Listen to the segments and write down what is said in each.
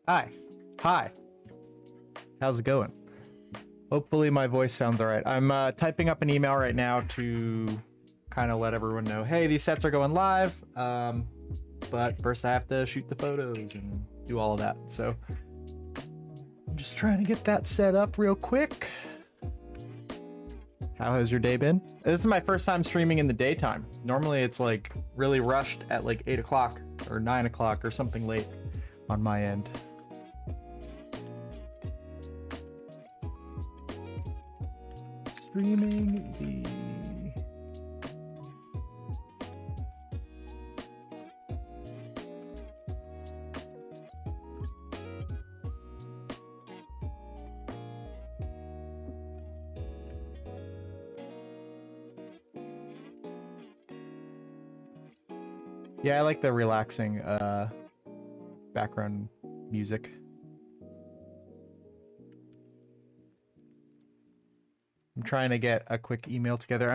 Hi. Hi. How's it going? Hopefully my voice sounds all right. I'm typing up an email right now to kind of let everyone know, hey, these sets are going live. But first I have to shoot the photos and do all of that. So I'm just trying to get that set up real quick. How has your day been? This is my first time streaming in the daytime. Normally it's like really rushed at like 8 o'clock or 9 o'clock or something late on my end. Streaming the... Yeah, I like the relaxing background music. I'm trying to get a quick email together.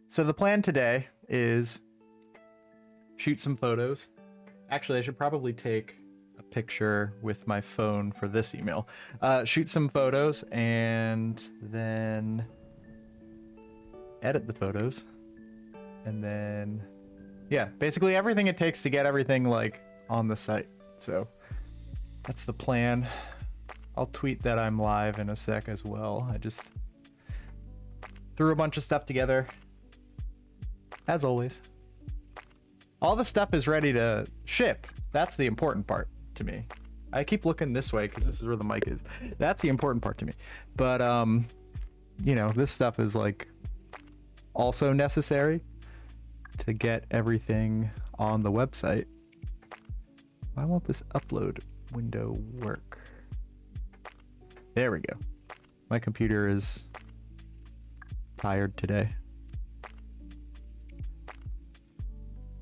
So the plan today is shoot some photos. Actually, I should probably take a picture with my phone for this email. Shoot some photos and then edit the photos. And then, yeah, basically everything it takes to get everything like on the site. So that's the plan. I'll tweet that I'm live in a sec as well. I just threw a bunch of stuff together, as always. All the stuff is ready to ship. That's the important part to me. I keep looking this way because this is where the mic is. That's the important part to me. But, you know, this stuff is like also necessary to get everything on the website. Why won't this upload window work? There we go. My computer is tired today.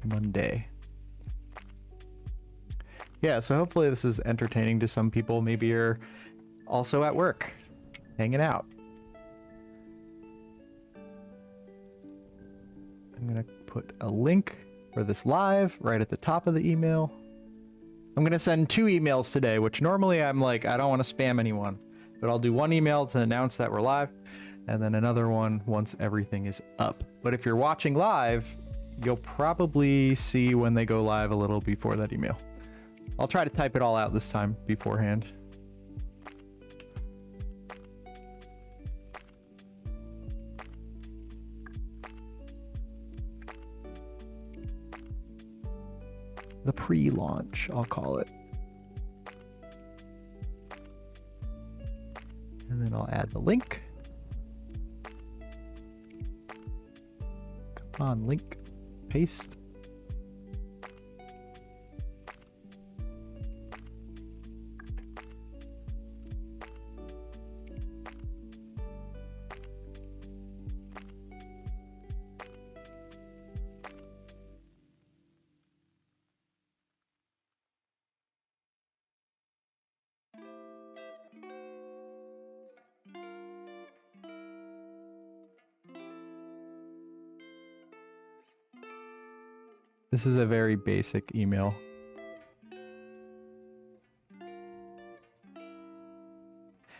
Monday. Yeah, so hopefully this is entertaining to some people. Maybe you're also at work, hanging out. I'm gonna put a link for this live right at the top of the email. I'm gonna send 2 emails today, which normally I'm like, I don't want to spam anyone, but I'll do one email to announce that we're live, and then another one once everything is up. But if you're watching live, you'll probably see when they go live a little before that email. I'll try to type it all out this time beforehand. The pre-launch, I'll call it. And then I'll add the link. Come on, link, paste. This is a very basic email.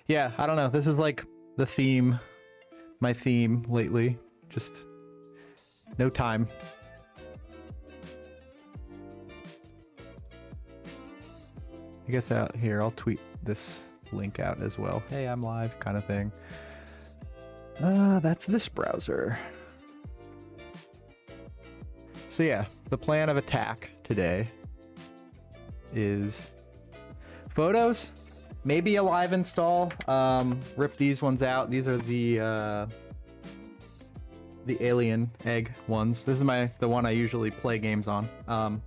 Yeah, I don't know. This is like the theme, my theme lately. Just no time. I guess out here, I'll tweet this link out as well. Hey, I'm live kind of thing. That's this browser. So yeah, the plan of attack today is photos, maybe a live install. Rip these ones out. These are the alien egg ones. This is the one I usually play games on. And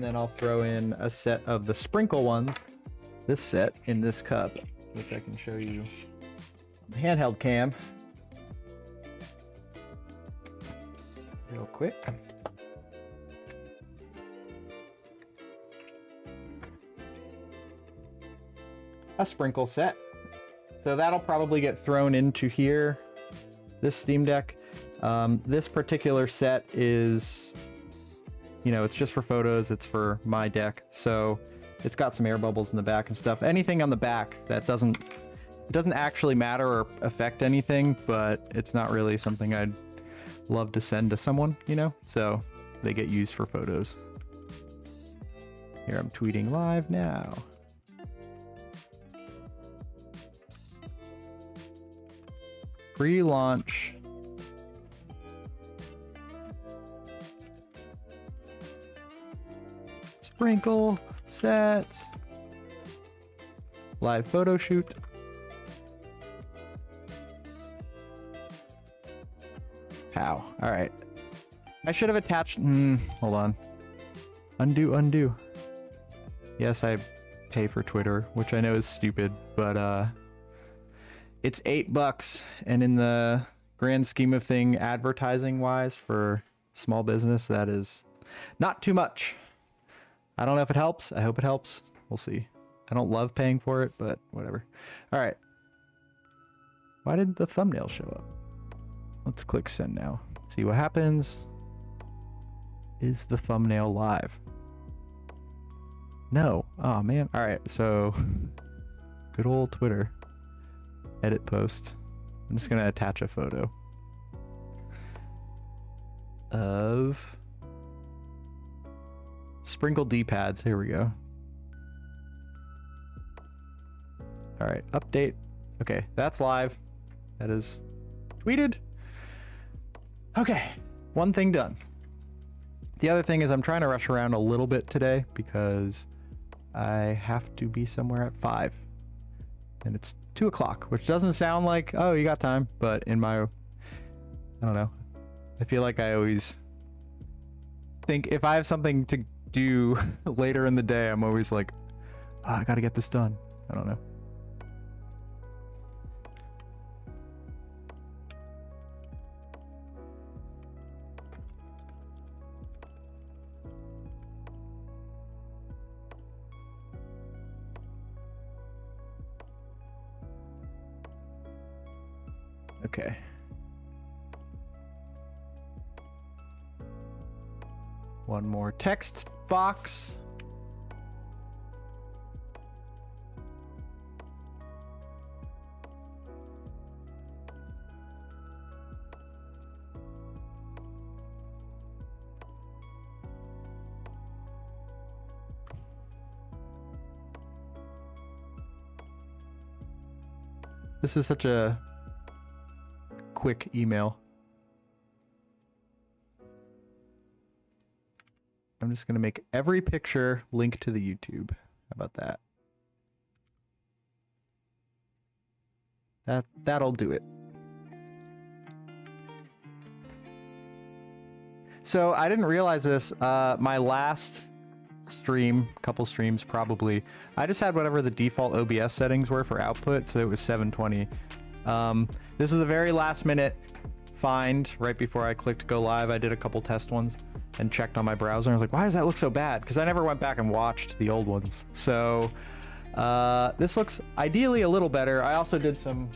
then I'll throw in a set of the sprinkle ones. This set in this cup, which I can show you on the handheld cam real quick. A sprinkle set. So that'll probably get thrown into here, this Steam Deck. This particular set is you know, it's just for photos. It's for my deck. So it's got some air bubbles in the back and stuff. Anything on the back that doesn't actually matter or affect anything, but it's not really something I'd love to send to someone, you know? So they get used for photos. Here, I'm tweeting live now. Pre-launch. Sprinkle sets. Live photo shoot. How? All right. I should have attached. Hold on. Undo. Yes, I pay for Twitter, which I know is stupid, but it's $8, and in the grand scheme of thing, advertising-wise for small business, that is not too much. I don't know if it helps. I hope it helps. We'll see. I don't love paying for it, but whatever. All right. Why did the thumbnail show up? Let's click send now. See what happens. Is the thumbnail live? No. Oh, man. All right. So good old Twitter. Edit post. I'm just going to attach a photo of sprinkle D-pads. Here we go. All right. Update. Okay. That's live. That is tweeted. Okay. One thing done. The other thing is I'm trying to rush around a little bit today because I have to be somewhere at 5. And it's 2 o'clock, which doesn't sound like, oh, you got time. But in my, I don't know. I feel like I always think if I have something to do later in the day, I'm always like, oh, I got to get this done. I don't know. Okay. One more text box. This is such a quick email. I'm just going to make every picture link to the YouTube. How about that? That'll do it. So I didn't realize this. My last stream, couple streams probably, I just had whatever the default OBS settings were for output, so it was 720. This is a very last minute find. Right before I clicked go live, I did a couple test ones and checked on my browser. I was like, why does that look so bad? Because I never went back and watched the old ones. So this looks ideally a little better. I also did some,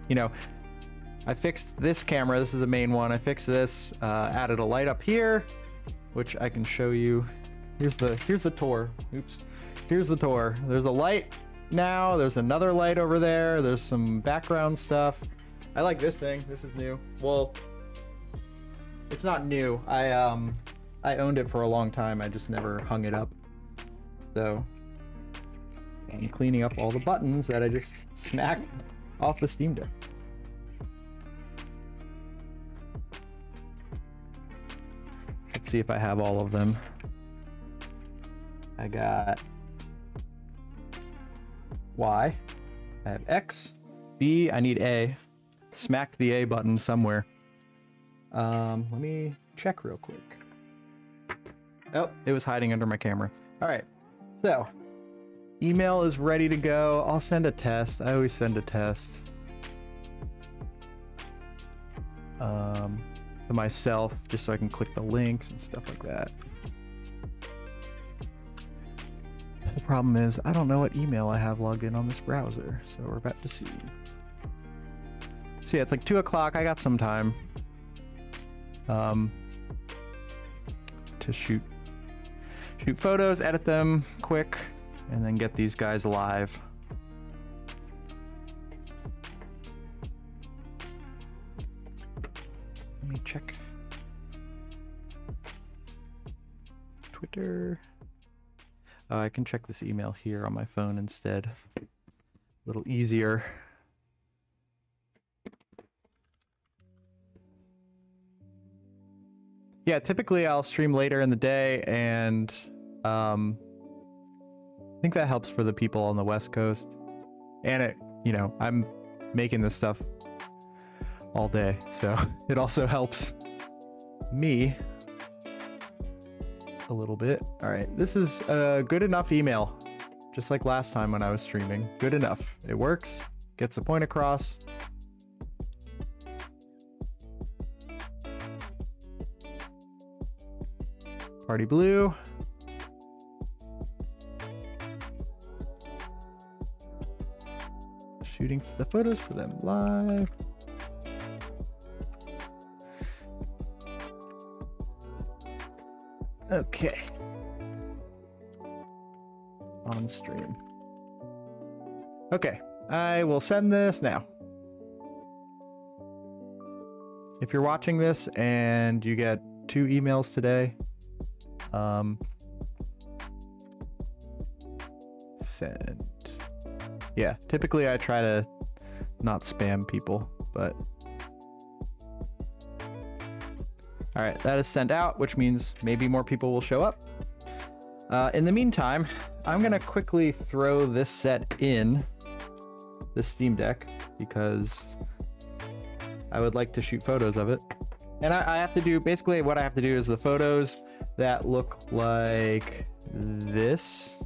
you know, I fixed this camera. This is the main one. I fixed this, added a light up here, which I can show you. Here's the tour. Oops. Here's the tour. There's a light now. There's another light over there. There's some background stuff. I like this thing. This is new. Well, it's not new. I owned it for a long time. I just never hung it up. So I'm cleaning up all the buttons that I just smacked off the Steam Deck. Let's see if I have all of them. I got Y. I have X. B. I need A. Smacked the A button somewhere. Let me check real quick. Oh, it was hiding under my camera. All right. So, email is ready to go. I'll send a test. I always send a test. To myself, just so I can click the links and stuff like that. The problem is, I don't know what email I have logged in on this browser, so we're about to see. So yeah, it's like 2 o'clock. I got some time. to shoot photos, edit them quick, and then get these guys live. Let me check Twitter. Oh, I can check this email here on my phone instead. A little easier. Yeah, typically I'll stream later in the day, and I think that helps for the people on the West Coast. And it, you know, I'm making this stuff all day, so it also helps me a little bit. All right, this is a good enough email, just like last time when I was streaming. Good enough. It works, gets the point across. Party blue. Shooting the photos for them live. Okay. On stream. Okay, I will send this now. If you're watching this and you get 2 emails today, send. Yeah, typically I try to not spam people, but all right, that is sent out, which means maybe more people will show up. In the meantime, I'm gonna quickly throw this set in the Steam Deck because I would like to shoot photos of it. And I have to do, basically what I have to do is the photos that look like this,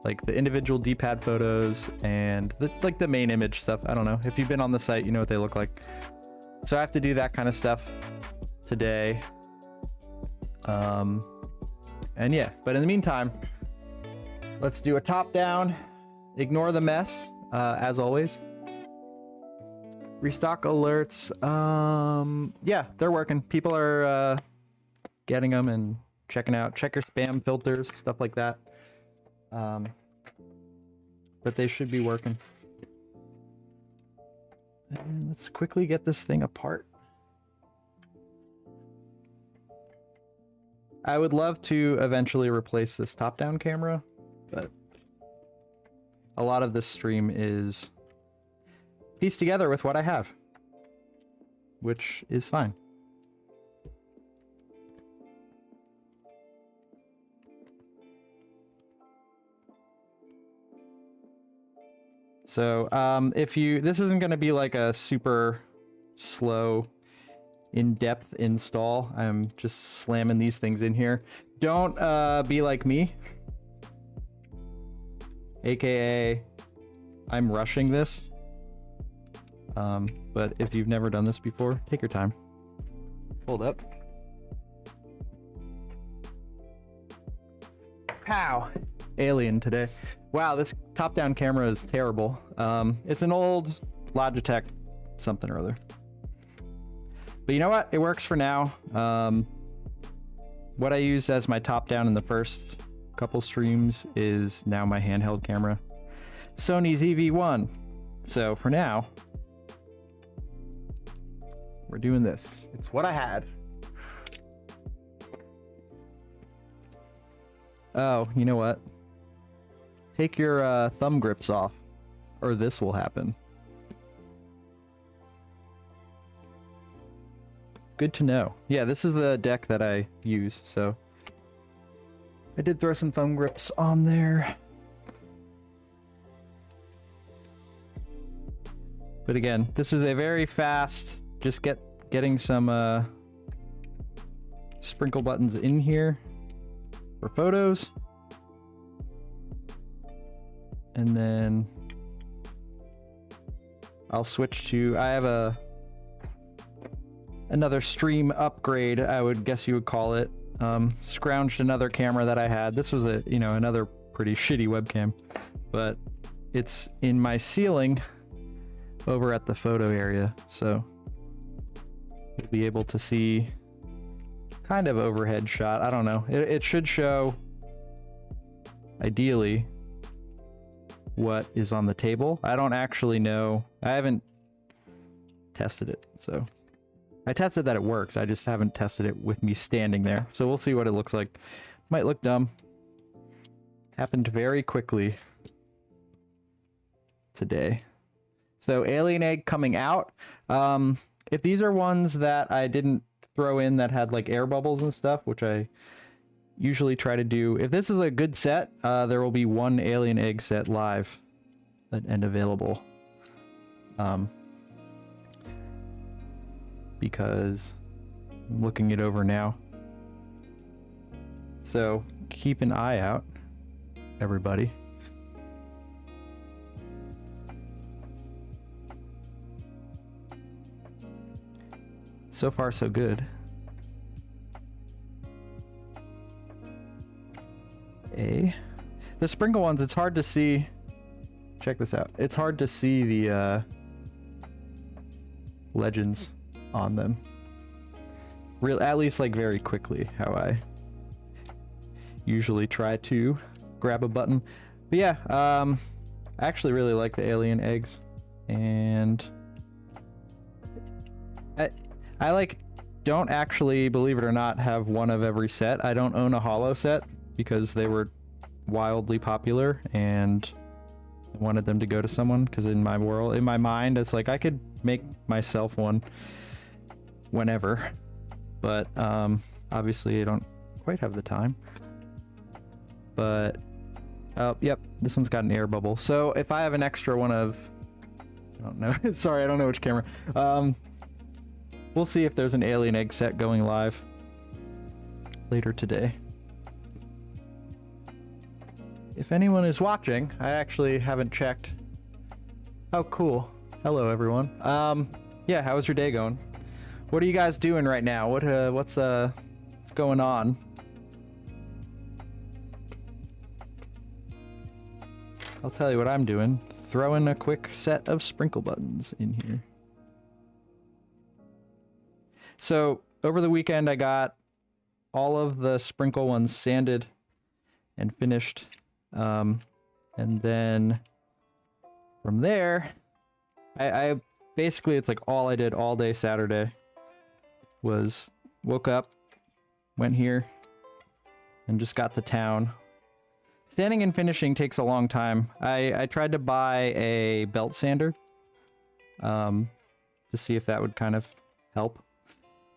like the individual D-pad photos and like the main image stuff. I don't know, if you've been on the site, you know what they look like. So I have to do that kind of stuff today. And yeah, but in the meantime, let's do a top down, ignore the mess, as always. Restock alerts. Yeah, they're working. People are getting them and checking out. Check your spam filters, stuff like that. But they should be working. And let's quickly get this thing apart. I would love to eventually replace this top-down camera, but a lot of this stream is pieced together with what I have, which is fine. So if you, this isn't going to be like a super slow, in-depth install. I'm just slamming these things in here. Don't be like me, aka I'm rushing this. But if you've never done this before, take your time. Hold up. Pow! Alien today. Wow, this top-down camera is terrible. It's an old Logitech something or other. But you know what? It works for now. What I used as my top-down in the first couple streams is now my handheld camera. Sony's EV1. So for now, we're doing this. It's what I had. Oh, you know what? Take your thumb grips off, or this will happen. Good to know. Yeah, this is the deck that I use, so I did throw some thumb grips on there. But again, this is a very fast, just getting some sprinkle buttons in here for photos. And then I'll switch to, I have another stream upgrade, I would guess you would call it. Scrounged another camera that I had. This was a, you know, another pretty shitty webcam, but it's in my ceiling over at the photo area, so you'll be able to see kind of overhead shot. I don't know. It should show, ideally, what is on the table. I don't actually know. I haven't tested it, so I tested that it works. I just haven't tested it with me standing there. So we'll see what it looks like. Might look dumb. Happened very quickly today. So alien egg coming out. If these are ones that I didn't throw in that had like air bubbles and stuff, which I usually try to do. If this is a good set, there will be one alien egg set live and available. Because I'm looking it over now. So keep an eye out, everybody. So far, so good. The sprinkle ones, it's hard to see. Check this out. It's hard to see the legends on them. At least like very quickly, how I usually try to grab a button. But yeah, I actually really like the alien eggs, and I like don't actually, believe it or not, have one of every set. I don't own a holo set because they were wildly popular and I wanted them to go to someone, because in my world, in my mind, it's like I could make myself one whenever, but obviously I don't quite have the time. But oh yep, this one's got an air bubble. So if I have an extra one of, I don't know, sorry, I don't know which camera. We'll see if there's an alien egg set going live later today. If anyone is watching, I actually haven't checked. Oh, cool. Hello, everyone. Yeah, how was your day going? What are you guys doing right now? What's going on? I'll tell you what I'm doing. Throwing a quick set of sprinkle buttons in here. So over the weekend, I got all of the sprinkle ones sanded and finished. And then from there, I basically, it's like all I did all day Saturday was woke up, went here, and just got to town. Sanding and finishing takes a long time. I tried to buy a belt sander to see if that would kind of help.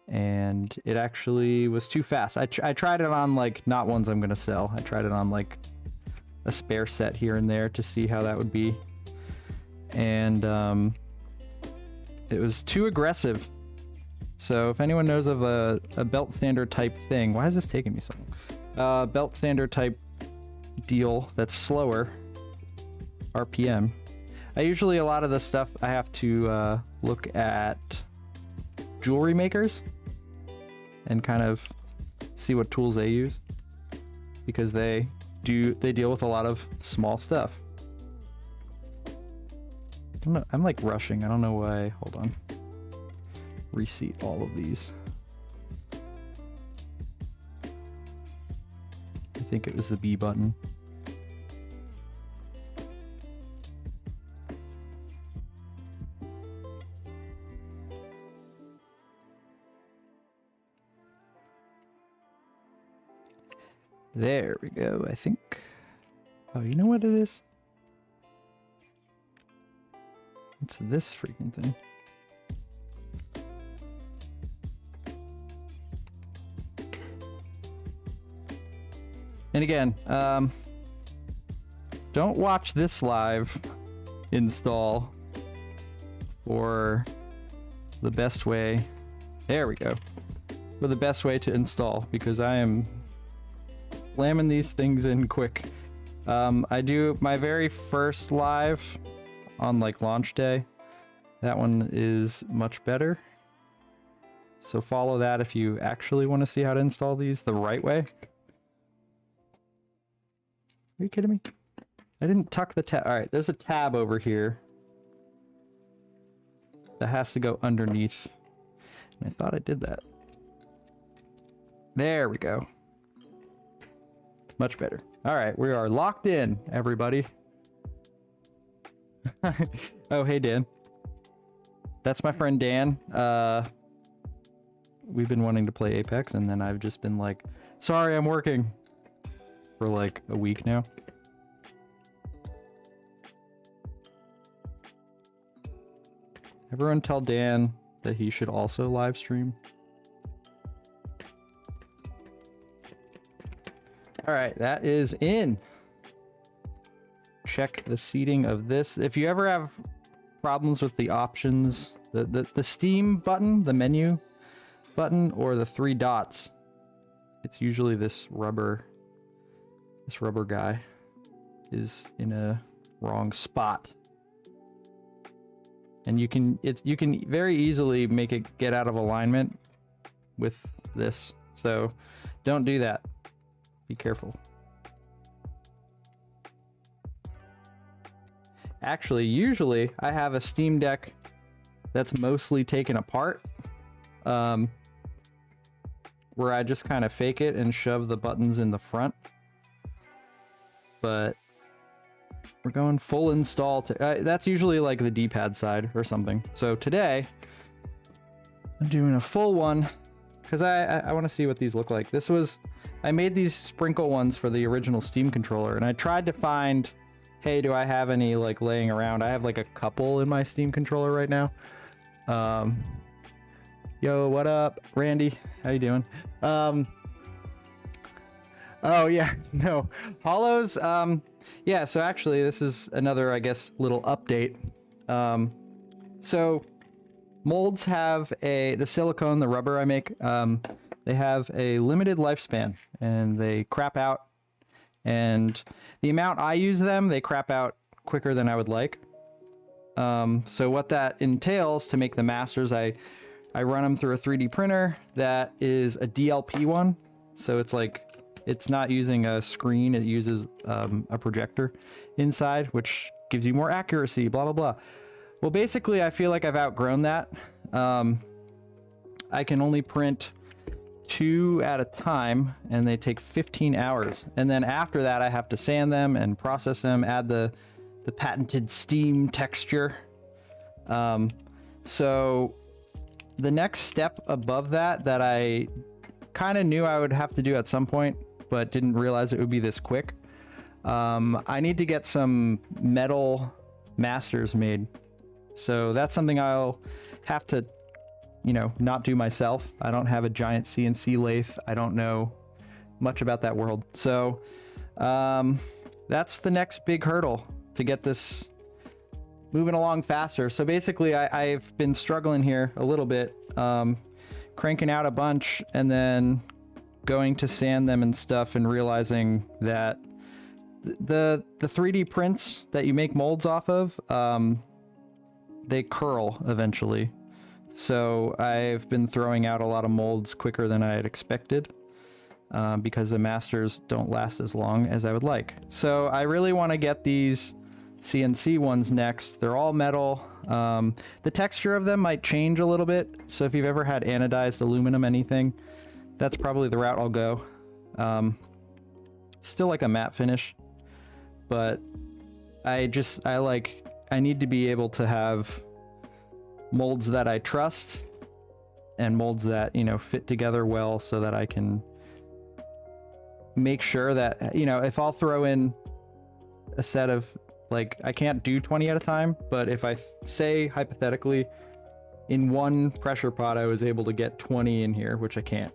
And it actually was too fast. I tried it on like not ones I'm gonna sell. I tried it on like a spare set here and there to see how that would be. And it was too aggressive. So if anyone knows of a belt sander type thing, why is this taking me so long? Belt sander type deal that's slower RPM. I usually, a lot of the stuff I have to look at jewelry makers and kind of see what tools they use, because they deal with a lot of small stuff. I don't know, I'm like rushing, I don't know why. Hold on. Reseat all of these. I think it was the B button. There we go, I think. Oh, you know what it is? It's this freaking thing. And again, don't watch this live install for the best way. There we go. For the best way to install, because I am slamming these things in quick. I do my very first live on like launch day. That one is much better. So follow that if you actually want to see how to install these the right way. Are you kidding me? I didn't tuck the tab. All right, there's a tab over here that has to go underneath. And I thought I did that. There we go. It's much better. All right, we are locked in, everybody. Oh, hey, Dan. That's my friend Dan. We've been wanting to play Apex, and then I've just been like, sorry, I'm working for like a week now. Everyone tell Dan that he should also live stream. All right, that is in. Check the seating of this. If you ever have problems with the options, the Steam button, the menu button, or the 3 dots, it's usually this rubber guy is in a wrong spot. And you can very easily make it get out of alignment with this. So don't do that. Be careful. Actually, usually I have a Steam Deck that's mostly taken apart, where I just kind of fake it and shove the buttons in the front. But we're going full install. That's usually like the D-pad side or something. So today, I'm doing a full one because I want to see what these look like. I made these sprinkle ones for the original Steam controller, and I tried to find, hey, do I have any like laying around? I have like a couple in my Steam controller right now. Yo, what up, Randy? How you doing? Oh yeah, no, Hollows. Yeah, so actually this is another, I guess, little update. So molds have the silicone, the rubber I make, they have a limited lifespan and they crap out. And the amount I use them, they crap out quicker than I would like. So what that entails to make the masters, I run them through a 3D printer that is a DLP one. So it's like, it's not using a screen, it uses a projector inside, which gives you more accuracy, blah, blah, blah. Well, basically, I feel like I've outgrown that. I can only print 2 at a time, and they take 15 hours. And then after that, I have to sand them and process them, add the patented steam texture. So the next step above that I kind of knew I would have to do at some point, but didn't realize it would be this quick. I need to get some metal masters made. So that's something I'll have to, not do myself. I don't have a giant CNC lathe. I don't know much about that world. So that's the next big hurdle to get this moving along faster. So basically I've been struggling here a little bit, cranking out a bunch and then going to sand them and stuff and realizing that the 3D prints that you make molds off of, they curl eventually. So I've been throwing out a lot of molds quicker than I had expected, because the masters don't last as long as I would like. So I really want to get these CNC ones next. They're all metal. The texture of them might change a little bit. So if you've ever had anodized aluminum anything, that's probably the route I'll go. Still like a matte finish, but I need to be able to have molds that I trust and molds that, fit together well so that I can make sure that, if I'll throw in a set of, like, I can't do 20 at a time, but if I say hypothetically in one pressure pot I was able to get 20 in here, which I can't,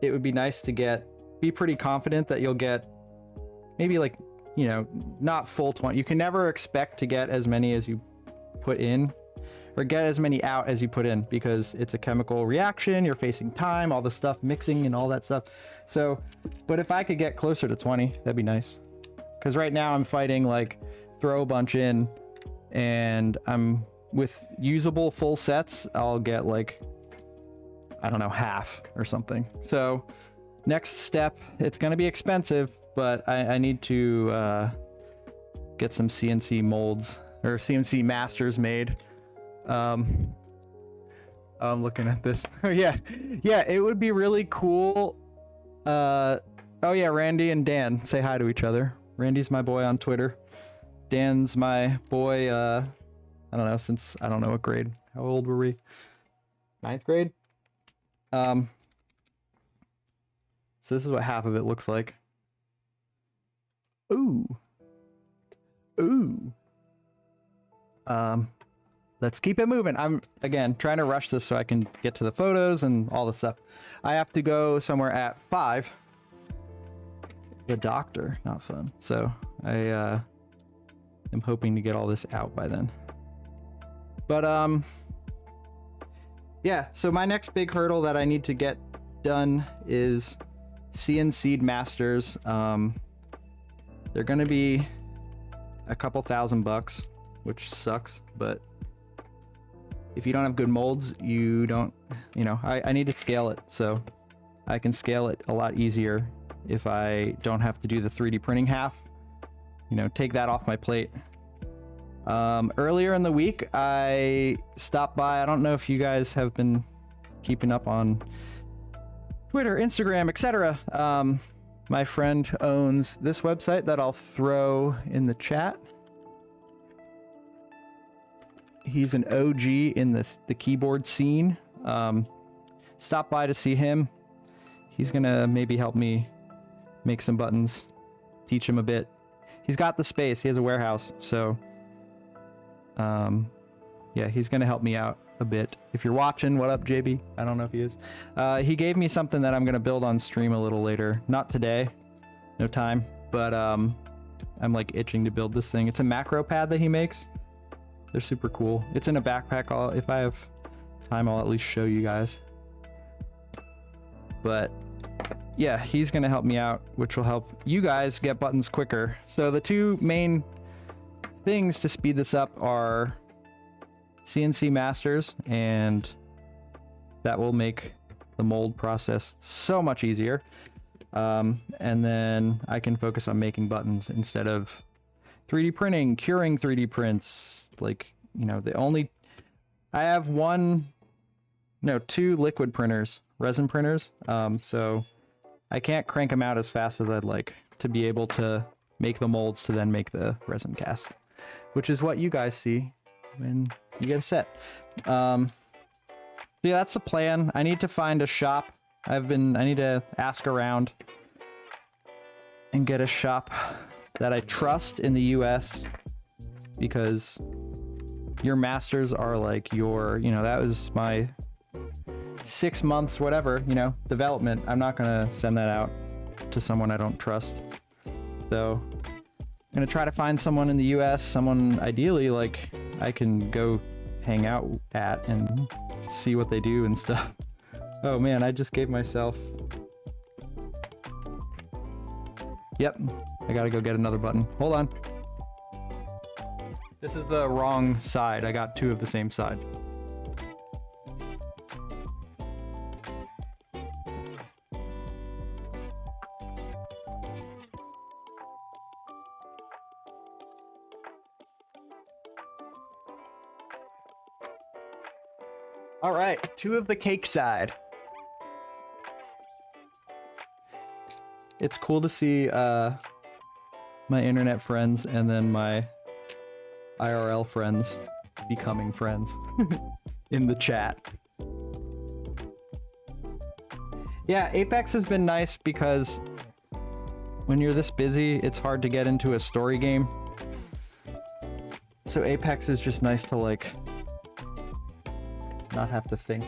it would be nice to be pretty confident that you'll get maybe like, not full 20. You can never expect to get as many as you put in, or get as many out as you put in, because it's a chemical reaction, you're facing time, all the stuff mixing and all that stuff. So, but if I could get closer to 20, that'd be nice. Because right now I'm fighting like throw a bunch in, and I'm with usable full sets, I'll get like, I don't know, half or something. So next step, it's going to be expensive, but I need to get some CNC molds or CNC masters made. I'm looking at this. Yeah, yeah, it would be really cool. Oh yeah, Randy and Dan say hi to each other. Randy's my boy on Twitter. Dan's my boy. I don't know, since I don't know what grade. How old were we? 9th grade. So this is what half of it looks like. Ooh. Ooh. Let's keep it moving. I'm, again, trying to rush this so I can get to the photos and all the stuff. I have to go somewhere at 5. The doctor, not fun. So I am hoping to get all this out by then. But yeah, so my next big hurdle that I need to get done is CNC'd masters. They're gonna be a couple $1,000, which sucks, but if you don't have good molds, you don't, you know, I need to scale it, so I can scale it a lot easier if I don't have to do the 3D printing half, you know, take that off my plate. Earlier in the week, I stopped by, I don't know if you guys have been keeping up on Twitter, Instagram, etc. My friend owns this website that I'll throw in the chat. He's an OG in the keyboard scene. Stop by to see him. He's gonna maybe help me make some buttons, teach him a bit. He's got the space, he has a warehouse, so yeah, he's gonna help me out a bit. If you're watching, what up, JB? I don't know if he is. He gave me something that I'm gonna build on stream a little later. Not today, no time, but I'm like itching to build this thing. It's a macro pad that he makes. They're super cool. It's in a backpack. If I have time, I'll at least show you guys. But yeah, he's gonna help me out, which will help you guys get buttons quicker. So the two main things to speed this up are CNC masters, and that will make the mold process so much easier. And then I can focus on making buttons instead of 3D printing, curing 3D prints. Like, you know, I have two liquid printers, resin printers. So I can't crank them out as fast as I'd like to be able to make the molds to then make the resin cast, which is what you guys see when you get a set. Yeah, that's the plan. I need to find a shop. I need to ask around and get a shop that I trust in the US, because your masters are like your, you know, that was my 6 months, whatever, you know, development. I'm not gonna send that out to someone I don't trust. So I'm gonna try to find someone in the US, someone ideally like I can go hang out at and see what they do and stuff. Oh man, I just gave myself... Yep, I gotta go get another button. Hold on. This is the wrong side. I got two of the same side. All right, two of the cake side. It's cool to see my internet friends and then my IRL friends becoming friends in the chat. Yeah, Apex has been nice because when you're this busy, it's hard to get into a story game. So Apex is just nice to like not have to think.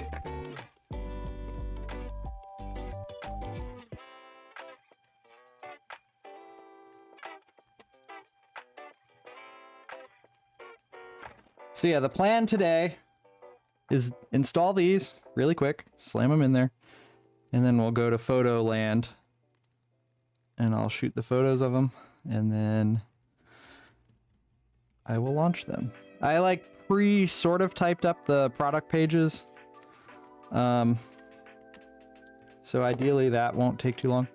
So yeah, the plan today is install these really quick, slam them in there, and then we'll go to photo land and I'll shoot the photos of them, and then I will launch them. I like sort of typed up the product pages. So ideally that won't take too long.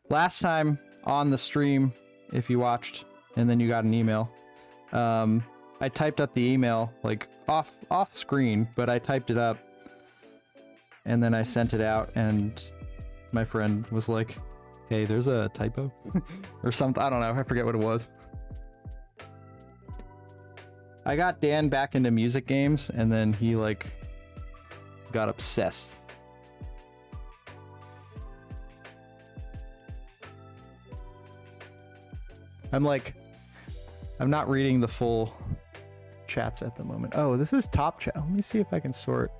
Last time on the stream, if you watched and then you got an email, I typed up the email like off screen, but I typed it up and then I sent it out, and my friend was like, hey, there's a typo or something. I don't know. I forget what it was. I got Dan back into music games, and then he like got obsessed. I'm not reading the full chats at the moment. Oh, this is top chat. Let me see if I can sort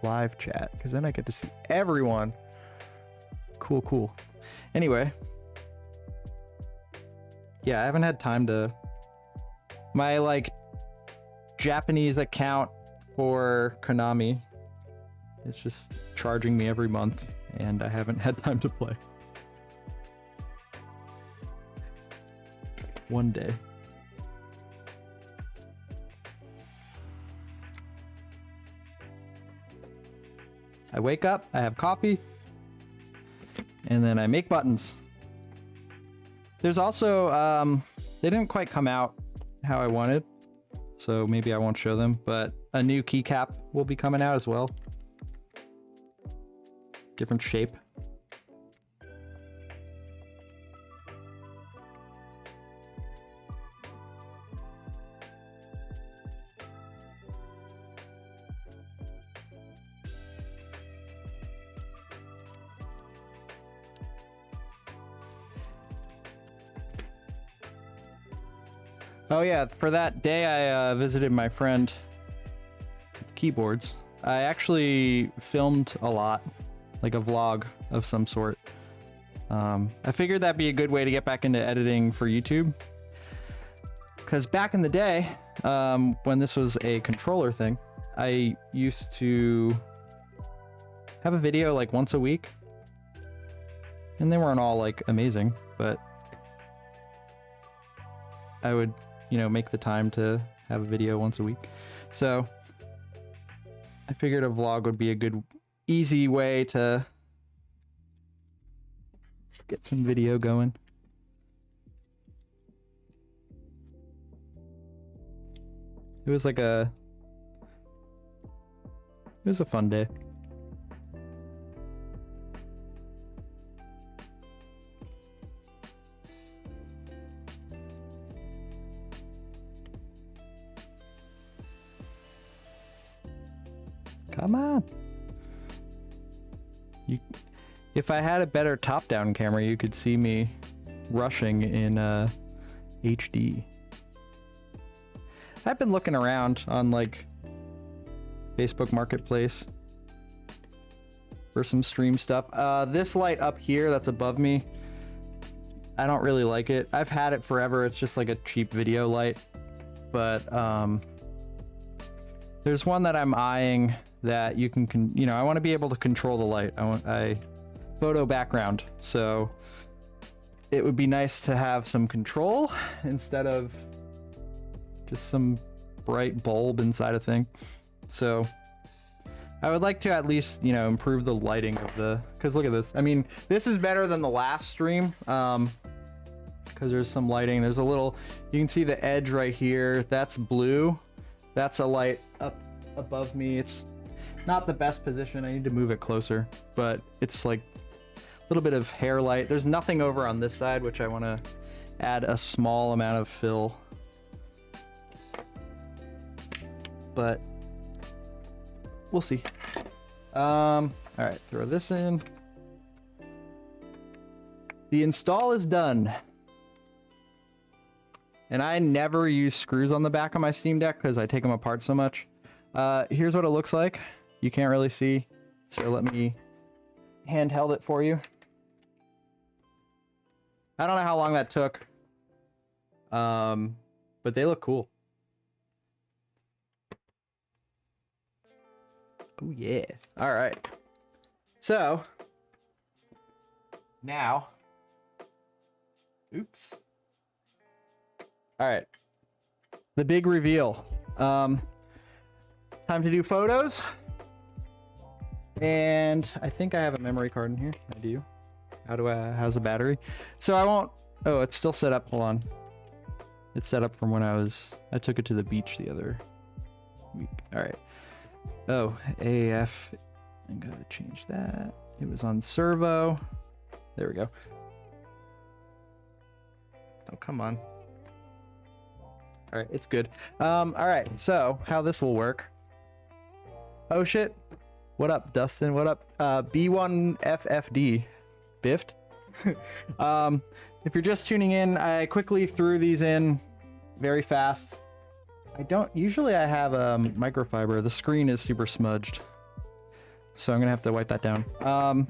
live chat, because then I get to see everyone. Cool. Anyway. Yeah, I haven't had time to... My, like, Japanese account for Konami is just charging me every month, and I haven't had time to play. One day. I wake up, I have coffee, and then I make buttons. There's also, they didn't quite come out how I wanted, so maybe I won't show them, but a new keycap will be coming out as well. Different shape. Oh yeah, for that day I visited my friend with the keyboards. I actually filmed a lot, like a vlog of some sort. I figured that'd be a good way to get back into editing for YouTube. Because back in the day, when this was a controller thing, I used to have a video like once a week. And they weren't all like amazing, but I would, you know, make the time to have a video once a week. So I figured a vlog would be a good, easy way to get some video going. It was a fun day. Come on. If I had a better top-down camera, you could see me rushing in HD. I've been looking around on like Facebook Marketplace for some stream stuff. This light up here that's above me, I don't really like it. I've had it forever. It's just like a cheap video light. But there's one that I'm eyeing that you can, you know, I want to be able to control the light. I photo background, so it would be nice to have some control instead of just some bright bulb inside a thing. So I would like to at least, you know, improve the lighting of the, because look at this. I mean, this is better than the last stream, because there's some lighting. There's a little, you can see the edge right here. That's blue. That's a light up above me. It's not the best position. I need to move it closer, but it's like a little bit of hair light. There's nothing over on this side, which I want to add a small amount of fill. But we'll see. All right, throw this in. The install is done. And I never use screws on the back of my Steam Deck because I take them apart so much. Here's what it looks like. You can't really see, so let me handheld it for you. I don't know how long that took, but they look cool. Oh yeah. All right. So now, oops. All right. The big reveal. Time to do photos. And I think I have a memory card in here. I do. How's the battery? So I won't, oh, it's still set up. Hold on. It's set up from when I took it to the beach the other All right. Oh, AF. I gotta change that. It was on servo. There we go. Oh, come on. All right, it's good. All right, so how this will work. Oh shit. What up, Dustin? What up? B1FFD. Biffed? If you're just tuning in, I quickly threw these in very fast. Usually I have microfiber. The screen is super smudged, so I'm gonna have to wipe that down.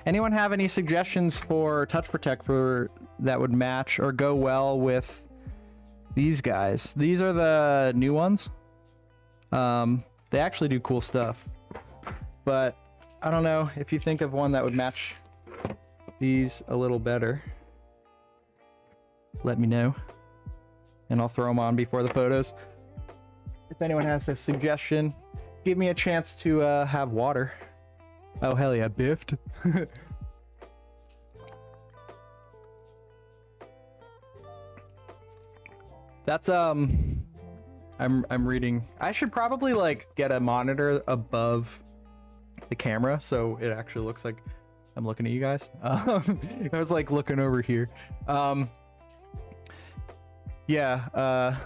Anyone have any suggestions for touch protect that would match or go well with these guys? These are the new ones. They actually do cool stuff, but I don't know if you think of one that would match these a little better. Let me know, and I'll throw them on before the photos. If anyone has a suggestion, give me a chance to have water. Oh hell yeah, biffed. That's I'm reading. I should probably like get a monitor above the camera so it actually looks like I'm looking at you guys. I was like looking over here. Yeah,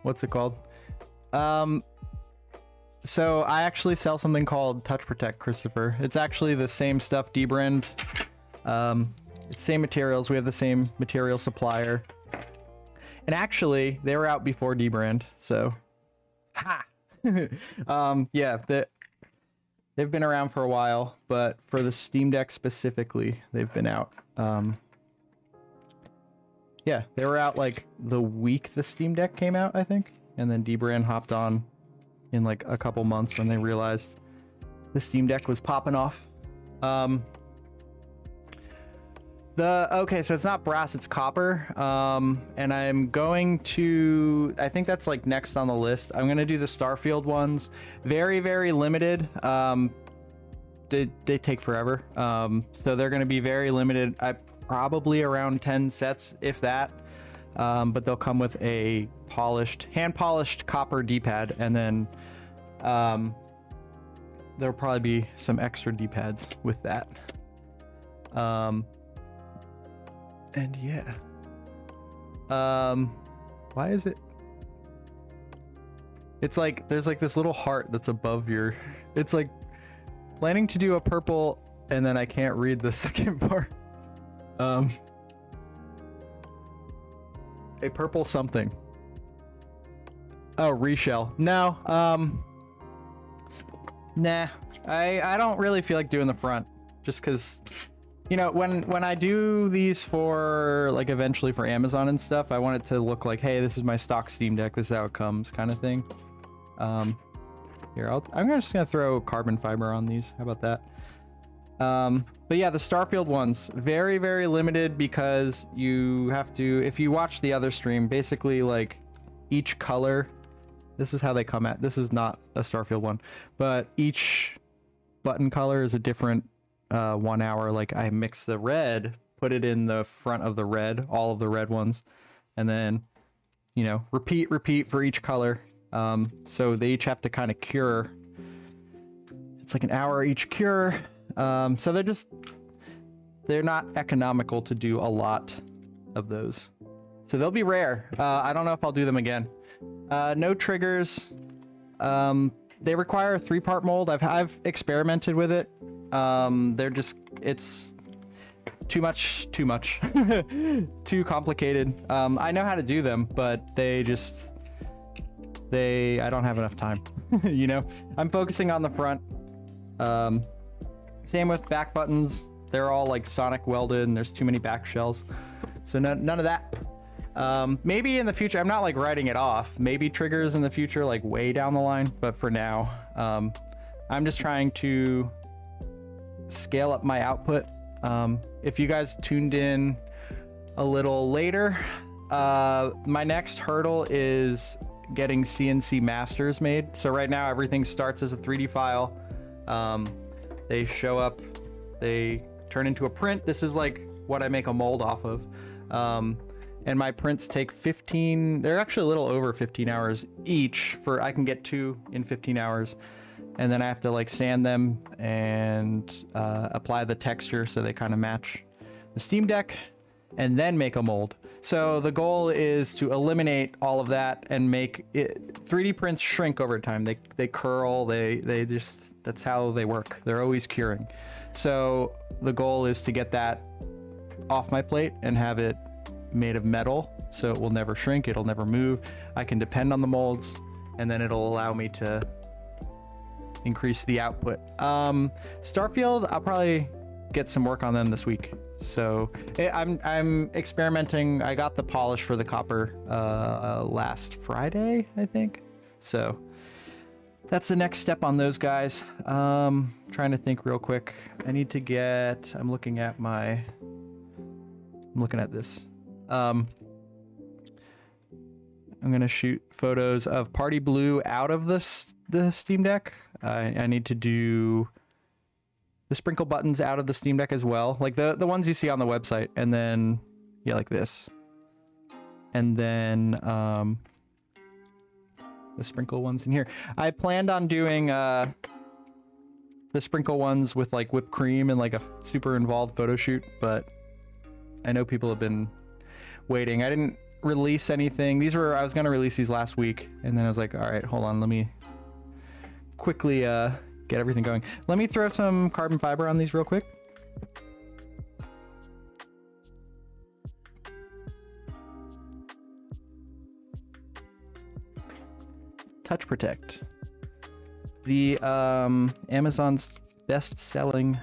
what's it called? So I actually sell something called Touch Protect, Christopher. It's actually the same stuff, dbrand. Same materials. We have the same material supplier. And actually, they were out before dbrand, so ha. Yeah, they've been around for a while, but for the Steam Deck specifically, they've been out. Yeah, they were out like the week the Steam Deck came out, I think, and then dbrand hopped on in like a couple months when they realized the Steam Deck was popping off. Okay, so it's not brass, it's copper. And I'm going to, I think that's like next on the list. I'm gonna do the Starfield ones. Very, very limited. They take forever. So they're gonna be very limited. Probably around 10 sets, if that. But they'll come with a hand-polished copper D-pad, and then there'll probably be some extra D-pads with that. And yeah. Why is it? It's like there's like this little heart that's above your. It's like planning to do a purple, and then I can't read the second part. A purple something. Oh, reshell. No. Nah. I don't really feel like doing the front, just because, you know, when I do these for like eventually for Amazon and stuff, I want it to look like, hey, this is my stock Steam Deck. This is how it comes, kind of thing. Here, I'm just gonna throw carbon fiber on these. How about that? But yeah, the Starfield ones, very, very limited, because you have to, if you watch the other stream, basically like each color, this is how they come at, this is not a Starfield one, but each button color is a different 1 hour. Like I mix the red, put it in the front of the red, all of the red ones, and then, you know, repeat for each color. So they each have to kind of cure. It's like an hour each cure. So they're not economical to do a lot of those. So they'll be rare. I don't know if I'll do them again. No triggers. They require a 3-part mold. I've experimented with it. It's too much, too complicated. I know how to do them, but I don't have enough time. You know, I'm focusing on the front. Same with back buttons. They're all like sonic welded, and there's too many back shells. So none of that. Maybe in the future, I'm not like writing it off. Maybe triggers in the future, like way down the line. But for now, I'm just trying to scale up my output. If you guys tuned in a little later, my next hurdle is getting CNC masters made. So right now, everything starts as a 3D file. They show up, they turn into a print. This is like what I make a mold off of. and my prints take 15, they're actually a little over 15 hours each. For I can get 2 in 15 hours, and then I have to like sand them and apply the texture so they kind of match the Steam Deck, and then make a mold. So the goal is to eliminate all of that and make it, 3D prints shrink over time. They curl, they just, that's how they work. They're always curing. So the goal is to get that off my plate and have it made of metal, so it will never shrink, it'll never move. I can depend on the molds, and then it'll allow me to increase the output. Starfield, I'll probably get some work on them this week. So I'm experimenting. I got the polish for the copper last Friday, I think. So that's the next step on those guys. Trying to think real quick. I need to get, I'm looking at this. I'm gonna shoot photos of Party Blue out of the Steam Deck. I need to do the sprinkle buttons out of the Steam Deck as well, like the ones you see on the website, and then yeah, like this, and then the sprinkle ones in here. I planned on doing the sprinkle ones with like whipped cream and like a super involved photo shoot, but I know people have been waiting. I didn't release anything. I was gonna release these last week, and then I was like, all right, hold on, let me quickly get everything going. Let me throw some carbon fiber on these real quick. Touch Protect, the Amazon's best-selling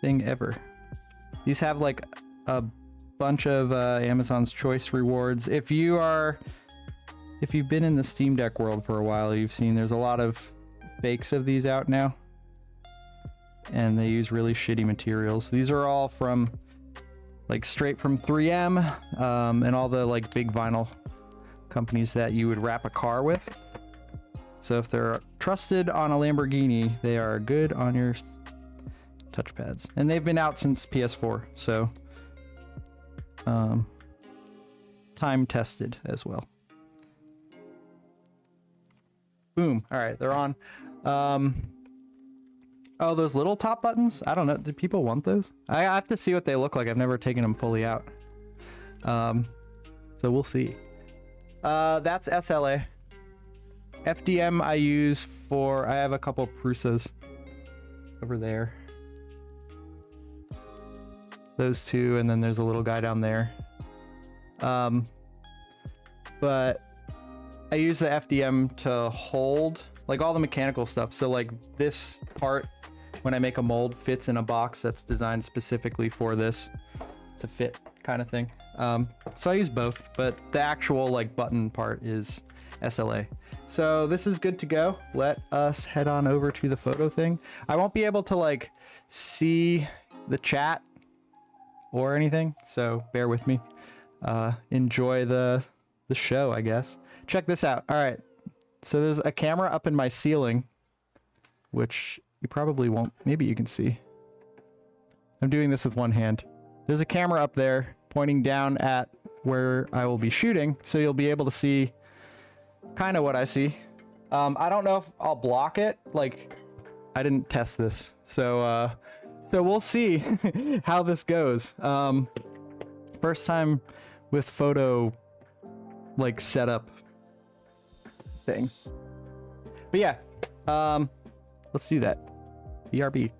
thing ever. These have like a bunch of Amazon's Choice rewards. If you've been in the Steam Deck world for a while, you've seen there's a lot of fakes of these out now, and they use really shitty materials. These are all from like straight from 3M and all the like big vinyl companies that you would wrap a car with. So if they're trusted on a Lamborghini, they are good on your touchpads, and they've been out since PS4, so time tested as well. Boom. All right, they're on. Oh, those little top buttons, I don't know, do people want those? I have to see what they look like. I've never taken them fully out, so we'll see. That's SLA. FDM I use for, I have a couple Prusas over there, those two, and then there's a little guy down there. But I use the FDM to hold like all the mechanical stuff. So like this part, when I make a mold, fits in a box that's designed specifically for this to fit, kind of thing. So I use both, but the actual like button part is SLA. So this is good to go. Let us head on over to the photo thing. I won't be able to like see the chat or anything, so bear with me. Enjoy the show, I guess. Check this out. All right, so there's a camera up in my ceiling, which you probably won't, maybe you can see. I'm doing this with one hand. There's a camera up there pointing down at where I will be shooting, so you'll be able to see kind of what I see. I don't know if I'll block it, like I didn't test this, so we'll see how this goes. First time with photo like setup thing, but yeah, let's do that. BRB.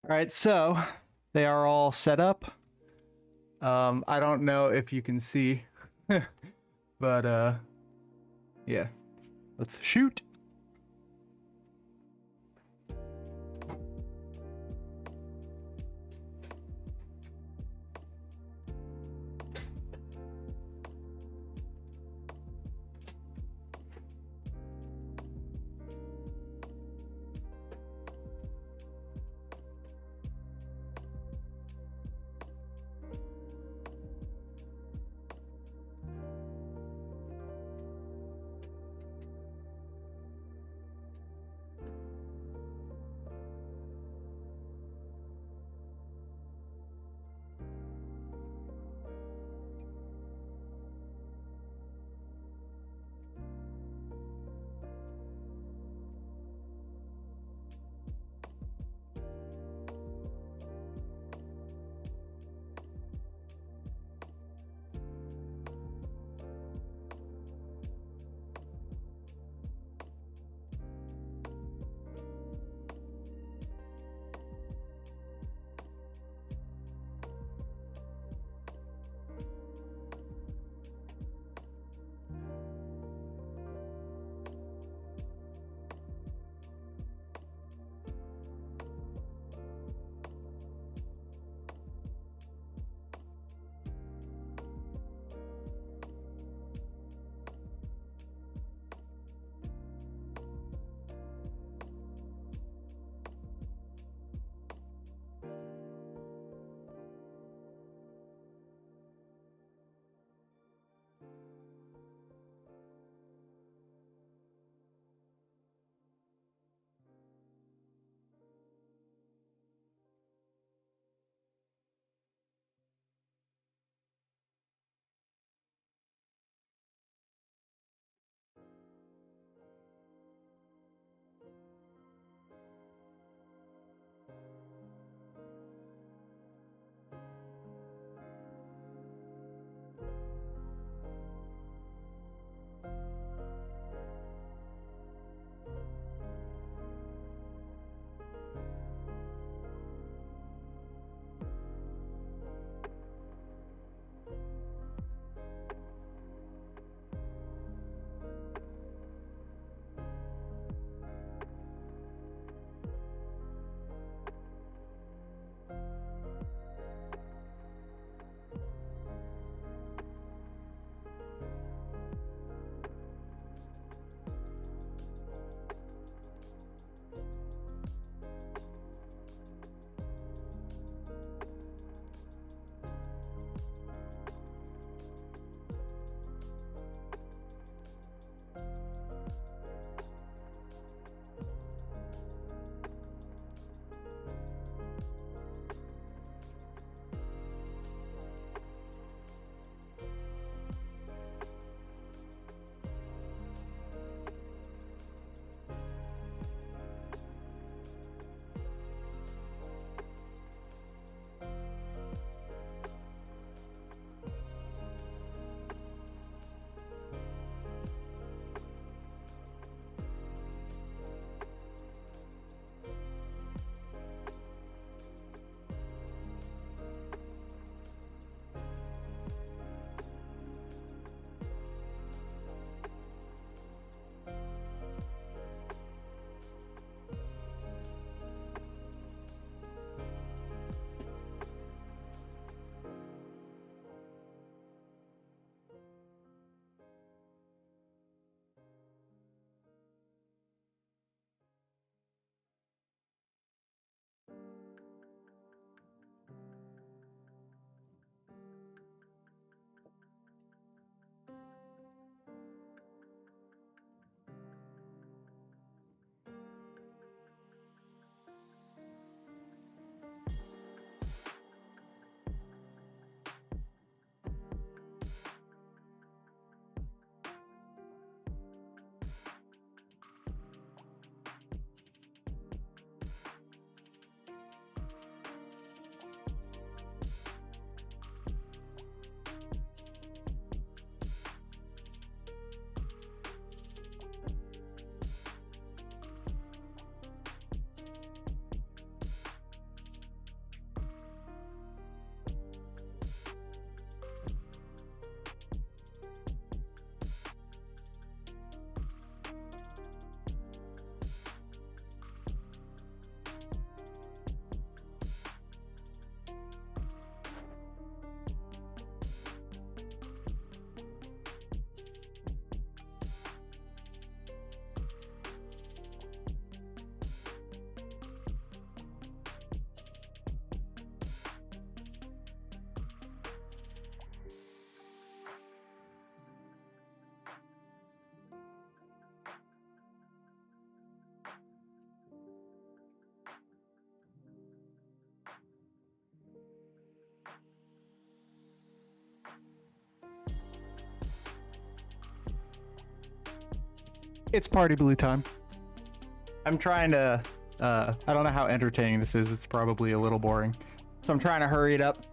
All right, so they are all set up. I don't know if you can see, but yeah, let's shoot. It's party blue time. I'm trying to, I don't know how entertaining this is. It's probably a little boring. So I'm trying to hurry it up.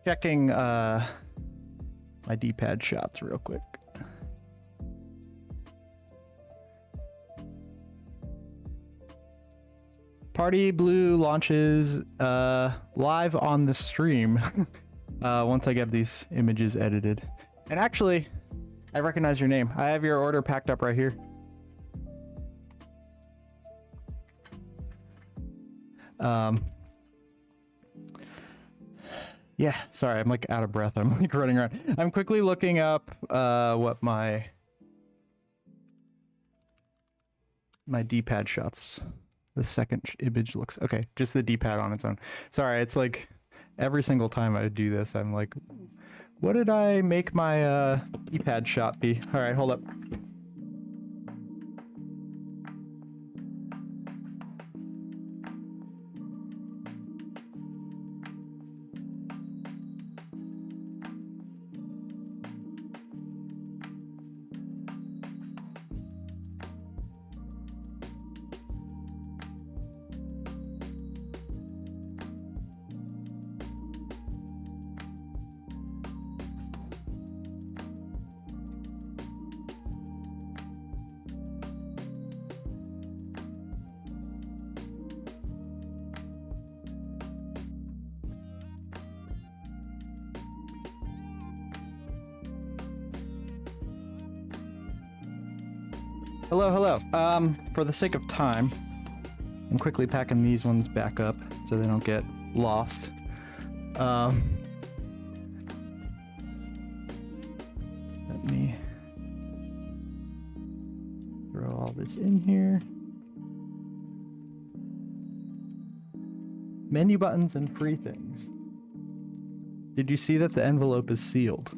Checking my D-pad shots real quick. Party Blue launches live on the stream once I get these images edited. And actually, I recognize your name. I have your order packed up right here. Yeah, sorry, I'm like out of breath. I'm like running around. I'm quickly looking up what my D-pad shots. The second image looks okay. Just the D-pad on its own. Sorry, it's like every single time I do this, I'm like, what did I make my D-pad shot be? All right, hold up. Hello, hello. For the sake of time, I'm quickly packing these ones back up so they don't get lost. Let me throw all this in here. Menu buttons and free things. Did you see that the envelope is sealed?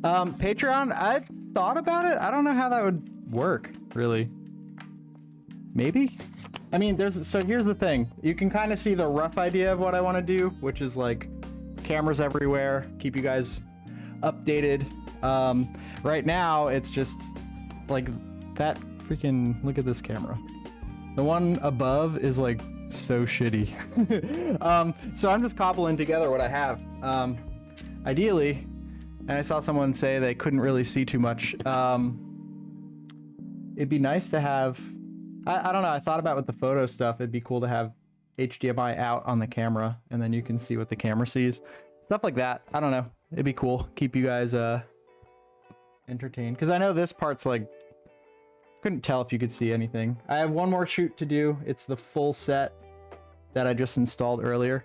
Patreon, I thought about it. I don't know how that would work, really. Maybe? I mean, so here's the thing. You can kind of see the rough idea of what I want to do, which is like cameras everywhere, keep you guys updated. Right now, it's just like that freaking, look at this camera. The one above is like so shitty. So I'm just cobbling together what I have. Ideally, and I saw someone say they couldn't really see too much. It'd be nice to have, I don't know, I thought about with the photo stuff, it'd be cool to have HDMI out on the camera, and then you can see what the camera sees. Stuff like that, I don't know. It'd be cool. Keep you guys entertained. Because I know this part's like, couldn't tell if you could see anything. I have one more shoot to do. It's the full set that I just installed earlier.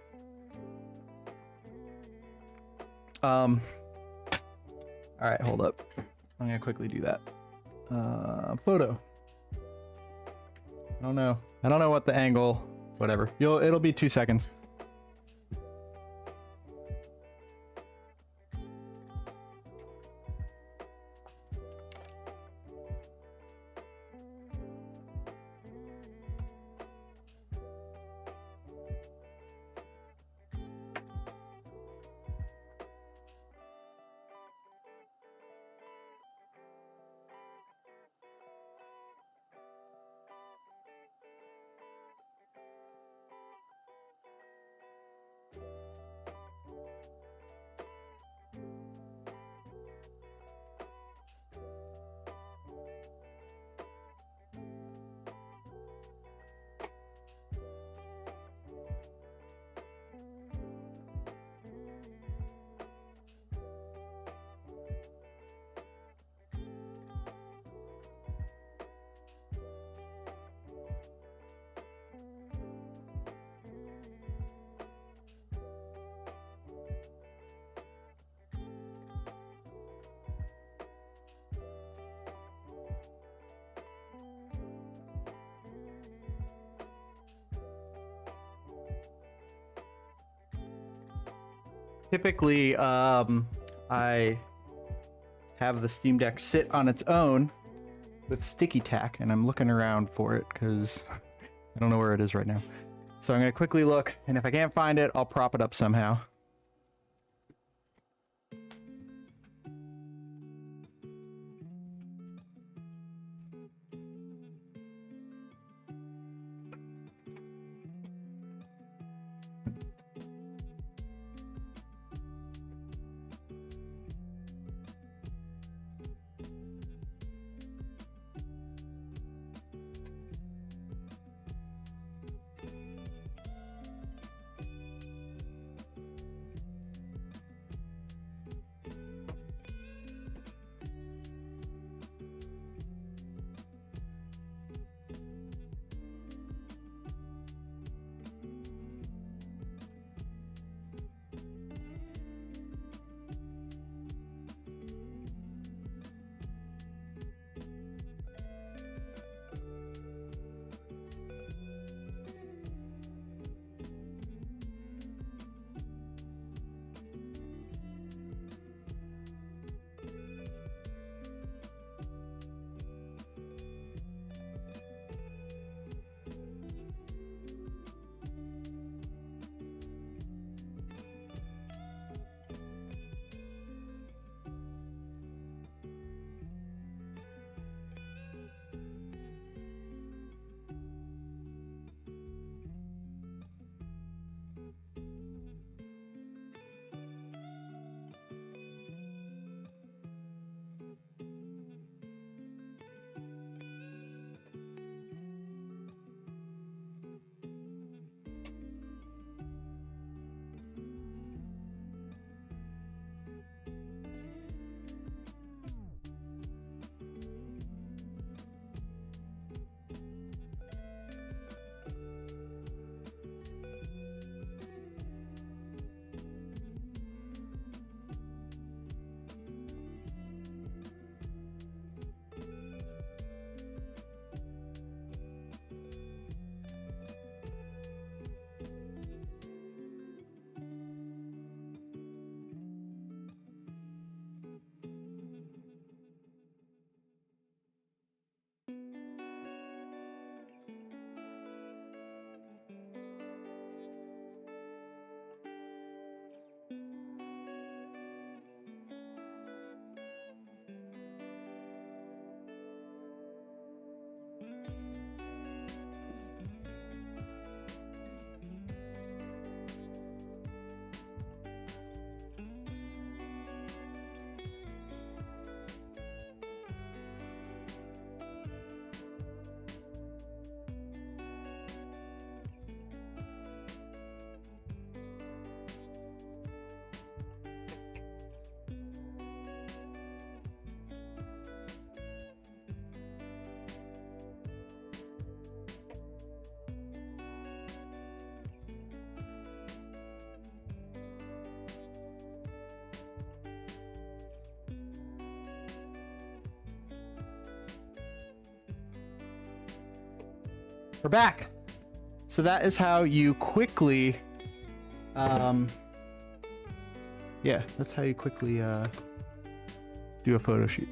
All right, hold up. I'm gonna quickly do that. Photo. I don't know what the angle, whatever. It'll be 2 seconds. Typically, I have the Steam Deck sit on its own with sticky tack, and I'm looking around for it because I don't know where it is right now. So I'm going to quickly look, and if I can't find it, I'll prop it up somehow. We're back. So that is how you quickly, yeah, that's how you quickly do a photo shoot.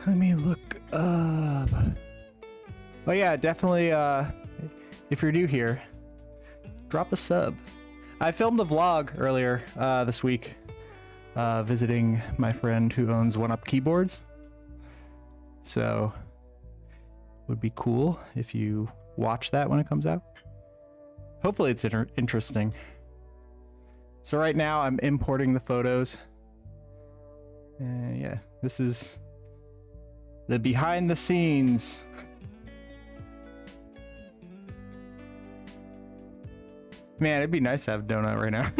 Let me look up. Oh yeah, definitely, if you're new here, drop a sub. I filmed a vlog earlier this week, visiting my friend who owns 1UP Keyboards. So, would be cool if you watch that when it comes out. Hopefully it's interesting. So right now I'm importing the photos. And yeah, this is the behind the scenes. Man, it'd be nice to have a donut right now.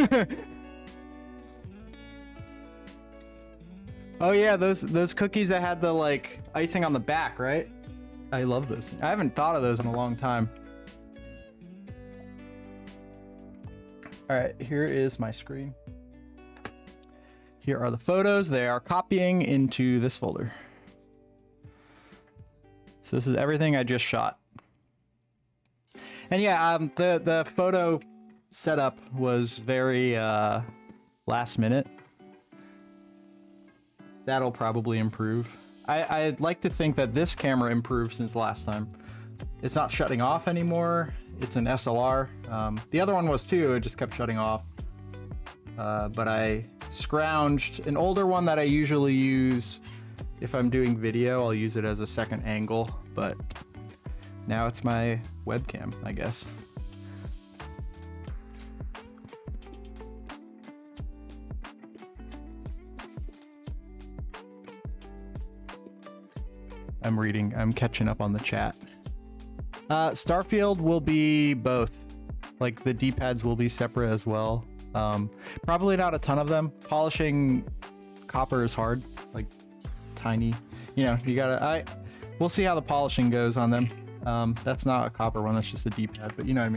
Oh yeah, those cookies that had the like icing on the back, right? I love those. I haven't thought of those in a long time. All right, here is my screen. Here are the photos. They are copying into this folder. So this is everything I just shot. And yeah, the photo setup was very last minute. That'll probably improve. I'd like to think that this camera improved since last time. It's not shutting off anymore. It's an SLR. The other one was too, it just kept shutting off. But I scrounged an older one that I usually use if I'm doing video. I'll use it as a second angle, but now it's my webcam, I guess. I'm catching up on the chat. Starfield will be both. Like the D-pads will be separate as well. Probably not a ton of them. Polishing copper is hard, like tiny, you know, you gotta, we'll see how the polishing goes on them. That's not a copper one, that's just a D-pad, but you know what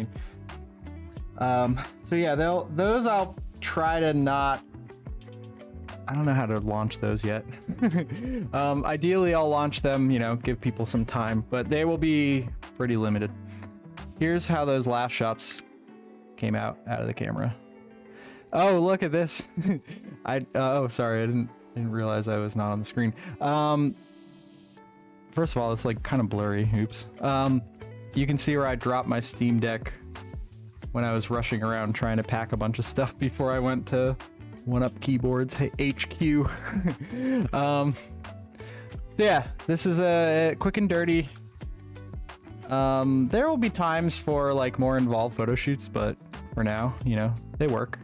I mean. So yeah, those I'll try to not, I don't know how to launch those yet. Ideally I'll launch them, you know, give people some time, but they will be pretty limited. Here's how those last shots came out of the camera. Oh, look at this. Oh, sorry, I didn't realize I was not on the screen. First of all, it's like kind of blurry, oops. You can see where I dropped my Steam Deck when I was rushing around trying to pack a bunch of stuff before I went to 1UP Keyboards HQ. So yeah, this is a quick and dirty. There will be times for like more involved photo shoots, but for now, you know, they work.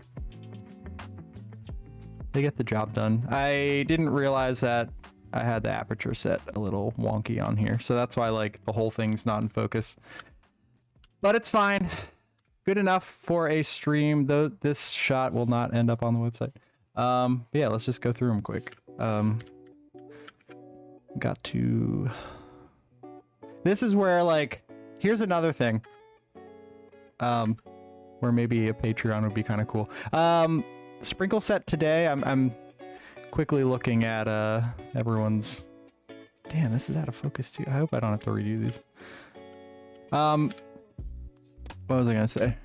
They get the job done. I didn't realize that I had the aperture set a little wonky on here, so that's why like the whole thing's not in focus. But it's fine. Good enough for a stream, though this shot will not end up on the website. But yeah, let's just go through them quick. Got to... This is where, like, here's another thing. Where maybe a Patreon would be kind of cool. Sprinkle set today, I'm quickly looking at everyone's... Damn, this is out of focus too. I hope I don't have to redo these. What was I gonna say?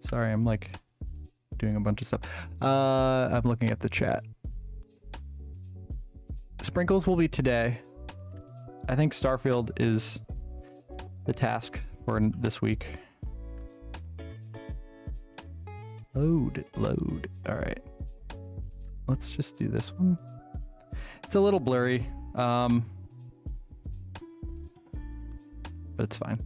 Sorry, I'm like doing a bunch of stuff. I'm looking at the chat. Sprinkles will be today. I think Starfield is the task for this week. Load. All right. Let's just do this one. It's a little blurry. But it's fine.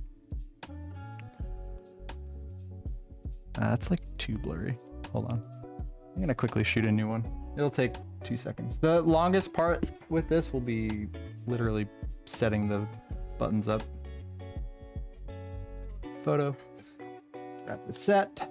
It's like too blurry. Hold on. I'm gonna quickly shoot a new one. It'll take 2 seconds. The longest part with this will be literally setting the buttons up. Photo. Grab the set.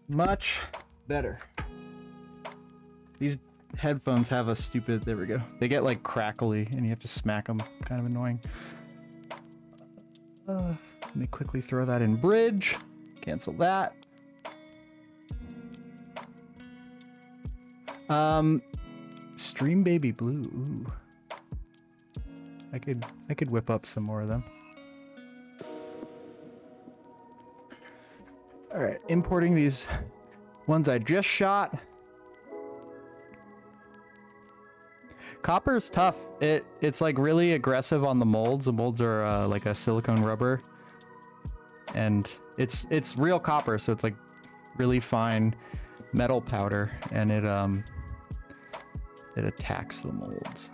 Much better. These headphones have a stupid, there we go. They get like crackly and you have to smack them. Kind of annoying. Let me quickly throw that in bridge. Cancel that. Stream Baby Blue. Ooh. I could whip up some more of them. All right, importing these ones I just shot. Copper is tough. It's like really aggressive on the molds. The molds are like a silicone rubber, and it's real copper, so it's like really fine metal powder, and it attacks the molds.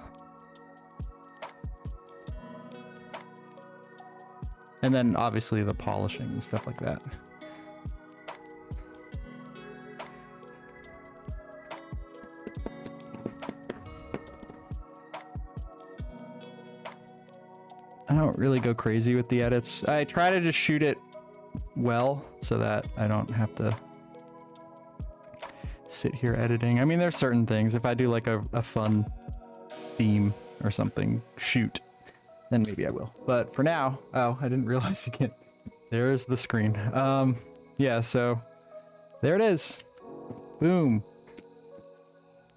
And then obviously the polishing and stuff like that. I don't really go crazy with the edits. I try to just shoot it well so that I don't have to sit here editing. I mean, there's certain things. If I do like a fun theme or something, shoot, then maybe I will. But for now, oh, I didn't realize you can't. There's the screen. Yeah, so there it is. Boom.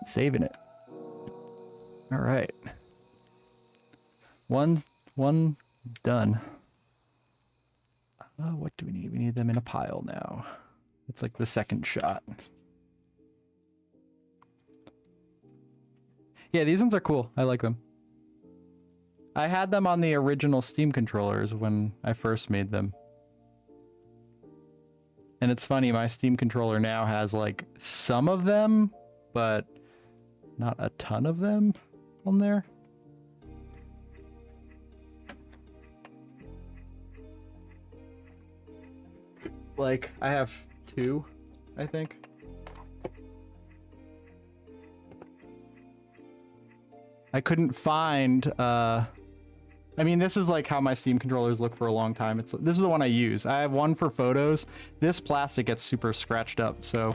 Saving it. All right. One done. What do we need? We need them in a pile now. It's like the second shot. Yeah, these ones are cool. I like them. I had them on the original Steam controllers when I first made them. And it's funny, my Steam controller now has like some of them, but not a ton of them on there. Like, I have 2, I think. I couldn't find, I mean, this is like how my Steam controllers look for a long time. This is the one I use. I have one for photos. This plastic gets super scratched up, so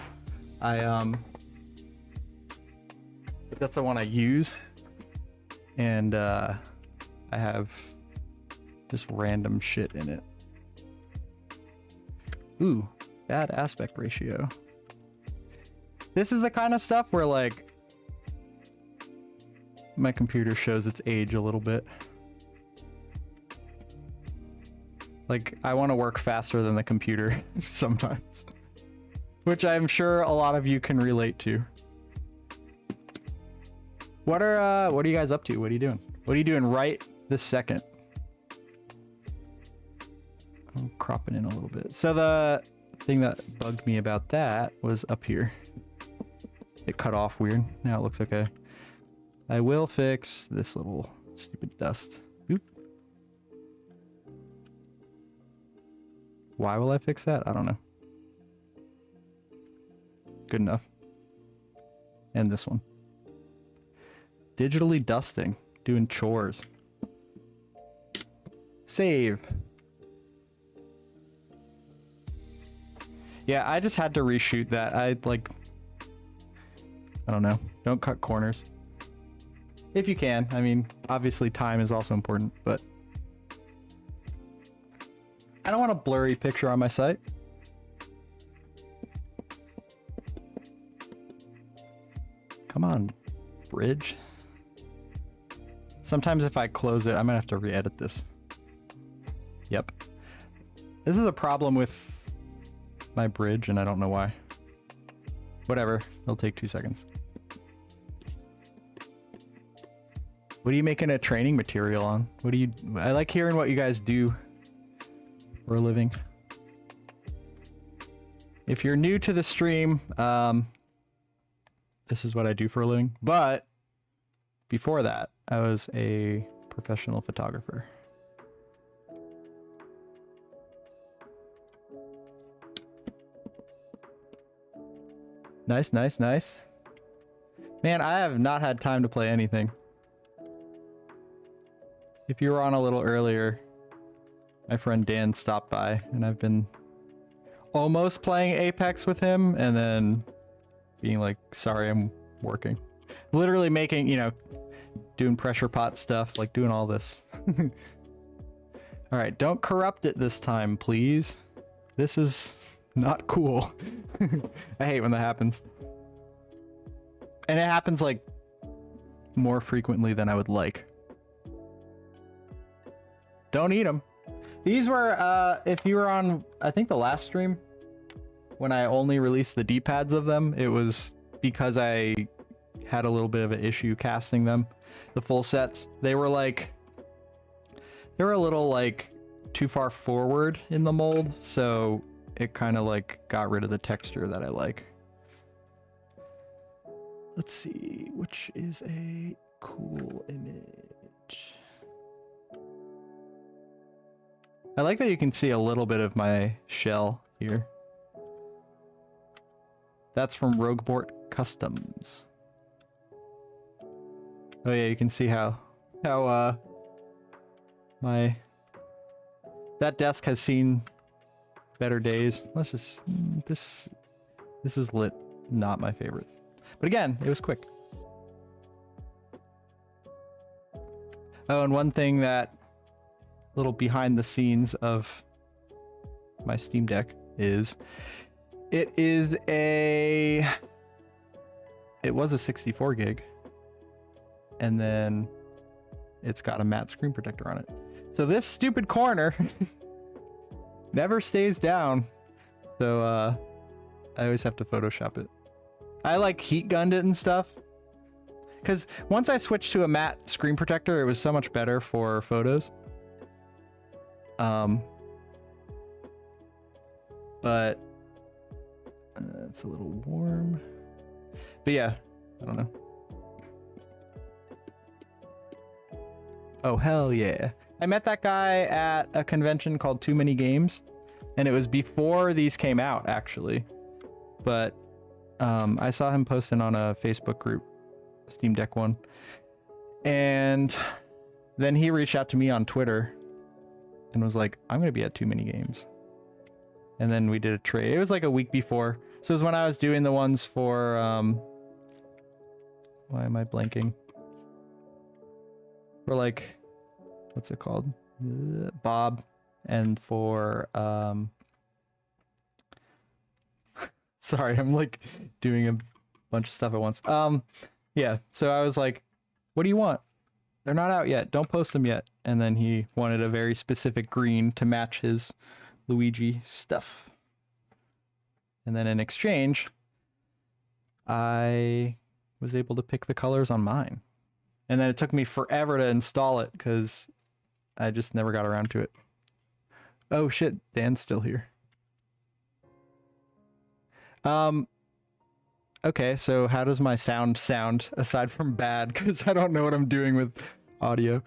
that's the one I use. And I have just random shit in it. Ooh, bad aspect ratio. This is the kind of stuff where like my computer shows its age a little bit. Like, I want to work faster than the computer sometimes, which I'm sure a lot of you can relate to. What are you guys up to? What are you doing? What are you doing right this second? I'm cropping in a little bit. So the thing that bugged me about that was up here. It cut off weird. Now it looks okay. I will fix this little stupid dust. Oop. Why will I fix that? I don't know. Good enough. And this one. Digitally dusting. Doing chores. Save. Yeah, I just had to reshoot that. I don't know. Don't cut corners. If you can. I mean, obviously time is also important, but I don't want a blurry picture on my site. Come on, bridge. Sometimes if I close it, I might have to re-edit this. Yep. This is a problem with my bridge, and I don't know why. Whatever, it'll take 2 seconds. What are you making a training material on? What do you... I like hearing what you guys do for a living. If you're new to the stream, this is what I do for a living. But before that, I was a professional photographer. Nice, nice, nice. Man, I have not had time to play anything. If you were on a little earlier, my friend Dan stopped by, and I've been almost playing Apex with him and then being like, sorry, I'm working. Literally making, you know, doing pressure pot stuff, like doing all this. All right, don't corrupt it this time, please. This is not cool. I hate when that happens. And it happens like more frequently than I would like. Don't eat them. These were, if you were on, I think the last stream, when I only released the D-pads of them, it was because I had a little bit of an issue casting them. The full sets, they were like, they were a little like too far forward in the mold, so it kind of like got rid of the texture that I like. Let's see, which is a cool image. I like that you can see a little bit of my shell here. That's from Rogueport Customs. Oh yeah, you can see how my that desk has seen better days. Let's just this is lit, not my favorite. But again, it was quick. Oh, and one thing that little behind the scenes of my Steam Deck is it was a 64 gig and then it's got a matte screen protector on it. So this stupid corner never stays down. So I always have to Photoshop it. I like heat gunned it and stuff. Because once I switched to a matte screen protector, it was so much better for photos. But it's a little warm. But yeah, I don't know. Oh, hell yeah. I met that guy at a convention called Too Many Games, and it was before these came out, actually. But I saw him posting on a Facebook group, Steam Deck one. And then he reached out to me on Twitter and was like, I'm going to be at Too Many Games. And then we did a trade. It was like a week before. So it was when I was doing the ones for, why am I blanking? For like, what's it called? Bob. And for, sorry, I'm like doing a bunch of stuff at once. Yeah, so I was like, what do you want? They're not out yet. Don't post them yet. And then he wanted a very specific green to match his Luigi stuff. And then in exchange, I was able to pick the colors on mine. And then it took me forever to install it because I just never got around to it. Oh shit, Dan's still here. Okay, so how does my sound aside from bad? Because I don't know what I'm doing with audio.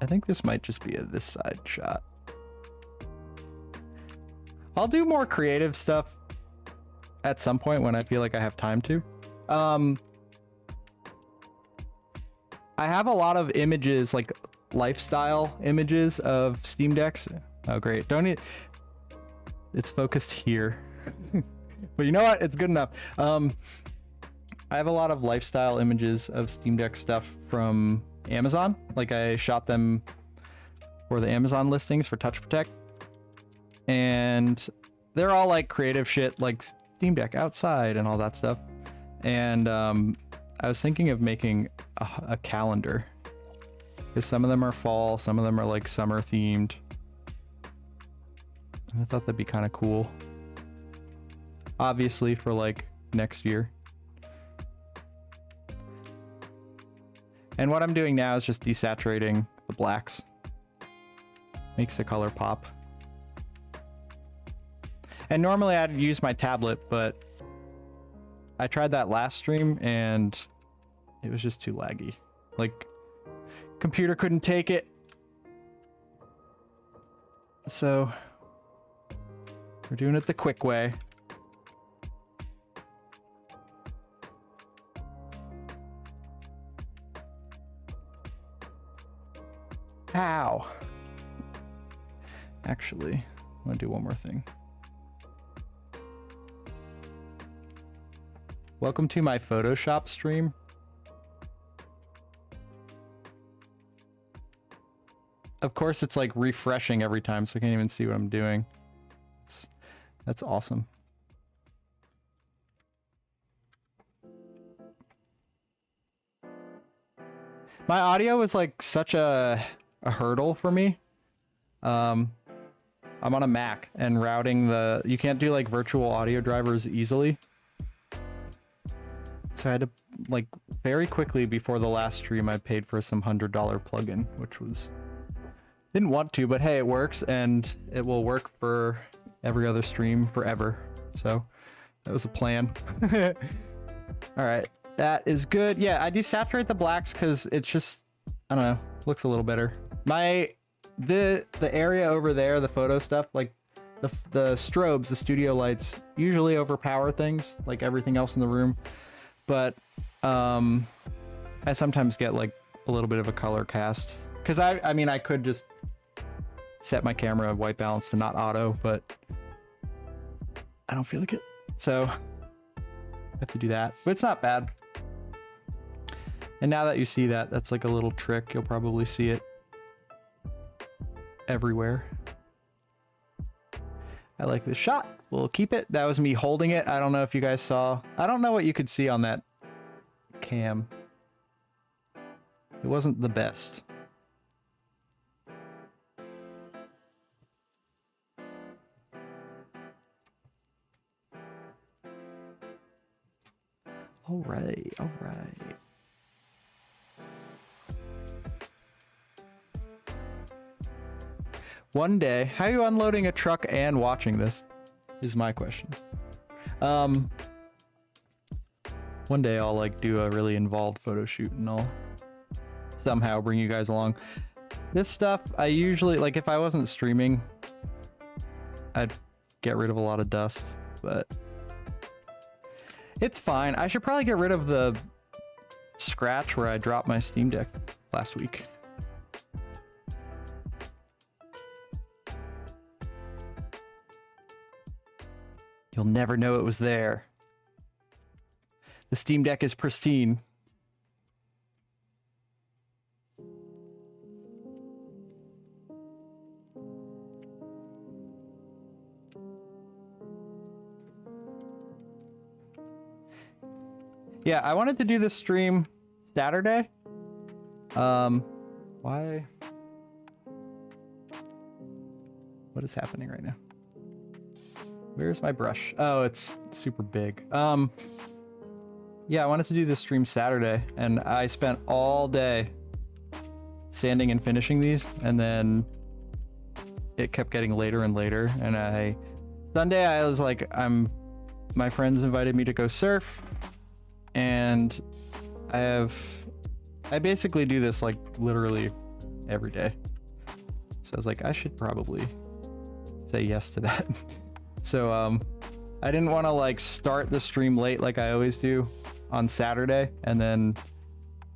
I think this might just be a this side shot. I'll do more creative stuff at some point when I feel like I have time to. I have a lot of images, like lifestyle images of Steam Decks. Oh great, don't need, it's focused here. But you know what, it's good enough. I have a lot of lifestyle images of Steam Deck stuff from Amazon. Like I shot them for the Amazon listings for Touch Protect. And they're all like creative shit, like Steam Deck outside and all that stuff. And I was thinking of making a calendar. Because some of them are fall, some of them are like summer themed. And I thought that'd be kind of cool. Obviously for like next year. And what I'm doing now is just desaturating the blacks. Makes the color pop. And normally I'd use my tablet, but I tried that last stream and it was just too laggy. Like, computer couldn't take it. So we're doing it the quick way. Ow. Actually, I'm gonna do one more thing. Welcome to my Photoshop stream. Of course, it's like refreshing every time, so I can't even see what I'm doing. That's awesome. My audio is like such a hurdle for me. I'm on a Mac, and routing you can't do like virtual audio drivers easily. So I had to, like, very quickly before the last stream, I paid for some $100 plugin, which was, didn't want to, but hey, it works, and it will work for every other stream forever. So that was a plan. All right, that is good. Yeah, I desaturate the blacks because it's just, I don't know, looks a little better. The area over there, the photo stuff, like the strobes, the studio lights, usually overpower things, like everything else in the room. But I sometimes get like a little bit of a color cast, because I mean, I could just set my camera white balance to not auto, but I don't feel like it, so I have to do that. But it's not bad. And now that you see that, that's like a little trick. You'll probably see it everywhere. I like this shot. We'll keep it. That was me holding it. I don't know if you guys saw. I don't know what you could see on that cam. It wasn't the best. All right, all right. One day, how are you unloading a truck and watching this? Is my question. One day I'll like do a really involved photo shoot and I'll somehow bring you guys along. This stuff, I usually, like if I wasn't streaming, I'd get rid of a lot of dust, but it's fine. I should probably get rid of the scratch where I dropped my Steam Deck last week. You'll never know it was there. The Steam Deck is pristine. Yeah, I wanted to do this stream Saturday. Why? What is happening right now? Where's my brush? Oh, it's super big. Yeah, I wanted to do this stream Saturday, and I spent all day sanding and finishing these, and then it kept getting later and later, and Sunday I was like, my friends invited me to go surf, and I basically do this like literally every day. So I was like, I should probably say yes to that. So I didn't want to like start the stream late like I always do on Saturday and then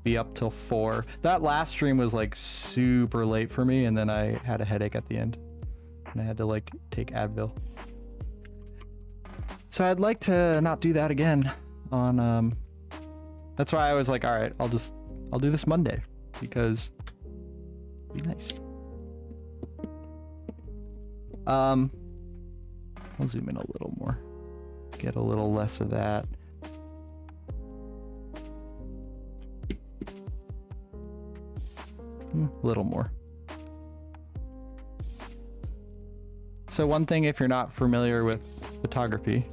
be up till 4. That last stream was like super late for me, and then I had a headache at the end and I had to like take Advil. So I'd like to not do that again on that's why I was like, all right, I'll do this Monday because it'd be nice. I'll zoom in a little more, get a little less of that. A little more. So one thing, if you're not familiar with photography,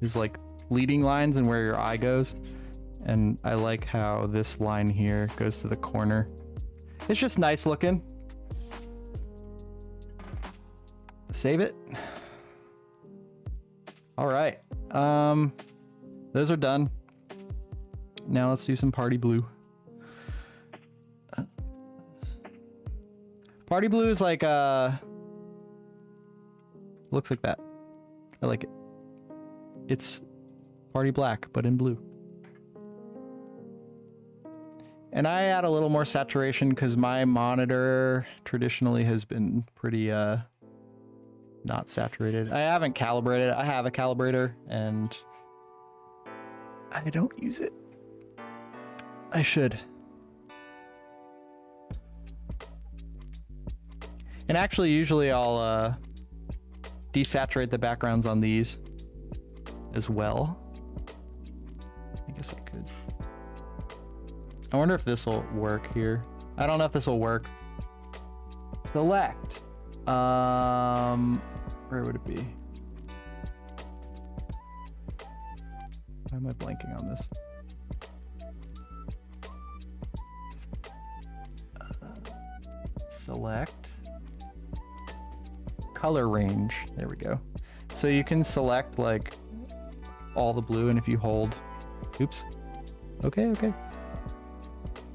is like leading lines and where your eye goes. And I like how this line here goes to the corner. It's just nice looking. Save it. All right. Those are done. Now let's do some party blue. Party blue is like looks like that. I like it. It's party black, but in blue. And I add a little more saturation because my monitor traditionally has been pretty not saturated. I haven't calibrated. I have a calibrator and I don't use it. I should. And actually, usually I'll desaturate the backgrounds on these as well. I guess I could. I wonder if this will work here. I don't know if this will work. Select. Where would it be? Why am I blanking on this? Select. Color range. There we go. So you can select like all the blue, and if you hold, oops. Okay.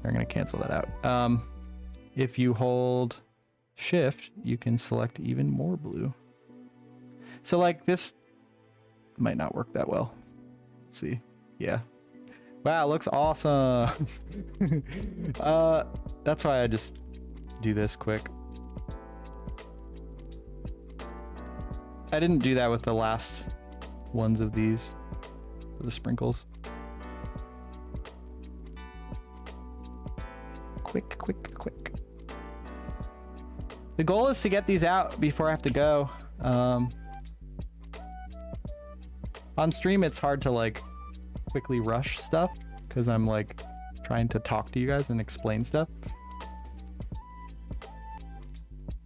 I'm gonna cancel that out. If you hold Shift, you can select even more blue. So like this might not work that well. Let's see. Yeah. Wow, it looks awesome. That's why I just do this quick. I didn't do that with the last ones of these, for the sprinkles. Quick. The goal is to get these out before I have to go. On stream, it's hard to like quickly rush stuff because I'm like trying to talk to you guys and explain stuff.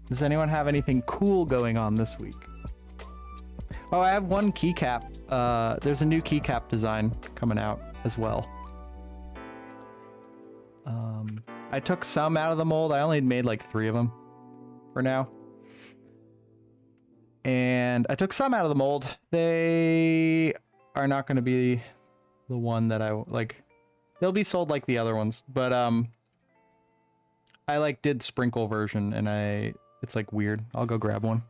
Does anyone have anything cool going on this week? Oh, I have one keycap. There's a new keycap design coming out as well. I took some out of the mold. I only made like 3 of them for now. And I took some out of the mold. They are not going to be the one that I like. They'll be sold like the other ones, but I like did sprinkle version and it's like weird. I'll go grab one.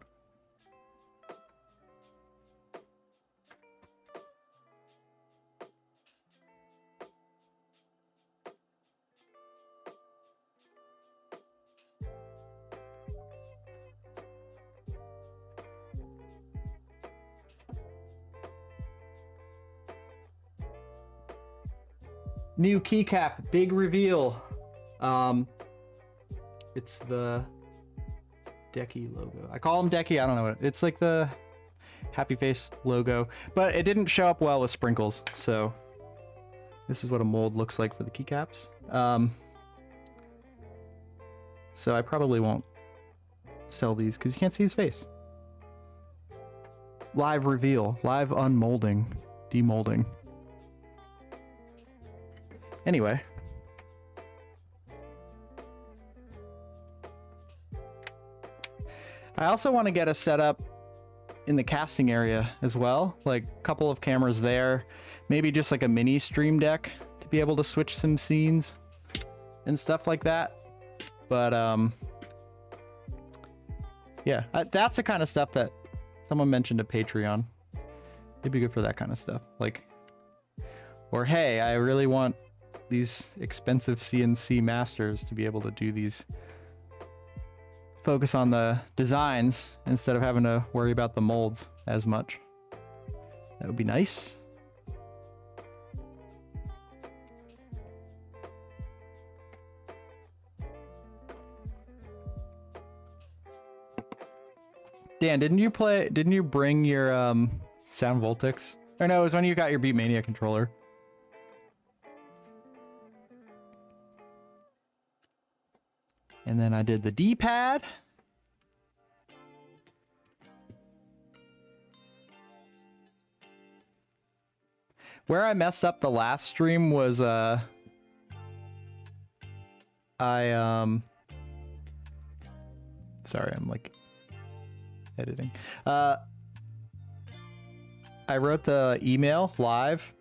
New keycap, big reveal. It's the Decky logo. I call them Decky, I don't know what it's like, the happy face logo, but it didn't show up well with sprinkles. So this is what a mold looks like for the keycaps. So I probably won't sell these because you can't see his face. Live reveal, live unmolding, demolding. Anyway. I also want to get a setup in the casting area as well. Like a couple of cameras there. Maybe just like a mini stream deck to be able to switch some scenes and stuff like that. But yeah, that's the kind of stuff that someone mentioned a Patreon. It'd be good for that kind of stuff. Like, or hey, I really want these expensive CNC masters to be able to do these, focus on the designs instead of having to worry about the molds as much. That would be nice. Dan, didn't you bring your Sound Voltics? Or no, it was when you got your Beatmania controller. And then I did the D-pad. Where I messed up the last stream was sorry, I'm like editing. I wrote the email live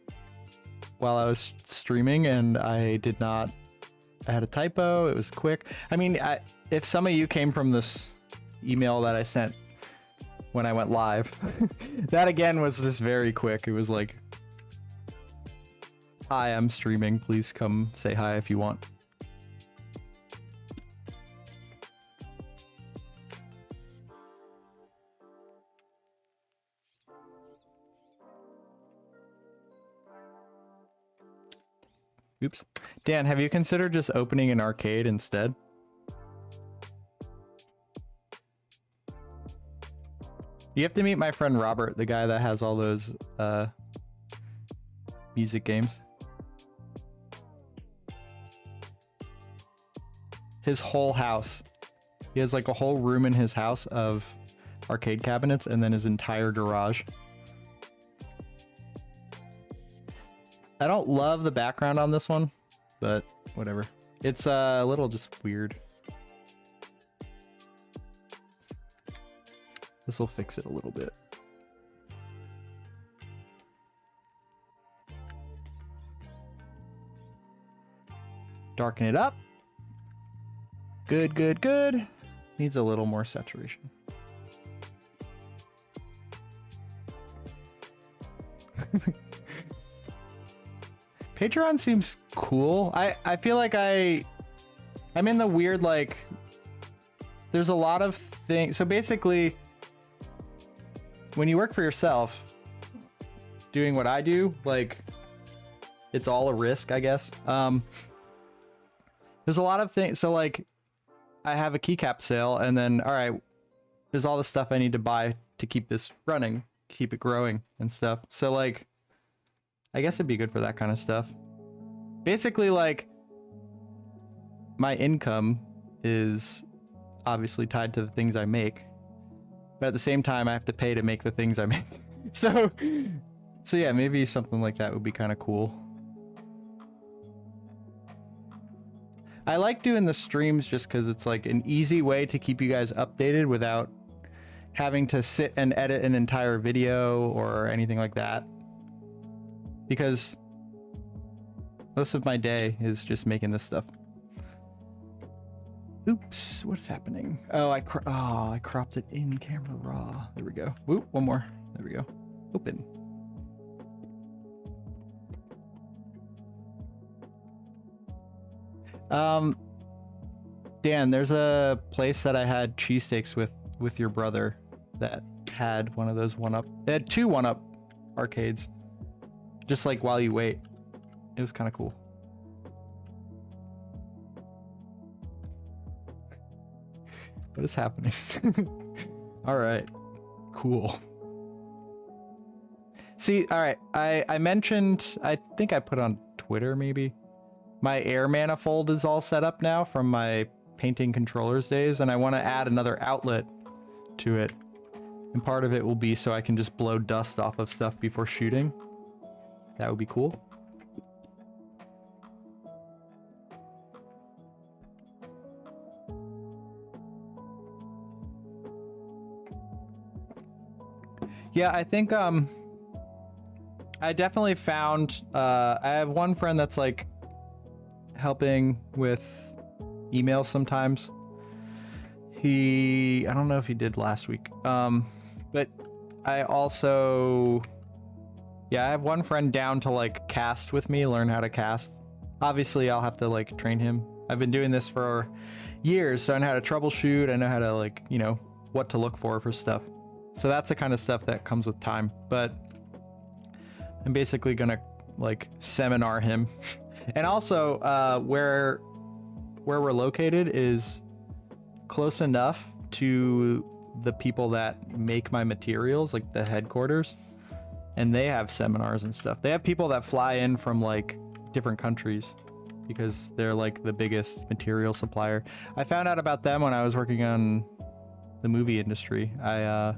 while I was streaming and I had a typo. It was quick. I mean, if some of you came from this email that I sent when I went live, that again was just very quick. It was like, hi, I'm streaming. Please come say hi if you want. Oops. Dan, have you considered just opening an arcade instead? You have to meet my friend Robert, the guy that has all those music games. His whole house. He has like a whole room in his house of arcade cabinets and then his entire garage. I don't love the background on this one, but whatever. It's a little just weird. This will fix it a little bit. Darken it up. Good, good, good. Needs a little more saturation. Patreon seems cool. I feel like I'm in the weird, like, there's a lot of things. So basically, when you work for yourself, doing what I do, like, it's all a risk, I guess. There's a lot of things. So like, I have a keycap sale, and then, all right, there's all the stuff I need to buy to keep this running, keep it growing and stuff. So like, I guess it'd be good for that kind of stuff. Basically, like, my income is obviously tied to the things I make, but at the same time, I have to pay to make the things I make. So yeah, maybe something like that would be kind of cool. I like doing the streams just because it's like an easy way to keep you guys updated without having to sit and edit an entire video or anything like that. Because most of my day is just making this stuff. Oops, what is happening? Oh, I cropped it in camera raw. There we go. Whoop, one more. There we go. Open. Dan, there's a place that I had cheesesteaks with your brother that had one of those they had two 1-up arcades. Just like while you wait. It was kind of cool. What is happening? All right, cool. See, all right, I mentioned, I think I put on Twitter maybe, my air manifold is all set up now from my painting controllers days, and I want to add another outlet to it. And part of it will be so I can just blow dust off of stuff before shooting. That would be cool. Yeah, I think I definitely found I have one friend that's like helping with emails sometimes. I don't know if he did last week. But I also, yeah, I have one friend down to like cast with me, learn how to cast. Obviously I'll have to like train him. I've been doing this for years, so I know how to troubleshoot. I know how to, like, you know, what to look for stuff. So that's the kind of stuff that comes with time. But I'm basically gonna like seminar him. And also where we're located is close enough to the people that make my materials, like the headquarters, and they have seminars and stuff. They have people that fly in from like different countries because they're like the biggest material supplier. I found out about them when I was working on the movie industry. I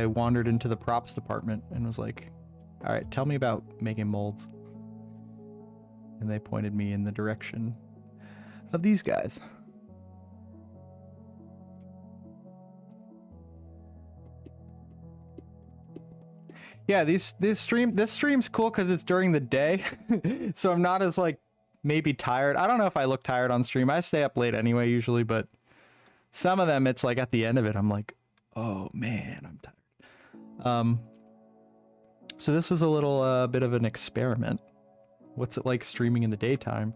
wandered into the props department and was like, all right, tell me about making molds. And they pointed me in the direction of these guys. Yeah, this stream's cool because it's during the day, so I'm not as like maybe tired. I don't know if I look tired on stream. I stay up late anyway usually, but some of them it's like at the end of it I'm like, oh man, I'm tired. So this was a little bit of an experiment. What's it like streaming in the daytime?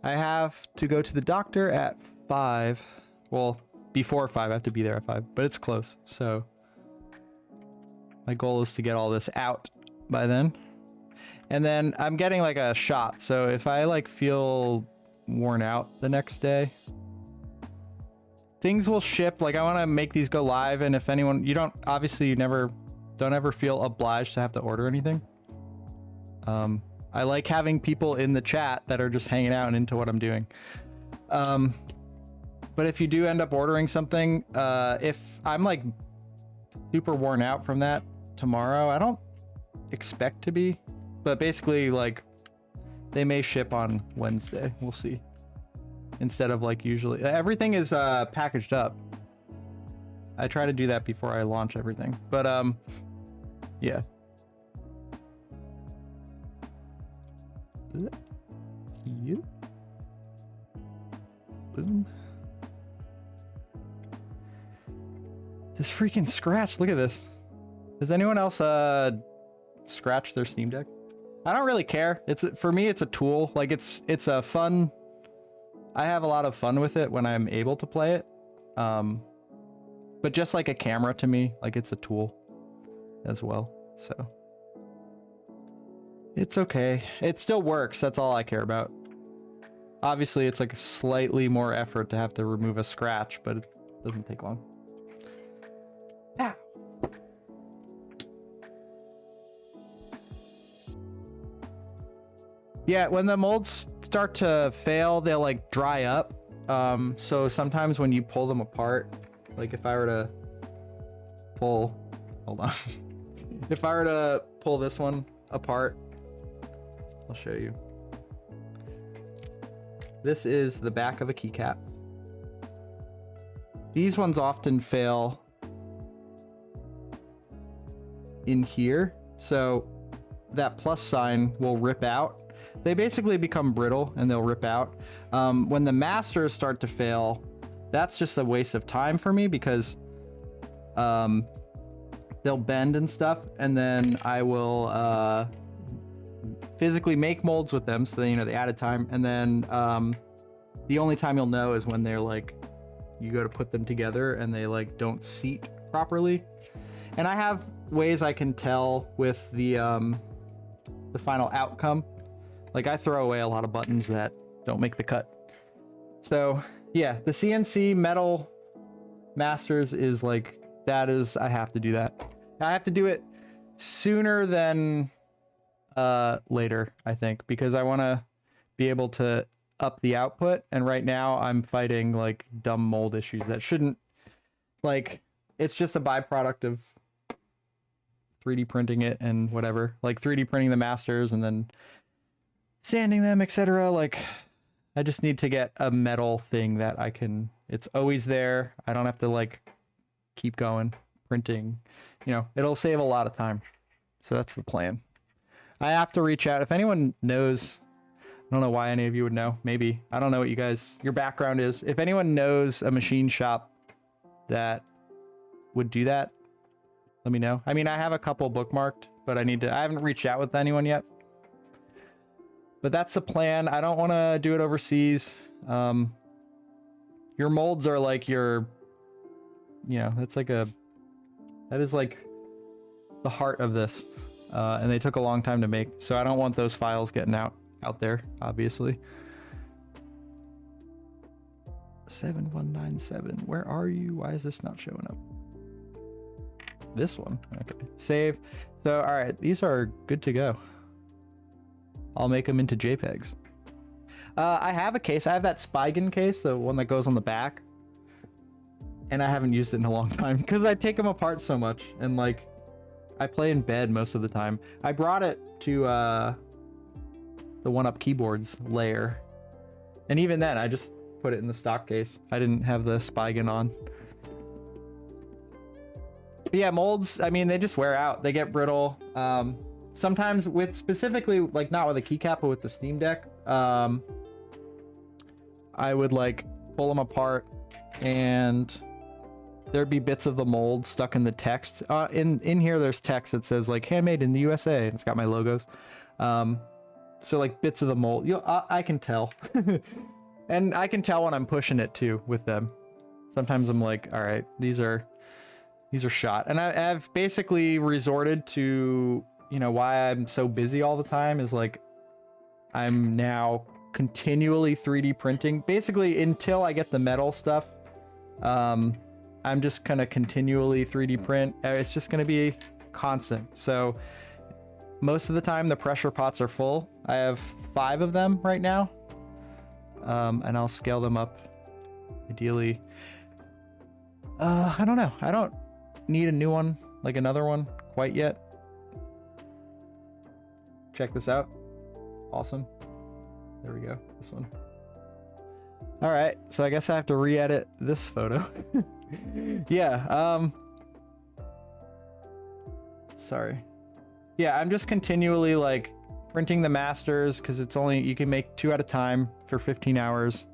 I have to go to the doctor at 5. Well, before 5, I have to be there at 5, but it's close, so my goal is to get all this out by then. And then I'm getting like a shot. So if I like feel worn out the next day, things will ship. Like I want to make these go live. And if anyone, you don't, obviously you don't ever feel obliged to have to order anything. I like having people in the chat that are just hanging out and into what I'm doing. But if you do end up ordering something, if I'm like super worn out from that tomorrow, I don't expect to be, but basically like they may ship on Wednesday. We'll see. Instead of like usually everything is packaged up. I try to do that before I launch everything, but yeah. You. Boom. This freaking scratch. Look at this. Does anyone else scratch their Steam Deck? I don't really care. It's, for me, it's a tool. Like it's a fun. I have a lot of fun with it when I'm able to play it. But just like a camera to me, like it's a tool as well. So it's okay. It still works. That's all I care about. Obviously, it's like slightly more effort to have to remove a scratch, but it doesn't take long. Ow. Yeah, when the molds start to fail, they'll like dry up. So sometimes when you pull them apart, like if I were to pull, hold on. If I were to pull this one apart, I'll show you. This is the back of a keycap. These ones often fail in here, so that plus sign will rip out. They basically become brittle and they'll rip out. When the masters start to fail, that's just a waste of time for me because they'll bend and stuff, and then I will physically make molds with them, so you know the added time, and then the only time you'll know is when they're like, you go to put them together and they like don't seat properly. And I have ways I can tell with the final outcome. Like I throw away a lot of buttons that don't make the cut. So yeah, the CNC metal masters is like, that is, I have to do that. I have to do it sooner than later, I think, because I want to be able to up the output. And right now I'm fighting like dumb mold issues that shouldn't, like, it's just a byproduct of 3D printing it and whatever, like 3D printing the masters and then sanding them, etc. Like I just need to get a metal thing that I can, it's always there. I don't have to like keep going printing, you know, it'll save a lot of time. So that's the plan. I have to reach out if anyone knows. I don't know why any of you would know. Maybe, I don't know what you guys, your background is. If anyone knows a machine shop that would do that, let me know. I mean, I have a couple bookmarked, but I haven't reached out with anyone yet. But that's the plan. I don't want to do it overseas. Your molds are like your, you know, that's like that is like the heart of this. And they took a long time to make. So I don't want those files getting out there, obviously. 7197, where are you? Why is this not showing up? This one, okay. Save. So, all right, these are good to go. I'll make them into JPEGs. I have a case. I have that Spigen case, the one that goes on the back. And I haven't used it in a long time because I take them apart so much. And like, I play in bed most of the time. I brought it to the One-Up Keyboards layer. And even then, I just put it in the stock case. I didn't have the Spigen on. But yeah, molds, I mean, they just wear out. They get brittle. Sometimes with specifically, like not with a keycap, but with the Steam Deck, I would like pull them apart and there'd be bits of the mold stuck in the text. In here, there's text that says like handmade in the USA, and it's got my logos. So like bits of the mold, I can tell. And I can tell when I'm pushing it too with them. Sometimes I'm like, all right, these are shot. And I've basically resorted to you know, why I'm so busy all the time is like I'm now continually 3D printing. Basically, until I get the metal stuff, I'm just gonna continually 3D print. It's just gonna be constant. So most of the time the pressure pots are full. I have 5 of them right now. And I'll scale them up ideally. I don't know. I don't need a new one, like another one quite yet. Check this out. Awesome. There we go. This one. All right. So I guess I have to re-edit this photo. Yeah. Sorry. Yeah, I'm just continually like printing the masters because it's only, you can make 2 at a time for 15 hours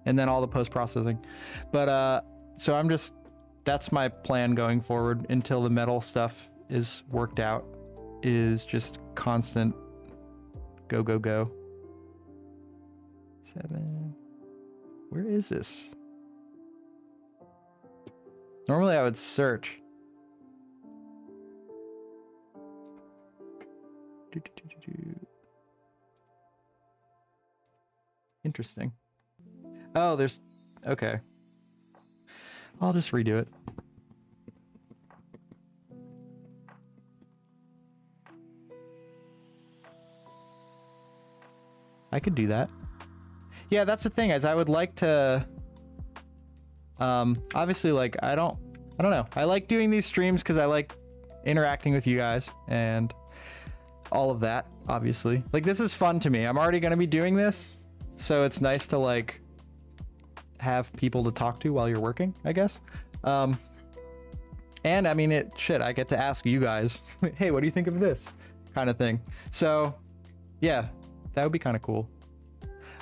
and then all the post-processing. But so I'm just, that's my plan going forward until the metal stuff is worked out, is just constant go, go, go. 7. Where is this? Normally I would search. Interesting. Oh, there's... Okay. I'll just redo it. I could do that. Yeah, that's the thing, is I would like to... obviously, like, I don't know. I like doing these streams because I like interacting with you guys and all of that, obviously. Like, this is fun to me. I'm already going to be doing this, so it's nice to, like, have people to talk to while you're working, I guess. And, I mean, I get to ask you guys, hey, what do you think of this? Kind of thing. So, yeah, that would be kind of cool.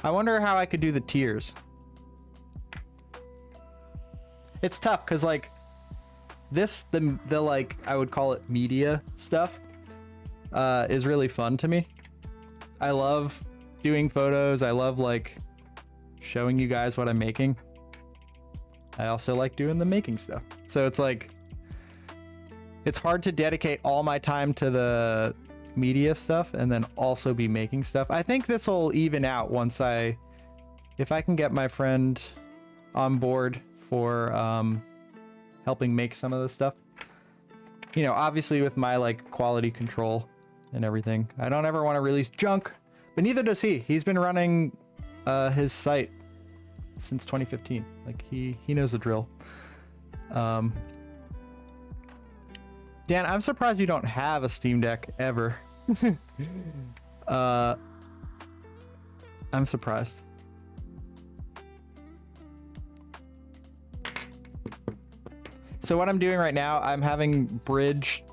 I wonder how I could do the tiers. It's tough, because, like, the like, I would call it media stuff, is really fun to me. I love doing photos. I love, like, showing you guys what I'm making. I also like doing the making stuff. So it's like, it's hard to dedicate all my time to the media stuff and then also be making stuff. I think this will even out once if I can get my friend on board for helping make some of this stuff. You know, obviously with my, like, quality control and everything. I don't ever want to release junk, but neither does he. He's been running his site since 2015. Like, he knows the drill. Dan, I'm surprised you don't have a Steam Deck ever. I'm surprised. So what I'm doing right now, I'm having Bridge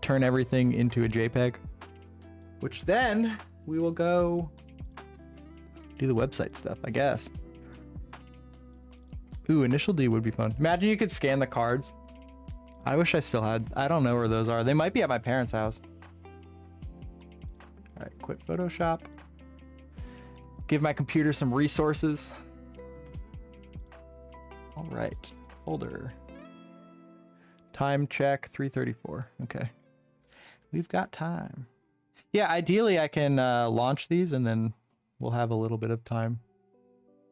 turn everything into a JPEG, which then we will go do the website stuff, I guess. Ooh, Initial D would be fun. Imagine you could scan the cards. I wish I still had. I don't know where those are. They might be at my parents' house. All right, quit Photoshop. Give my computer some resources. All right, folder. Time check 3:34. Okay, we've got time. Yeah, ideally I can launch these and then we'll have a little bit of time.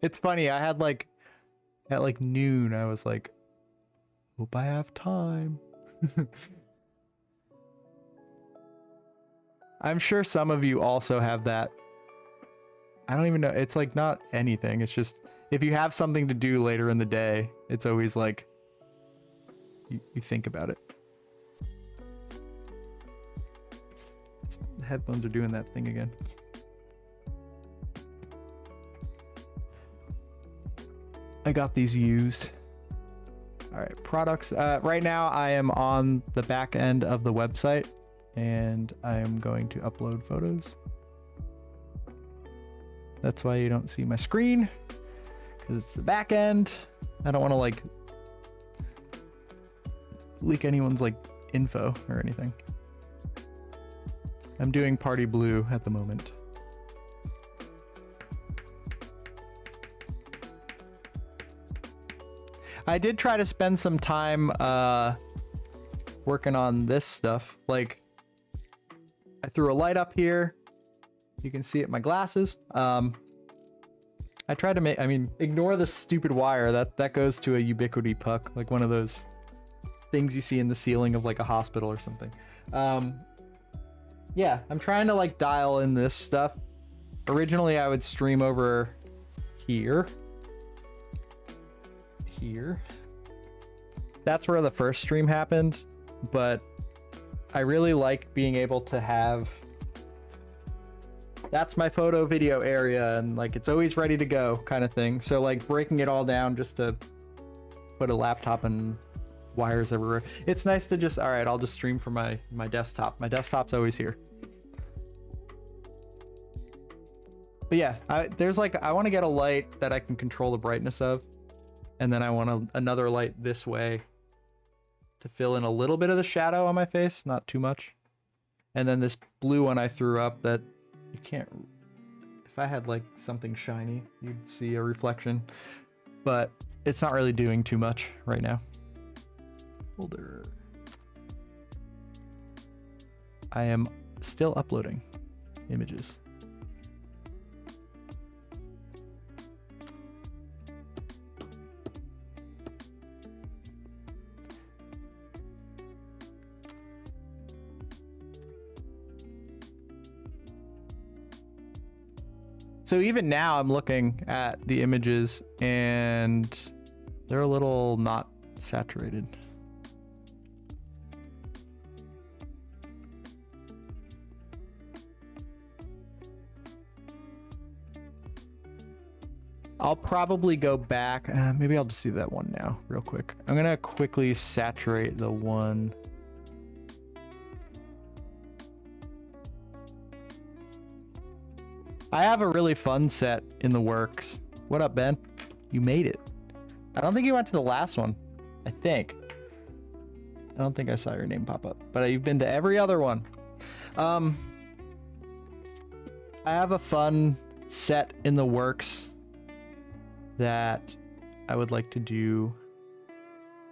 It's funny. I had like at like noon. I was like, hope I have time. I'm sure some of you also have that. I don't even know. It's like not anything. It's just if you have something to do later in the day, it's always like you think about it. The headphones are doing that thing again. I got these used. All right, products. Right now I am on the back end of the website and I am going to upload photos. That's why you don't see my screen, because it's the back end. I don't want to like leak anyone's like info or anything. I'm doing Party Blue at the moment. I did try to spend some time working on this stuff. Like, threw a light up here. You can see it in my glasses. I tried to make, I mean, ignore the stupid wire. That goes to a ubiquity puck, like one of those things you see in the ceiling of like a hospital or something. Yeah, I'm trying to like dial in this stuff. Originally, I would stream over here. Here. That's where the first stream happened, but I really like being able to have, that's my photo video area, and like it's always ready to go kind of thing. So like breaking it all down just to put a laptop and wires everywhere. It's nice to just, all right, I'll just stream from my desktop. My desktop's always here. But yeah, there's like, I want to get a light that I can control the brightness of. And then I want another light this way to fill in a little bit of the shadow on my face, not too much. And then this blue one I threw up that you can't, if I had like something shiny, you'd see a reflection, but it's not really doing too much right now. Folder. I am still uploading images. So even now I'm looking at the images and they're a little not saturated. I'll probably go back. Maybe I'll just do that one now real quick. I'm gonna quickly saturate the one. I have a really fun set in the works. What up, Ben? You made it. I don't think you went to the last one. I think. I don't think I saw your name pop up, but you've been to every other one. I have a fun set in the works that I would like to do.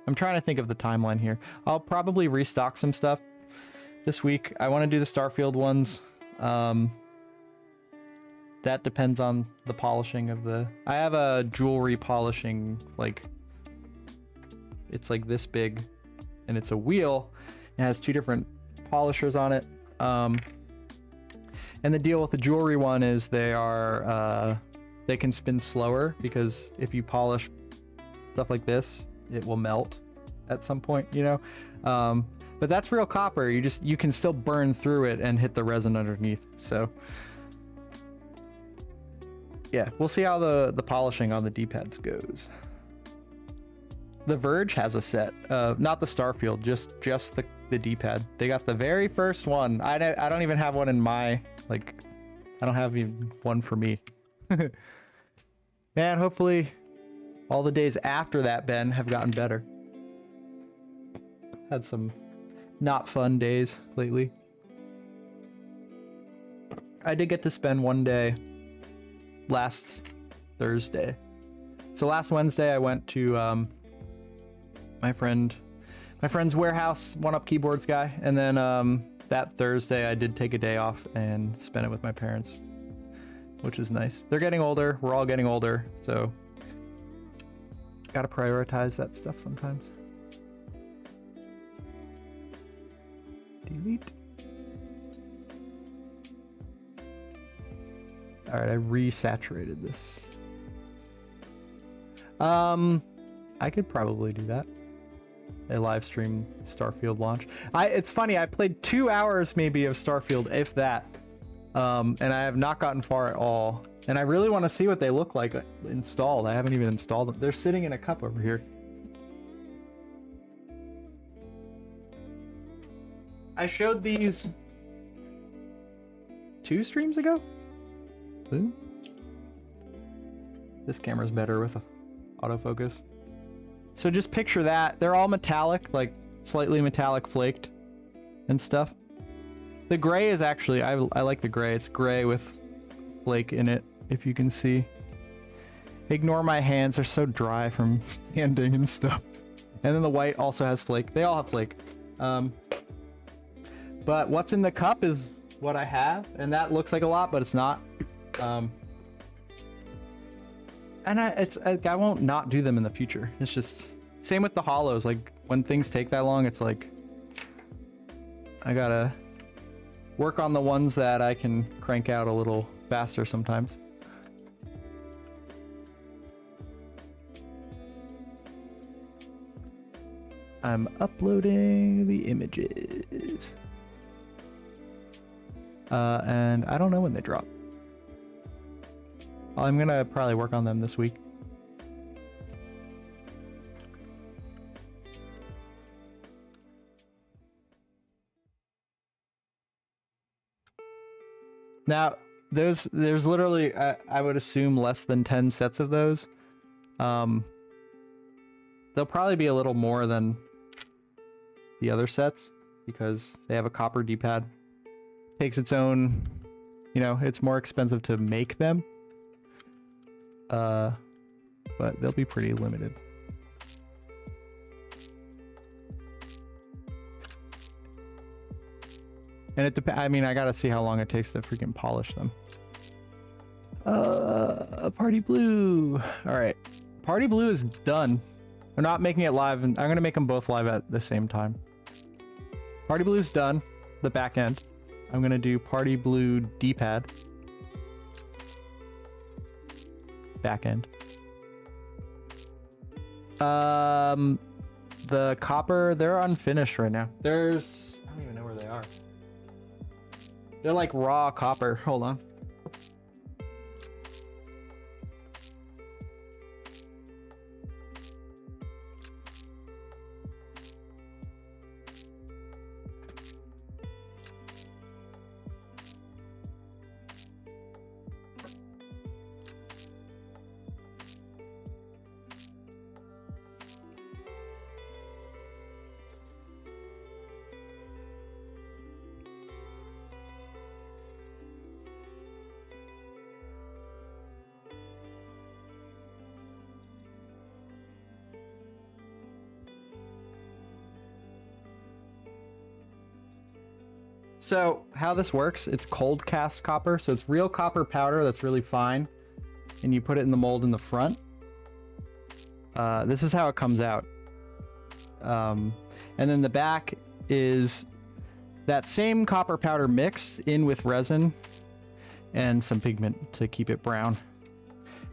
I'm trying to think of the timeline here. I'll probably restock some stuff this week. I want to do the Starfield ones. That depends on the polishing of the... I have a jewelry polishing, like... It's like this big, and it's a wheel. It has two different polishers on it. And the deal with the jewelry one is they are... they can spin slower, because if you polish stuff like this, it will melt at some point, you know? But that's real copper. You can still burn through it and hit the resin underneath, so... Yeah, we'll see how the polishing on the D-pads goes. The Verge has a set, not the Starfield, just the D-pad. They got the very first one. I don't even have one in my, like, I don't have even one for me. Man, hopefully all the days after that, Ben, have gotten better. Had some not fun days lately. I did get to spend one day last Thursday. So last Wednesday I went to my friend's warehouse, One Up Keyboards guy, and then that Thursday I did take a day off and spend it with my parents, which is nice. They're getting older, we're all getting older, so gotta prioritize that stuff sometimes. Delete. All right, I resaturated this. I could probably do that. A live stream Starfield launch. It's funny, I played 2 hours maybe of Starfield, if that. And I have not gotten far at all. And I really want to see what they look like installed. I haven't even installed them. They're sitting in a cup over here. I showed these 2 streams ago. Ooh. This camera's better with autofocus. So just picture that. They're all metallic, like slightly metallic flaked and stuff. The gray is actually, I like the gray. It's gray with flake in it, if you can see. Ignore my hands, they're so dry from standing and stuff. And then the white also has flake. They all have flake. But what's in the cup is what I have, and that looks like a lot, but it's not. And I won't not do them in the future. It's just same with the hollows. Like when things take that long, it's like I gotta work on the ones that I can crank out a little faster sometimes. I'm uploading the images. And I don't know when they drop. I'm gonna probably work on them this week. Now, there's literally, I would assume less than 10 sets of those. There'll probably be a little more than the other sets because they have a copper D-pad. Takes its own, you know, it's more expensive to make them. But they'll be pretty limited. And it depends. I mean, I gotta see how long it takes to freaking polish them. Party Blue. All right, Party Blue is done. We're not making it live, and I'm gonna make them both live at the same time. Party Blue's done. The back end. I'm gonna do Party Blue D-pad. Back end. The copper, they're unfinished right now. I don't even know where they are. They're like raw copper. Hold on. So how this works, it's cold cast copper. So it's real copper powder that's really fine. And you put it in the mold in the front. This is how it comes out. And then the back is that same copper powder mixed in with resin and some pigment to keep it brown.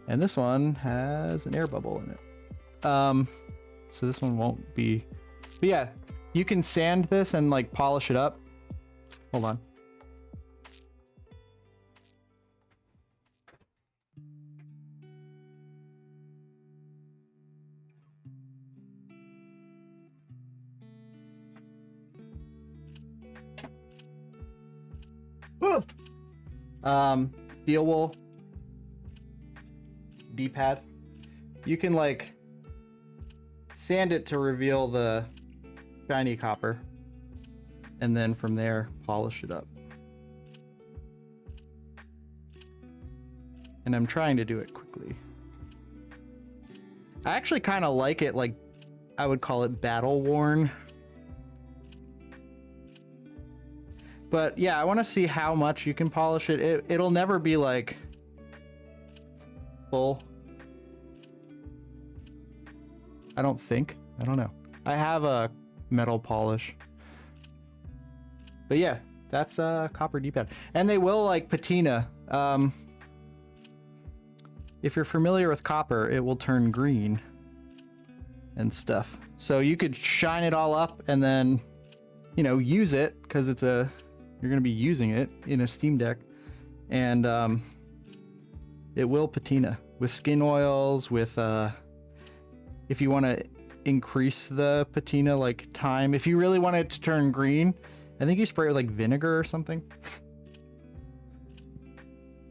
And this one has an air bubble in it. So this one won't be, but yeah, you can sand this and like polish it up. Hold on. Steel wool D-pad. You can like sand it to reveal the shiny copper. And then from there, polish it up. And I'm trying to do it quickly. I actually kind of like it, like, I would call it battle worn. But yeah, I want to see how much you can polish it. It'll never be like full. I don't think. I don't know. I have a metal polish. But yeah, that's a copper D-pad. And they will like patina. If you're familiar with copper, it will turn green and stuff. So you could shine it all up and then, you know, use it because you're going to be using it in a Steam Deck. And it will patina with skin oils, with if you want to increase the patina like time. If you really want it to turn green, I think you spray it with like vinegar or something.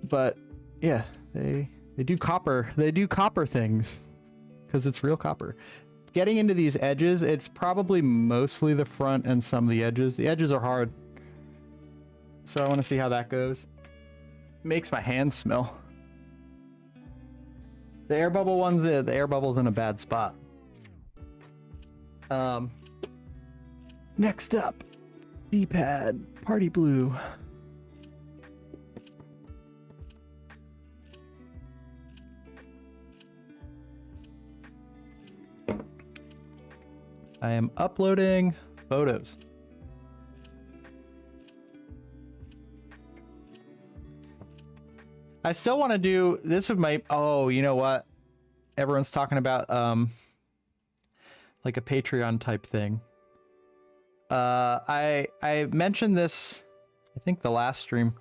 But yeah, they do copper. They do copper things because it's real copper. Getting into these edges, it's probably mostly the front and some of the edges. The edges are hard. So I want to see how that goes. Makes my hands smell. The air bubble ones, the air bubble's in a bad spot. Next up. D-pad, Party Blue. I am uploading photos. I still want to do this with my, oh, you know what? Everyone's talking about like a Patreon type thing. I mentioned this, I think the last stream.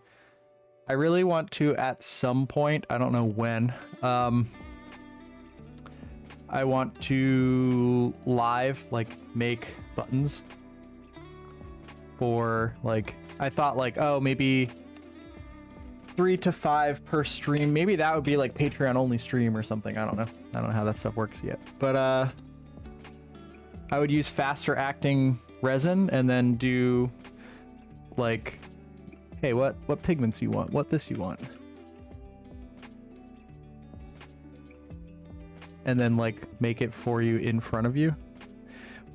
I really want to at some point, I don't know when, I want to live like make buttons for like, I thought like, oh, maybe 3 to 5 per stream. Maybe that would be like Patreon only stream or something. I don't know. I don't know how that stuff works yet. But I would use faster acting resin and then do like, hey, what pigments you want? What this you want? And then like make it for you in front of you.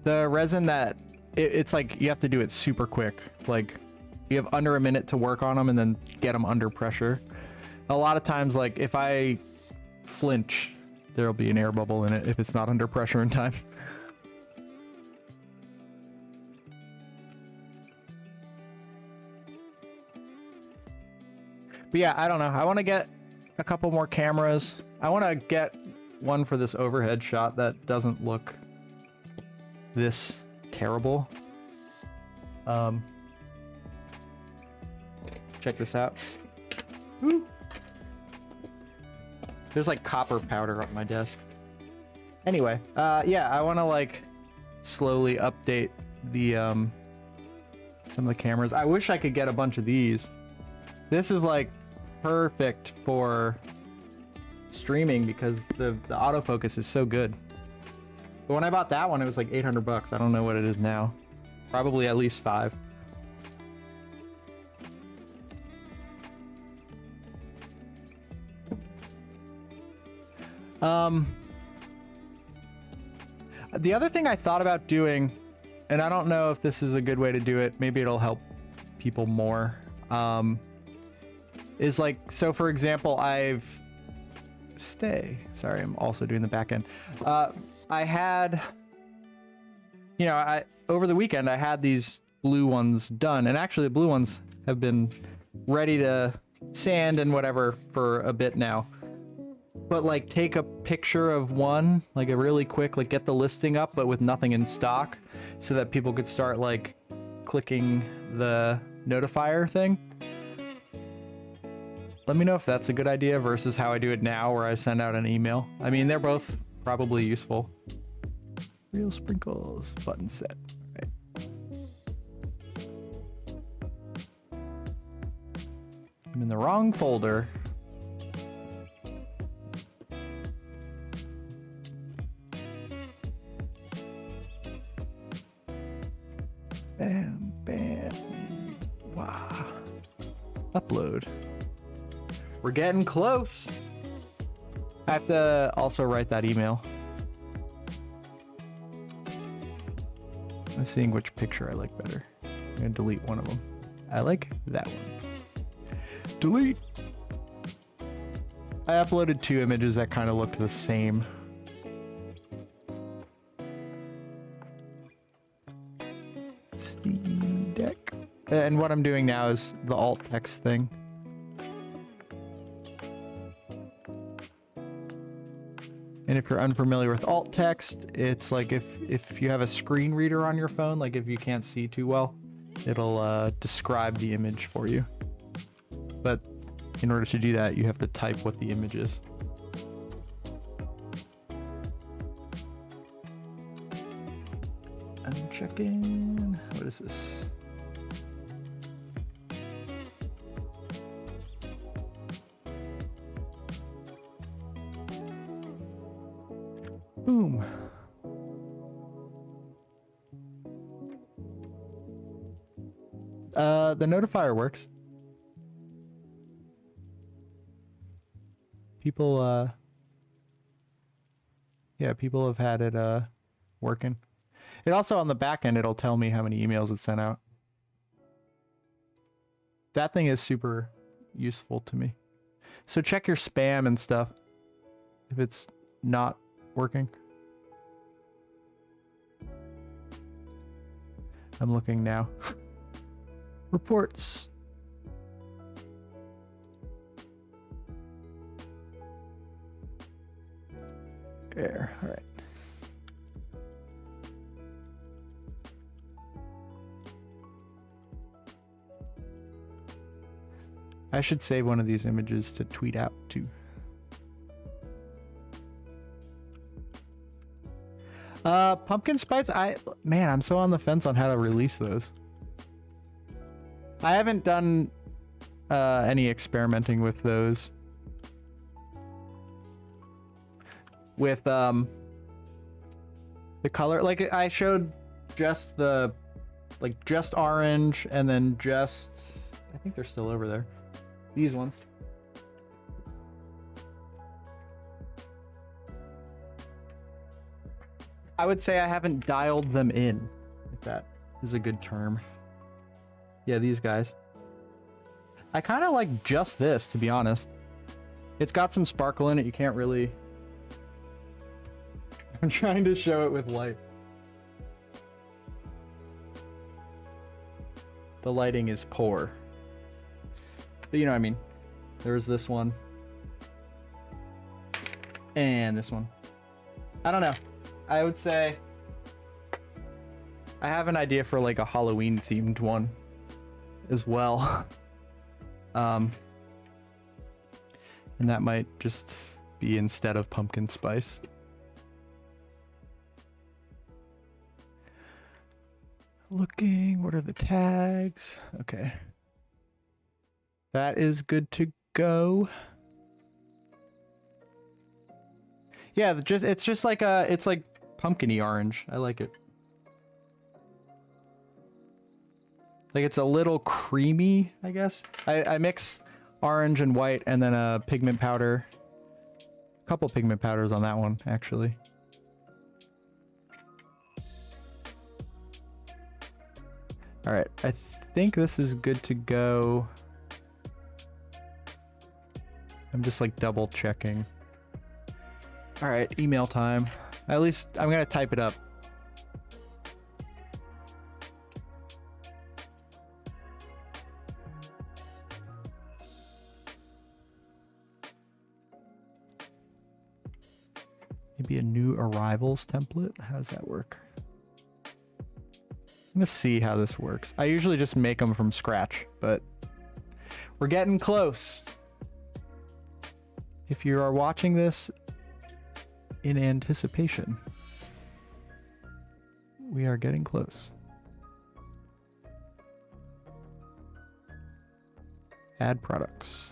The resin that it's like you have to do it super quick. Like you have under a minute to work on them and then get them under pressure. A lot of times, like if I flinch, there'll be an air bubble in it if it's not under pressure in time. But yeah, I don't know. I want to get a couple more cameras. I want to get one for this overhead shot that doesn't look this terrible. Check this out. Woo. There's like copper powder on my desk. Anyway, yeah, I want to like slowly update the some of the cameras. I wish I could get a bunch of these. This is like perfect for streaming because the autofocus is so good. But when I bought that one, it was like 800 bucks. I don't know what it is now. Probably at least 5. The other thing I thought about doing, and I don't know if this is a good way to do it, maybe it'll help people more, is like, so for example, sorry, I'm also doing the back end. I had, you know, over the weekend, I had these blue ones done, and actually the blue ones have been ready to sand and whatever for a bit now. But like take a picture of one, like a really quick, like get the listing up, but with nothing in stock so that people could start like clicking the notifier thing. Let me know if that's a good idea versus how I do it now where I send out an email. I mean, they're both probably useful. Real sprinkles button set. Right. I'm in the wrong folder. Bam, bam. Wow. Upload. We're getting close. I have to also write that email. I'm seeing which picture I like better. I'm gonna delete one of them. I like that one. Delete. I uploaded 2 images that kind of looked the same. Steam Deck. And what I'm doing now is the alt text thing. And if you're unfamiliar with alt text, it's like if you have a screen reader on your phone, like if you can't see too well, it'll describe the image for you. But in order to do that, you have to type what the image is. I'm checking. What is this? Boom. The notifier works. People, yeah, people have had it, working. It also, on the back end, it'll tell me how many emails it sent out. That thing is super useful to me. So check your spam and stuff if it's not working. I'm looking now. Reports. There, all right. I should save one of these images to tweet out too. Pumpkin spice, man, I'm so on the fence on how to release those. I haven't done any experimenting with those. With the color, like I showed just the, like just orange and then just, I think they're still over there. These ones. I would say I haven't dialed them in, if that is a good term. Yeah, these guys. I kind of like just this, to be honest. It's got some sparkle in it. You can't really... I'm trying to show it with light. The lighting is poor. But you know what I mean. There's this one. And this one. I don't know. I would say... I have an idea for like a Halloween themed one as well. And that might just be instead of pumpkin spice. Looking, what are the tags? Okay. That is good to go. Yeah, it's just like it's like pumpkin-y orange. I like it. Like it's a little creamy, I guess. I mix orange and white and then a pigment powder. A couple pigment powders on that one, actually. All right, I think this is good to go. I'm just like double checking. All right, email time. At least I'm gonna type it up. Maybe a new arrivals template. How does that work? I'm gonna see how this works. I usually just make them from scratch, but we're getting close. If you are watching this in anticipation, we are getting close. Add products.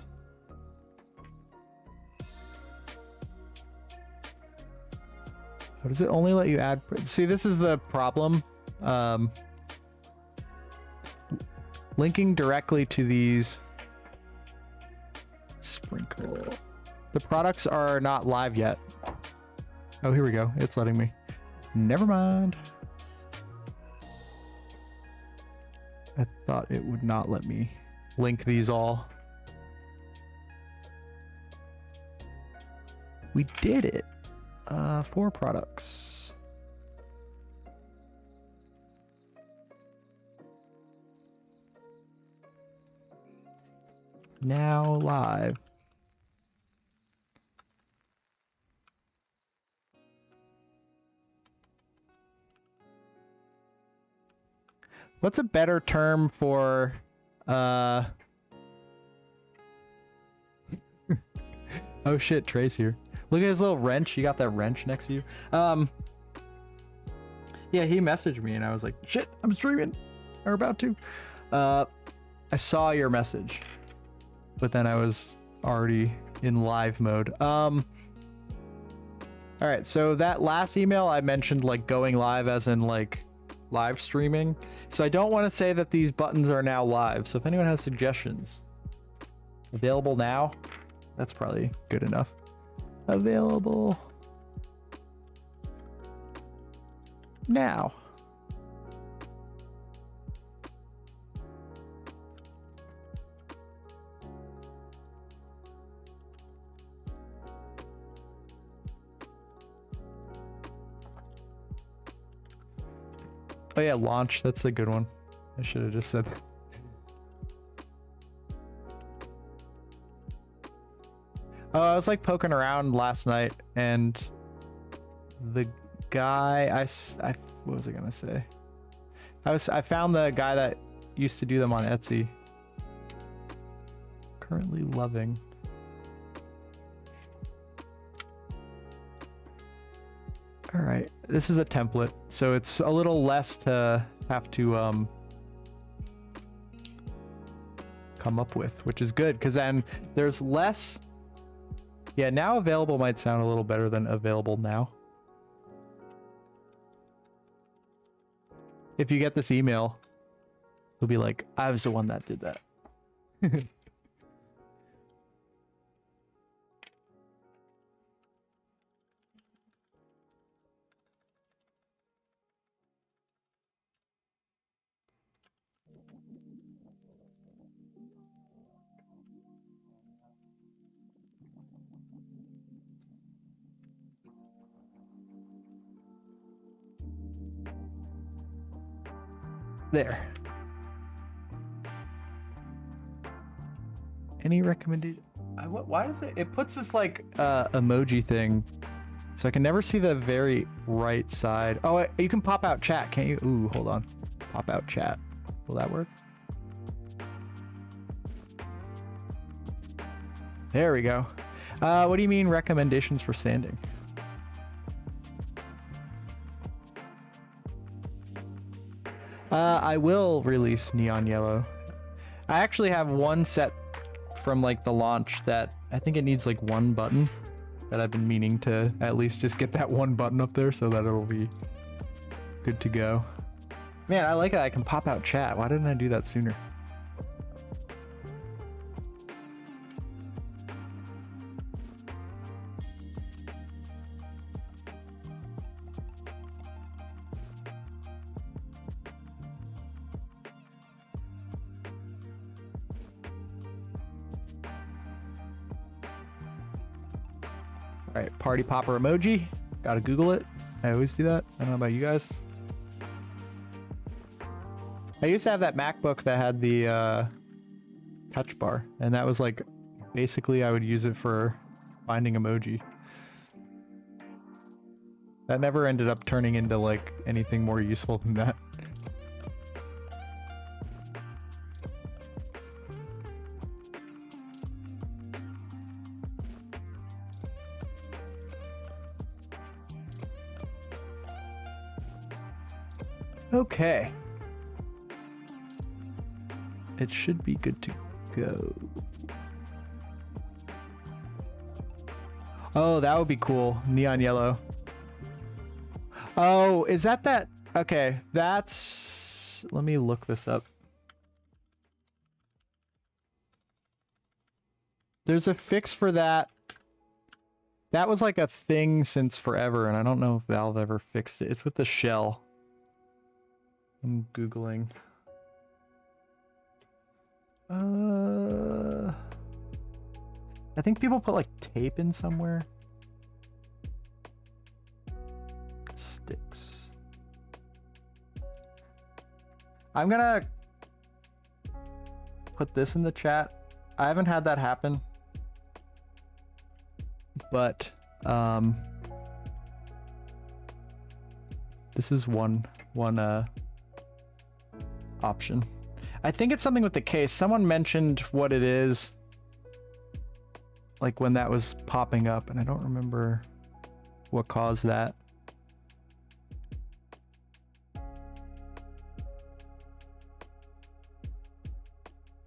How does it only let you add? See, this is the problem. Linking directly to these sprinkle. The products are not live yet. Oh, here we go. It's letting me. Never mind. I thought it would not let me link these all. We did it. 4 products. Now live. What's a better term for oh shit, Trey's here. Look at his little wrench. You got that wrench next to you. Yeah, he messaged me and I was like, shit, I'm streaming. Or about to. I saw your message, but then I was already in live mode. All right, so that last email I mentioned like going live as in like live streaming. So I don't want to say that these buttons are now live. So if anyone has suggestions, available now, that's probably good enough. Available now. Oh yeah, launch. That's a good one. I should have just said that. Oh, I was like poking around last night, and the guy what was I gonna say? I found the guy that used to do them on Etsy. Currently loving. All right, this is a template, so it's a little less to have to come up with, which is good, because then there's less. Yeah, now available might sound a little better than available now. If you get this email, you'll be like, I was the one that did that. There. Any recommended? Why does it puts this like emoji thing, so I can never see the very right side. Oh, you can pop out chat, can't you? Ooh, hold on. Pop out chat. Will that work? There we go. What do you mean recommendations for sanding? I will release neon yellow. I actually have one set from like the launch that I think it needs like one button that I've been meaning to at least just get that one button up there so that it'll be good to go. Man, I like it. I can pop out chat. Why didn't I do that sooner? All right, party popper emoji. Gotta Google it. I always do that. I don't know about you guys. I used to have that MacBook that had the touch bar, and that was like, basically I would use it for finding emoji. That never ended up turning into like anything more useful than that. Okay. It should be good to go. Oh, that would be cool. Neon yellow. Oh, is that? Okay, that's... Let me look this up. There's a fix for that. That was like a thing since forever, and I don't know if Valve ever fixed it. It's with the shell. I'm Googling. I think people put like tape in somewhere. Sticks. I'm gonna put this in the chat. I haven't had that happen, but this is one option. I think it's something with the case. Someone mentioned what it is, like when that was popping up, and I don't remember what caused that.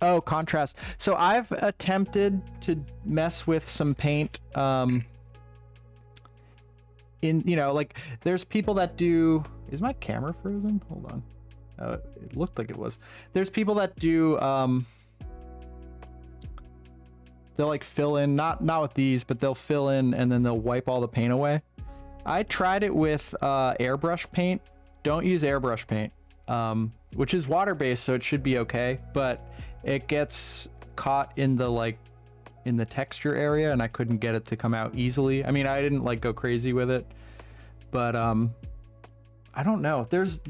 Oh, contrast. So I've attempted to mess with some paint in, you know, like there's people that do... Is my camera frozen? Hold on. It looked like it was. There's people that do they'll like fill in, not with these, but they'll fill in and then they'll wipe all the paint away. I tried it with airbrush paint. Don't use airbrush paint, which is water-based, so it should be okay, but it gets caught in the in the texture area, and I couldn't get it to come out easily. I mean, I didn't like go crazy with it, but I don't know. There's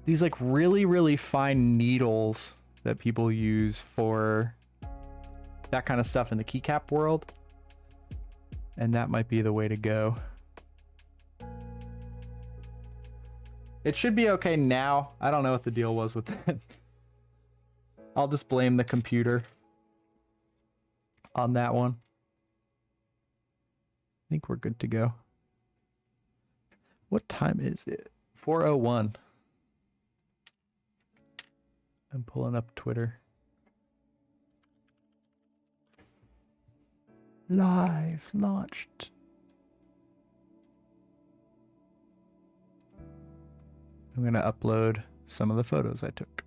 these like really fine needles that people use for that kind of stuff in the keycap world. And that might be the way to go. It should be okay now. I don't know what the deal was with that. I'll just blame the computer on that one. I think we're good to go. What time is it? 4:01. I'm pulling up Twitter. Live launched. I'm gonna upload some of the photos I took.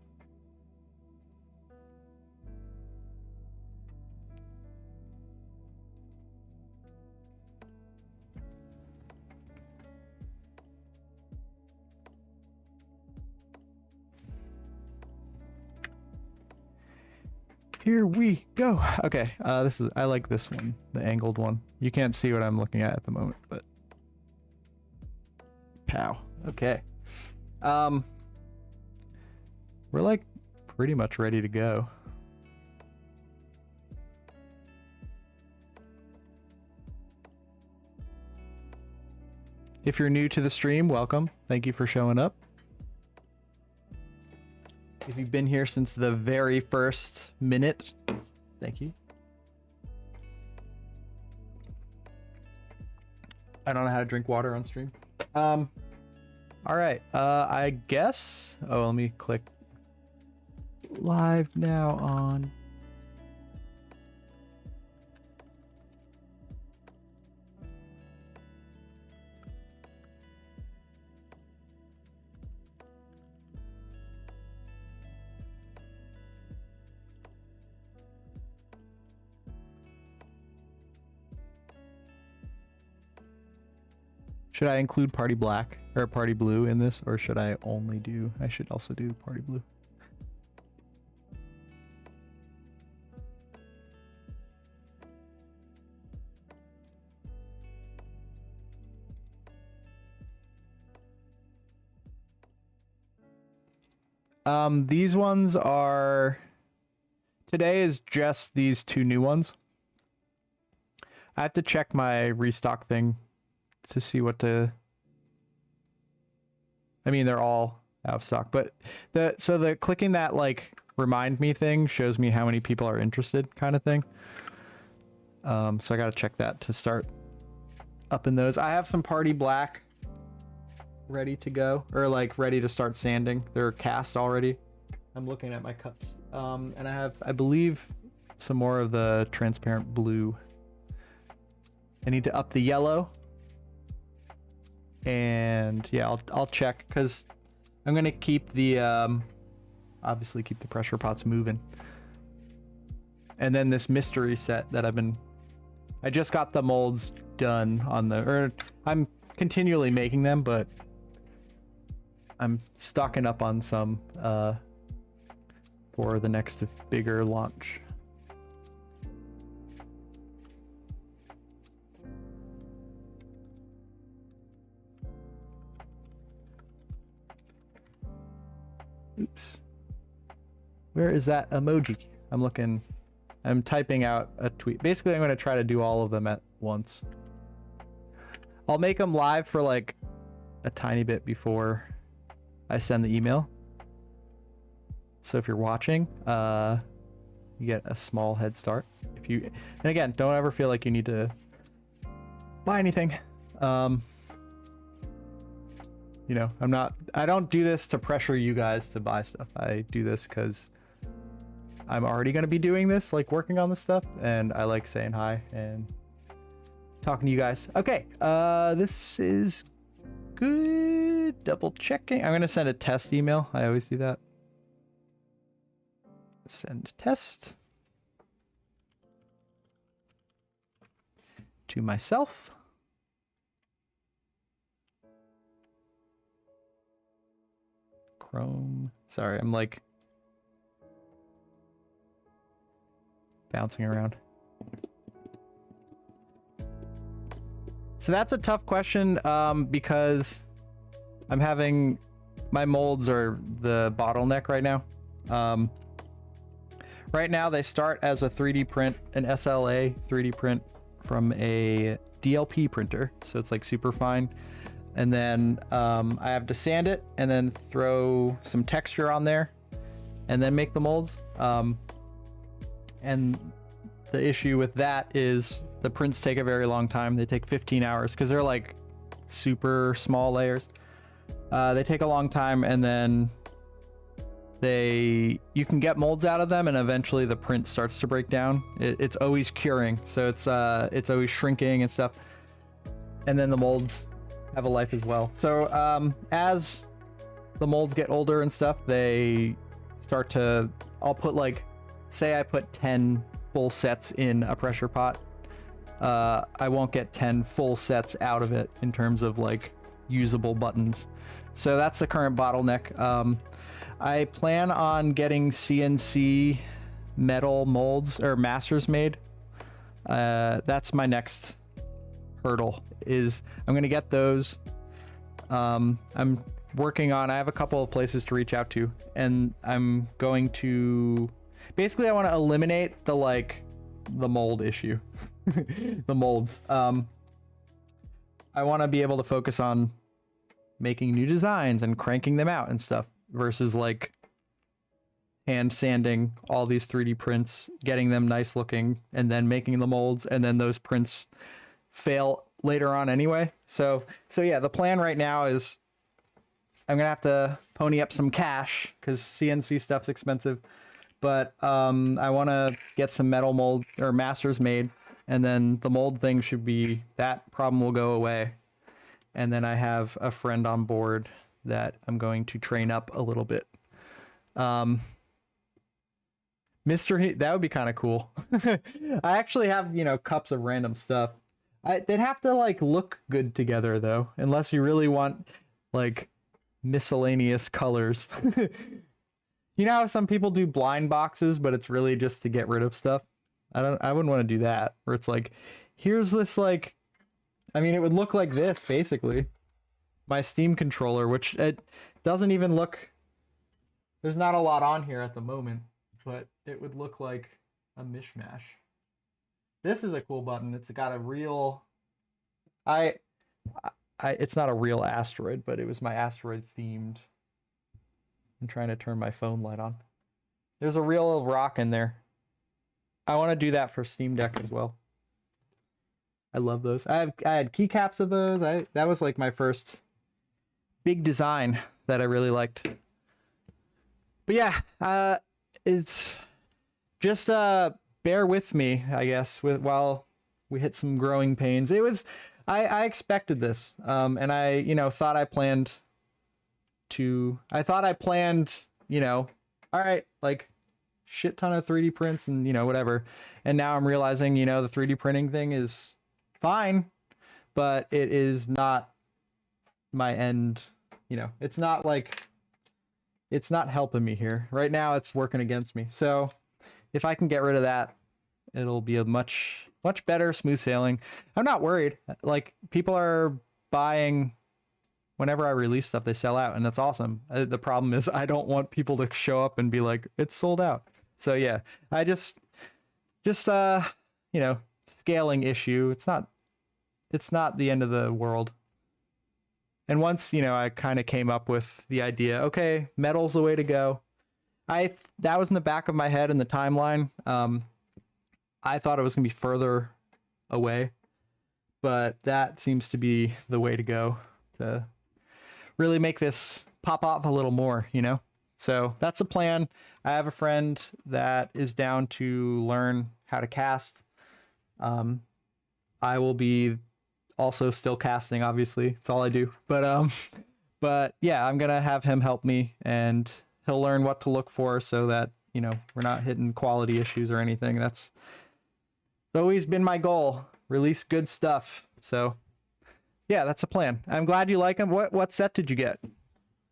Here we go. Okay, I like this one, the angled one. You can't see what I'm looking at the moment, but pow. Okay. We're like pretty much ready to go. If you're new to the stream, welcome. Thank you for showing up. If you've been here since the very first minute, thank you. I don't know how to drink water on stream. All right, I guess. Oh, let me click live now on. Should I include Party Black or Party Blue in this, or should I only do, I should also do Party Blue. These ones are, today is just these two new ones. I have to check my restock thing to see what to, I mean, they're all out of stock, but the clicking that like remind me thing shows me how many people are interested kind of thing. So I got to check that to start up in those. I have some Party Black ready to go, or like ready to start sanding. They're cast already. I'm looking at my cups. And I have, I believe, some more of the transparent blue. I need to up the yellow. And yeah, I'll check, because I'm gonna keep the obviously keep the pressure pots moving. And then this mystery set that I just got the molds done on or I'm continually making them, but I'm stocking up on some for the next bigger launch. Oops. Where is that emoji? I'm typing out a tweet. Basically, I'm going to try to do all of them at once. I'll make them live for like a tiny bit before I send the email. So if you're watching, you get a small head start. And again, don't ever feel like you need to buy anything. You know, I don't do this to pressure you guys to buy stuff. I do this because I'm already going to be doing this, like working on this stuff, and I like saying hi and talking to you guys. Okay, this is good. Double checking. I'm going to send a test email. I always do that. Send test to myself. Chrome. Sorry, I'm like bouncing around. So that's a tough question, because I'm having, my molds are the bottleneck right now. Right now they start as a 3D print, an SLA 3D print from a DLP printer. So it's like super fine. And then I have to sand it and then throw some texture on there and then make the molds. And the issue with that is the prints take a very long time. They take 15 hours because they're like super small layers. They take a long time, and then you can get molds out of them, and eventually the print starts to break down. It's always curing, so it's always shrinking and stuff. And then the molds have a life as well. So as the molds get older and stuff, they start to, I'll put like, say I put 10 full sets in a pressure pot. I won't get 10 full sets out of it in terms of like usable buttons. So that's the current bottleneck. I plan on getting CNC metal molds or masters made. That's my next hurdle, is I'm going to get those. I'm working on, I have a couple of places to reach out to, and I'm going to, basically I want to eliminate the mold issue. The molds. I want to be able to focus on making new designs and cranking them out and stuff, versus like hand sanding all these 3D prints, getting them nice looking, and then making the molds, and then those prints fail later on anyway. So yeah, the plan right now is I'm gonna have to pony up some cash because CNC stuff's expensive, but I want to get some metal mold or masters made, and then the mold thing should be, that problem will go away. And then I have a friend on board that I'm going to train up a little bit. That would be kind of cool. I actually have, cups of random stuff. They'd have to like look good together though, unless you really want like miscellaneous colors. You know how some people do blind boxes, but it's really just to get rid of stuff? I wouldn't want to do that, where it's like, here's this like, I mean, it would look like this basically. My Steam controller, which it doesn't even look, there's not a lot on here at the moment, but it would look like a mishmash. This is a cool button. It's got a real, it's not a real asteroid, but it was my asteroid themed. I'm trying to turn my phone light on. There's a real rock in there. I want to do that for Steam Deck as well. I love those. I had keycaps of those. That was like my first big design that I really liked. But yeah, it's just bear with me, I guess, while we hit some growing pains. It was, I expected this, and I thought I planned, all right, like shit ton of 3D prints and whatever. And now I'm realizing the 3D printing thing is fine, but it is not my end. It's not helping me here right now. It's working against me. So if I can get rid of that, it'll be a much better smooth sailing. I'm not worried. Like, people are buying whenever I release stuff, they sell out, and that's awesome. The problem is I don't want people to show up and be like, it's sold out. So yeah, I just scaling issue. It's not the end of the world. And once, I kind of came up with the idea, okay, metal's the way to go. That was in the back of my head in the timeline. I thought it was gonna be further away, but that seems to be the way to go to really make this pop off a little more, So that's the plan. I have a friend that is down to learn how to cast. I will be also still casting, obviously. It's all I do. But yeah, I'm gonna have him help me, and he'll learn what to look for so that, we're not hitting quality issues or anything. It's always been my goal. Release good stuff. So yeah, that's the plan. I'm glad you like them. What set did you get?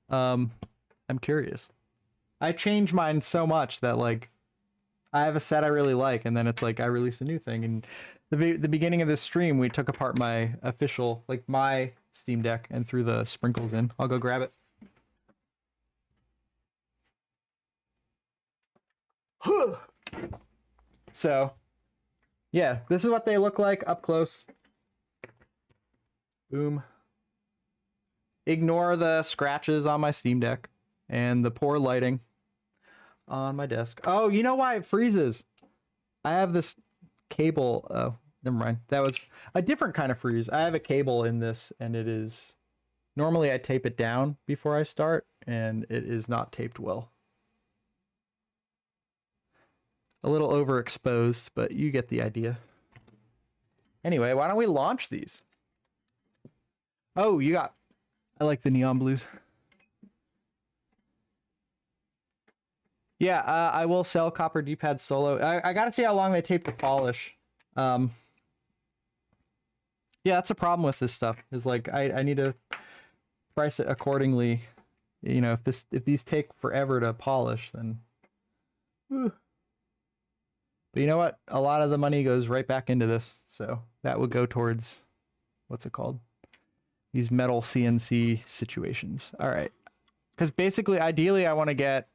I'm curious. I change mine so much that like I have a set I really like, and then it's like I release a new thing, and the beginning of this stream, we took apart my official, like my Steam Deck, and threw the sprinkles in. I'll go grab it. So, yeah, this is what they look like up close. Boom. Ignore the scratches on my Steam Deck and the poor lighting on my desk. Oh, you know why it freezes? I have this cable. Oh, never mind. That was a different kind of freeze. I have a cable in this, and it is... Normally I tape it down before I start, and it is not taped well. A little overexposed, but you get the idea. Anyway, why don't we launch these? Oh, you got... I like the neon blues. Yeah, I will sell copper D-pad solo. I gotta see how long they take to polish. Yeah, that's a problem with this stuff. Is like I need to price it accordingly. You know, if these take forever to polish, then. But you know what? A lot of the money goes right back into this, so that would go towards what's it called? These metal CNC situations. All right, because basically, ideally, I want to get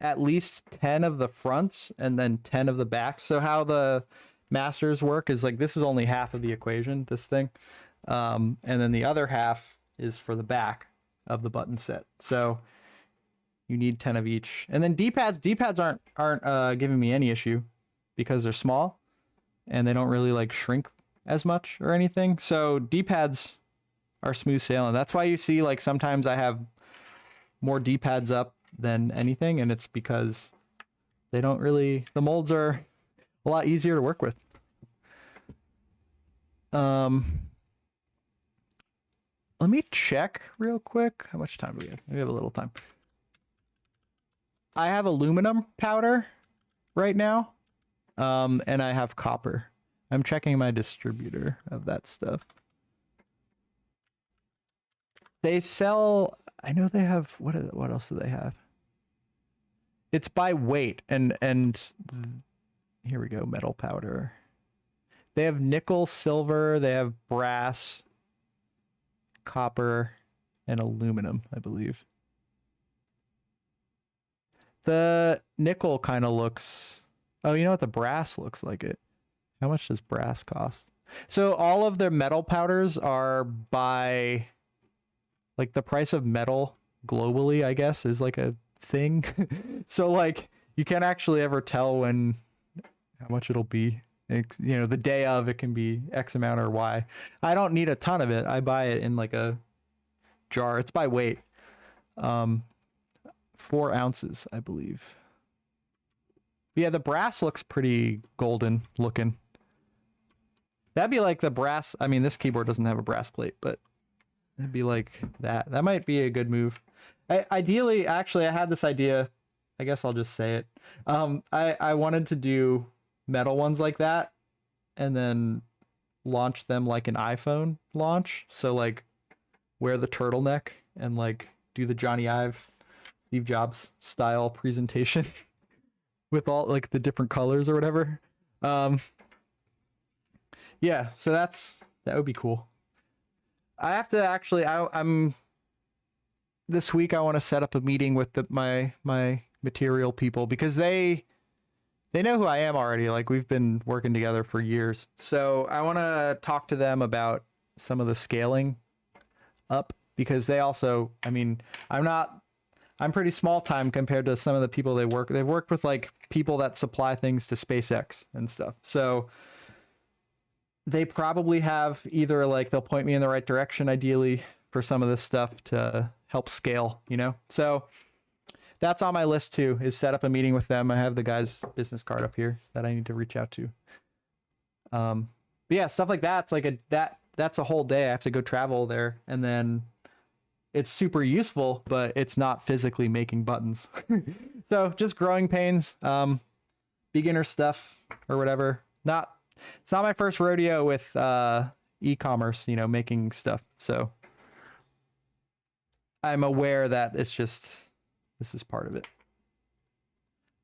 at least 10 of the fronts and then 10 of the backs. So how the masters work is like, this is only half of the equation, this thing. And then the other half is for the back of the button set. So you need 10 of each. And then D-pads aren't giving me any issue because they're small and they don't really like shrink as much or anything. So D-pads are smooth sailing. That's why you see like sometimes I have more D-pads up than anything, and it's because they don't really, the molds are a lot easier to work with. Let me check real quick. How much time do we have? We have a little time. I have aluminum powder right now, and I have copper. I'm checking my distributor of that stuff. They sell, I know they have, what else do they have? It's by weight, and here we go, metal powder. They have nickel, silver, they have brass, copper, and aluminum, I believe. The nickel kind of looks, oh, you know what, the brass looks like it. How much does brass cost? So all of their metal powders are by, like, the price of metal globally, I guess, is like a thing. So like you can't actually ever tell when how much it'll be. It's, you know, the day of it can be X amount or Y. I don't need a ton of it. I buy it in like a jar. It's by weight. 4 ounces, I believe. But yeah, the brass looks pretty golden looking. That'd be like the brass. I mean, this keyboard doesn't have a brass plate, but it'd be like that. That might be a good move. Ideally, actually, I had this idea. I guess I'll just say it. I wanted to do metal ones like that and then launch them like an iPhone launch. So like wear the turtleneck and like do the Johnny Ive, Steve Jobs style presentation with all like the different colors or whatever. Yeah, so that would be cool. I have to actually, I'm this week I want to set up a meeting with my material people because they know who I am already. Like we've been working together for years. So I want to talk to them about some of the scaling up because they also, I mean, I'm pretty small time compared to some of the people they've worked with like people that supply things to SpaceX and stuff. So they probably have either like they'll point me in the right direction ideally for some of this stuff to help scale, you know? So that's on my list too, is set up a meeting with them. I have the guy's business card up here that I need to reach out to. But yeah, stuff like that. It's like that's a whole day. I have to go travel there, and then it's super useful, but it's not physically making buttons. So just growing pains, beginner stuff or whatever. It's not my first rodeo with e-commerce, you know, making stuff. So I'm aware that this is part of it.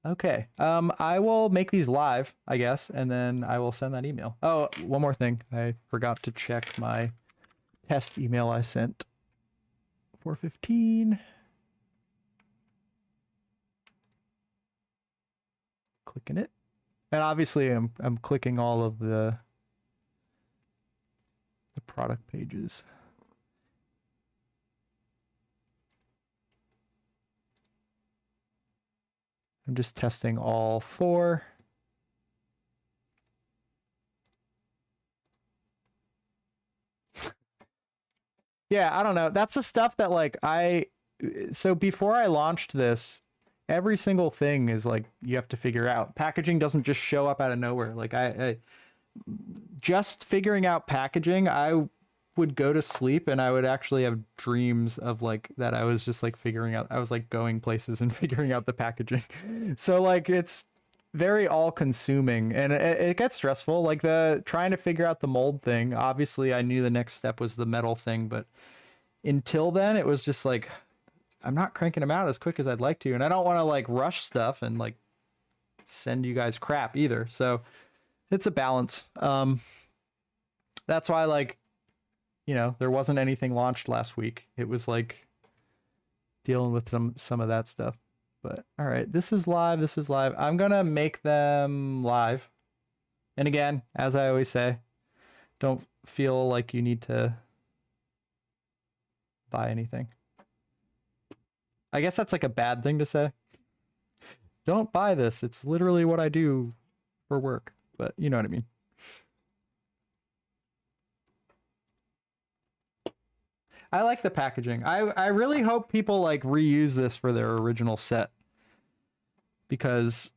Okay. I will make these live, I guess, and then I will send that email. Oh, one more thing. I forgot to check my test email I sent. 4:15. Clicking it. And obviously I'm clicking all of the product pages. I'm just testing all 4. Yeah, I don't know. That's the stuff that like so before I launched this, every single thing is like you have to figure out. Packaging doesn't just show up out of nowhere. Like I just figuring out packaging, I would go to sleep and I would actually have dreams of like that I was just like figuring out, I was like going places and figuring out the packaging. So like it's very all consuming and it gets stressful. Like the trying to figure out the mold thing, obviously I knew the next step was the metal thing, but until then it was just like I'm not cranking them out as quick as I'd like to, and I don't want to like rush stuff and like send you guys crap either. So it's a balance. That's why like, you know, there wasn't anything launched last week. It was like dealing with some of that stuff. But all right, this is live. This is live. I'm gonna make them live. And again, as I always say, don't feel like you need to buy anything. I guess that's like a bad thing to say. Don't buy this. It's literally what I do for work. But you know what I mean. I like the packaging. I really hope people like reuse this for their original set, because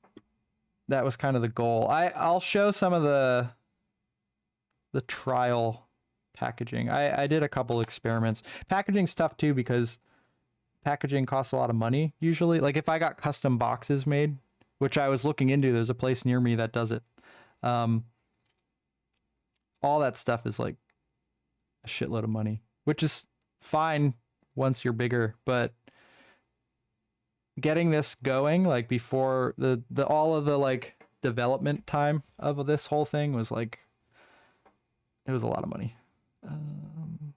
that was kind of the goal. I'll show some of the trial packaging. I did a couple experiments. Packaging's tough too because packaging costs a lot of money usually. Like if I got custom boxes made, which I was looking into, there's a place near me that does it. All that stuff is like a shitload of money, which is fine once you're bigger, but getting this going like before the all of the like development time of this whole thing was like, it was a lot of money. I'm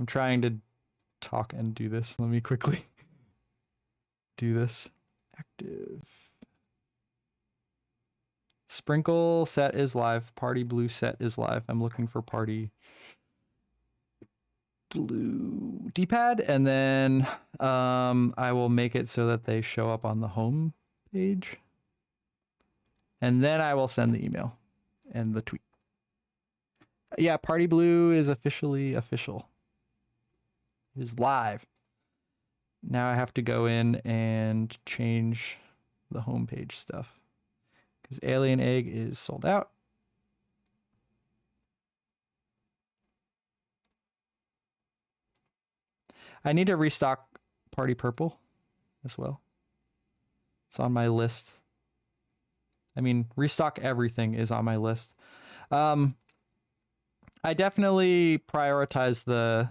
trying to talk and do this. Let me quickly do this. Active. Sprinkle set is live. Party blue set is live. I'm looking for party blue D-pad, and then I will make it so that they show up on the home page, and then I will send the email and the tweet. Yeah, party blue is officially official. It is live. Now I have to go in and change the homepage stuff because Alien Egg is sold out. I need to restock Party Purple as well. It's on my list. I mean, restock everything is on my list. I definitely prioritize the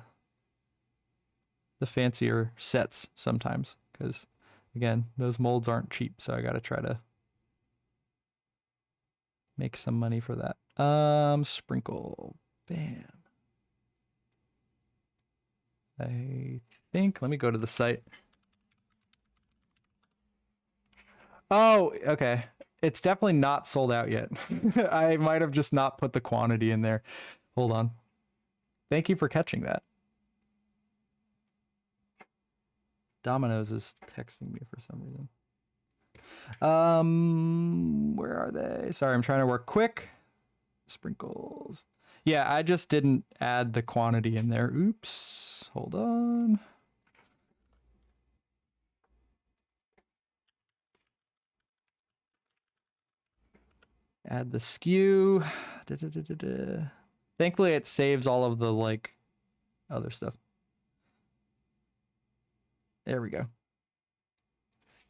fancier sets sometimes because, again, those molds aren't cheap, so I got to try to make some money for that. Sprinkle. Bam. I think, let me go to the site. Oh, okay. It's definitely not sold out yet. I might have just not put the quantity in there. Hold on. Thank you for catching that. Domino's is texting me for some reason. Where are they? Sorry, I'm trying to work quick. Sprinkles. Yeah, I just didn't add the quantity in there. Oops. Hold on. Add the SKU. Thankfully, it saves all of the like other stuff. There we go.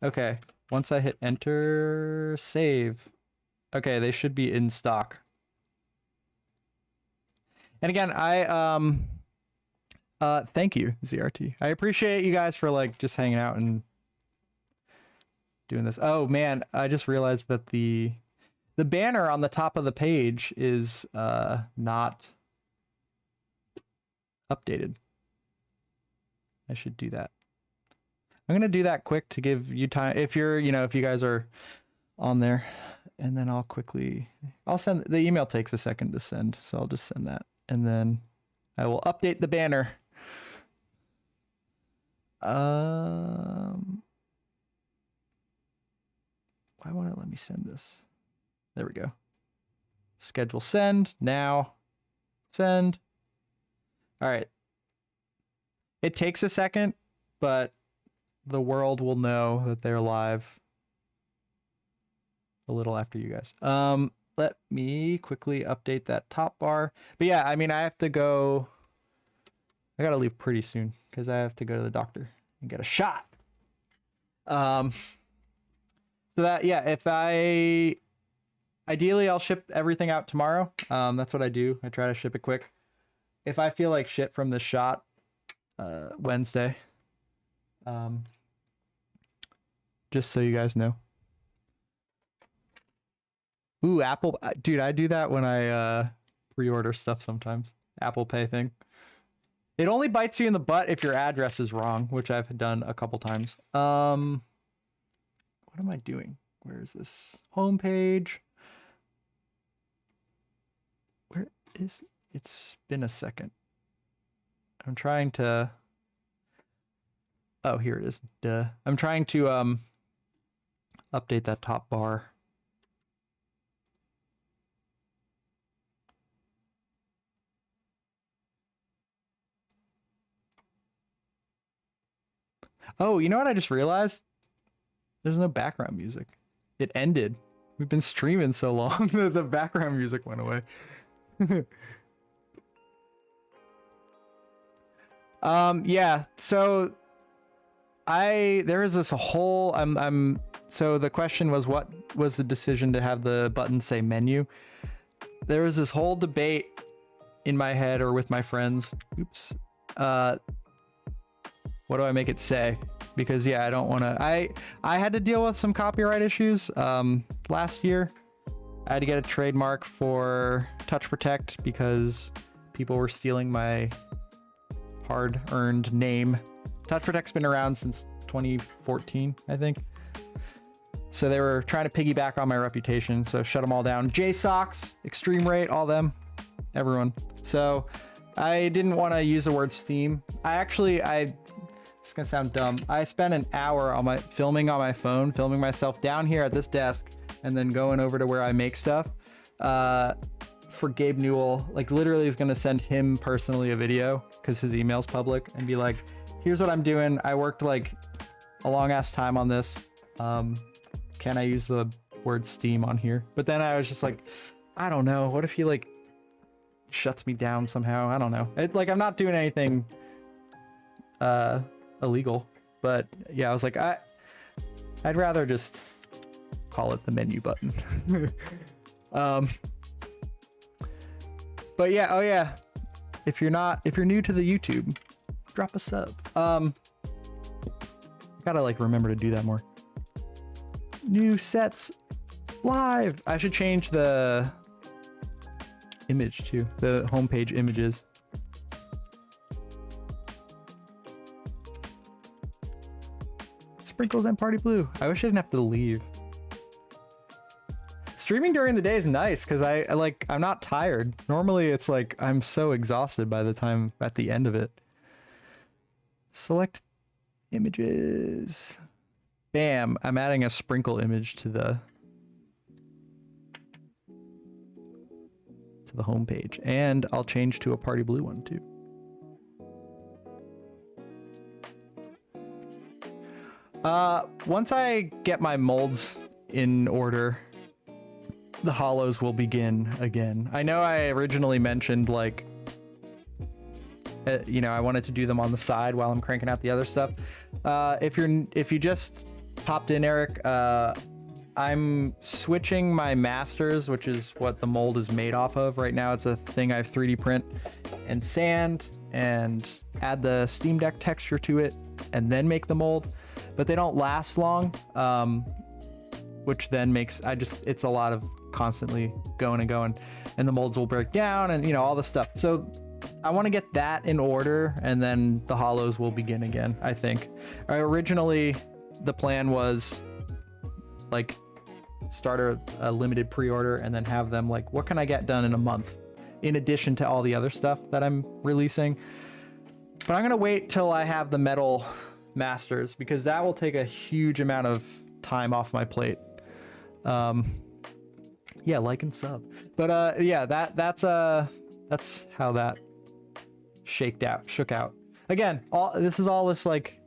Okay. Once I hit enter, save. Okay, they should be in stock. And again, thank you, ZRT. I appreciate you guys for like just hanging out and doing this. Oh man, I just realized that the banner on the top of the page is not updated. I should do that. I'm gonna do that quick to give you time if you're, if you guys are on there, and then I'll send the email. Takes a second to send, so I'll just send that, and then I will update the banner. Why won't it let me send this? There we go. Schedule send now. Send. All right. It takes a second, but the world will know that they're live a little after you guys. Let me quickly update that top bar. But yeah, I mean, I have to go. I gotta leave pretty soon because I have to go to the doctor and get a shot. So that, yeah, ideally I'll ship everything out tomorrow. That's what I do. I try to ship it quick. If I feel like shit from this shot, Wednesday. Just so you guys know. Ooh, Apple, dude, I do that when I pre-order stuff sometimes. Apple Pay thing. It only bites you in the butt if your address is wrong, which I've done a couple times. What am I doing? Where is this? Homepage. Where is it? It's been a second. I'm trying to... Oh, here it is. Duh. I'm trying to update that top bar. Oh, you know what I just realized? There's no background music. It ended. We've been streaming so long that the background music went away. Yeah, so there is this whole so the question was, what was the decision to have the button say menu? There was this whole debate in my head or with my friends. Oops. What do I make it say? Because yeah, I don't want to. I had to deal with some copyright issues last year. I had to get a trademark for Touch Protect because people were stealing my hard-earned name. Touch Protect's been around since 2014, I think. So they were trying to piggyback on my reputation, so shut them all down. JSOX, Extreme Rate, all them, everyone. So I didn't want to use the word Steam. It's gonna sound dumb. I spent an hour on filming on my phone, filming myself down here at this desk, and then going over to where I make stuff. For Gabe Newell, like literally is gonna send him personally a video because his email's public and be like, here's what I'm doing. I worked like a long ass time on this. Can I use the word Steam on here? But then I was just like, I don't know. What if he like shuts me down somehow? I don't know. I'm not doing anything illegal, but yeah, I was like, I'd rather just call it the menu button. But yeah, oh yeah, if you're new to the YouTube, drop a sub. Gotta like remember to do that more. New sets live. I should change the image too, the homepage images. Sprinkles and Party Blue. I wish I didn't have to leave. Streaming during the day is nice because I'm not tired. Normally it's like I'm so exhausted by the time at the end of it. Select images. Bam, I'm adding a sprinkle image to the homepage, and I'll change to a Party Blue one too. Once I get my molds in order, the hollows will begin again. I know I originally mentioned like, I wanted to do them on the side while I'm cranking out the other stuff. If you just popped in, Eric, I'm switching my masters, which is what the mold is made off of. Right now it's a thing I 3D print and sand and add the Steam Deck texture to it and then make the mold, but they don't last long. which then makes, it's a lot of constantly going and going, and the molds will break down and, you know, all the stuff. So I want to get that in order, and then the hollows will begin again, I think. Originally, the plan was like start a limited pre-order and then have them like, what can I get done in a month in addition to all the other stuff that I'm releasing? But I'm gonna wait till I have the metal masters, because that will take a huge amount of time off my plate. Yeah, like and sub. But yeah, that's how that shook out. Again, this is all like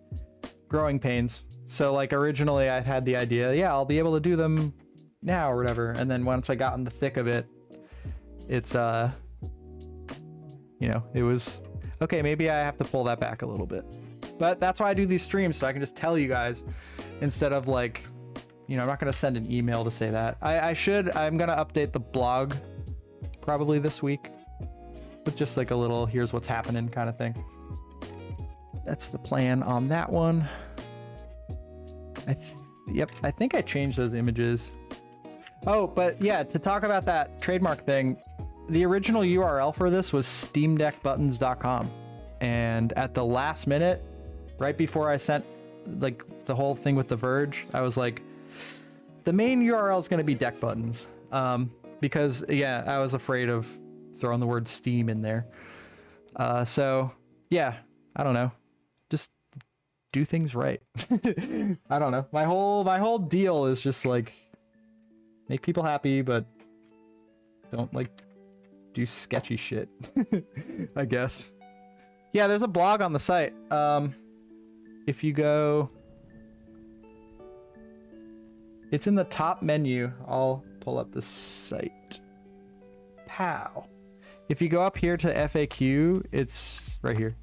growing pains. So like originally I had the idea, yeah, I'll be able to do them now or whatever, and then once I got in the thick of it, it's you know, it was okay, maybe I have to pull that back a little bit. But that's why I do these streams, so I can just tell you guys instead of like, you know, I'm not going to send an email to say that. I'm going to update the blog probably this week with just like a little here's what's happening kind of thing. That's the plan on that one. Yep, I think I changed those images. Oh, but yeah, to talk about that trademark thing, the original URL for this was steamdeckbuttons.com. And at the last minute, right before I sent like the whole thing with the Verge, I was like, the main URL is going to be deck buttons. Because yeah, I was afraid of throwing the word Steam in there. So yeah, I don't know. Just do things right. I don't know. My whole deal is just like make people happy, but don't like do sketchy shit. I guess. Yeah, there's a blog on the site. If you go, it's in the top menu. I'll pull up the site. Pow. If you go up here to FAQ, it's right here.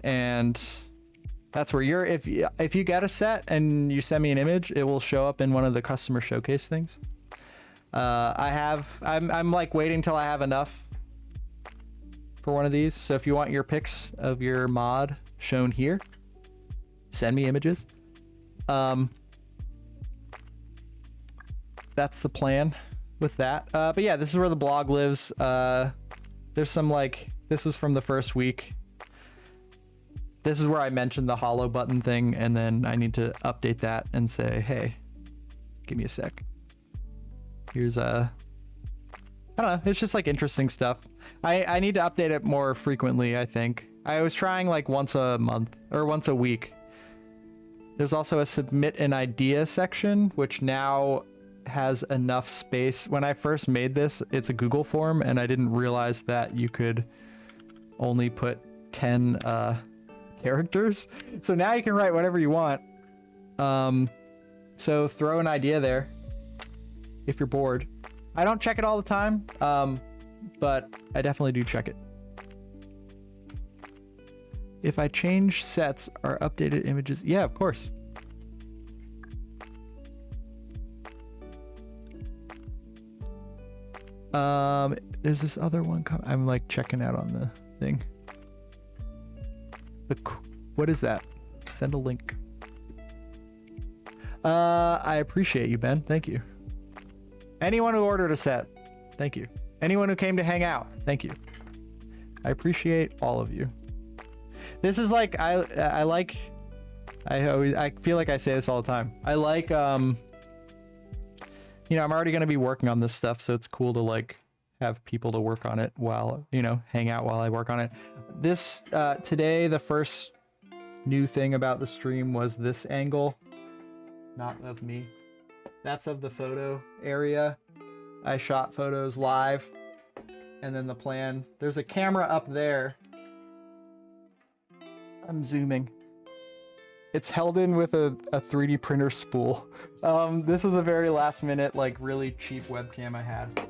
And that's where you're, if you get a set and you send me an image, it will show up in one of the customer showcase things. I'm like waiting till I have enough for one of these. So if you want your pics of your mod shown here, send me images. That's the plan with that. But yeah, this is where the blog lives. There's some like, this was from the first week. This is where I mentioned the hollow button thing, and then I need to update that and say, hey, give me a sec. Here's I don't know, it's just like interesting stuff. I need to update it more frequently, I think. I was trying like once a month or once a week. There's also a submit an idea section, which now has enough space. When I first made this, it's a Google form, and I didn't realize that you could only put 10 characters. So now you can write whatever you want. So throw an idea there if you're bored. I don't check it all the time, but I definitely do check it. If I change sets or updated images, yeah, of course. There's this other one. I'm like checking out on the thing. What is that? Send a link. I appreciate you, Ben. Thank you. Anyone who ordered a set, thank you. Anyone who came to hang out, thank you. I appreciate all of you. This is like, I feel like I say this all the time. I like, you know, I'm already going to be working on this stuff, so it's cool to like have people to work on it while, you know, hang out while I work on it. This, today, the first new thing about the stream was this angle, not of me. That's of the photo area. I shot photos live, and then the plan, there's a camera up there. I'm zooming. It's held in with a 3D printer spool. This was a very last minute, like really cheap webcam I had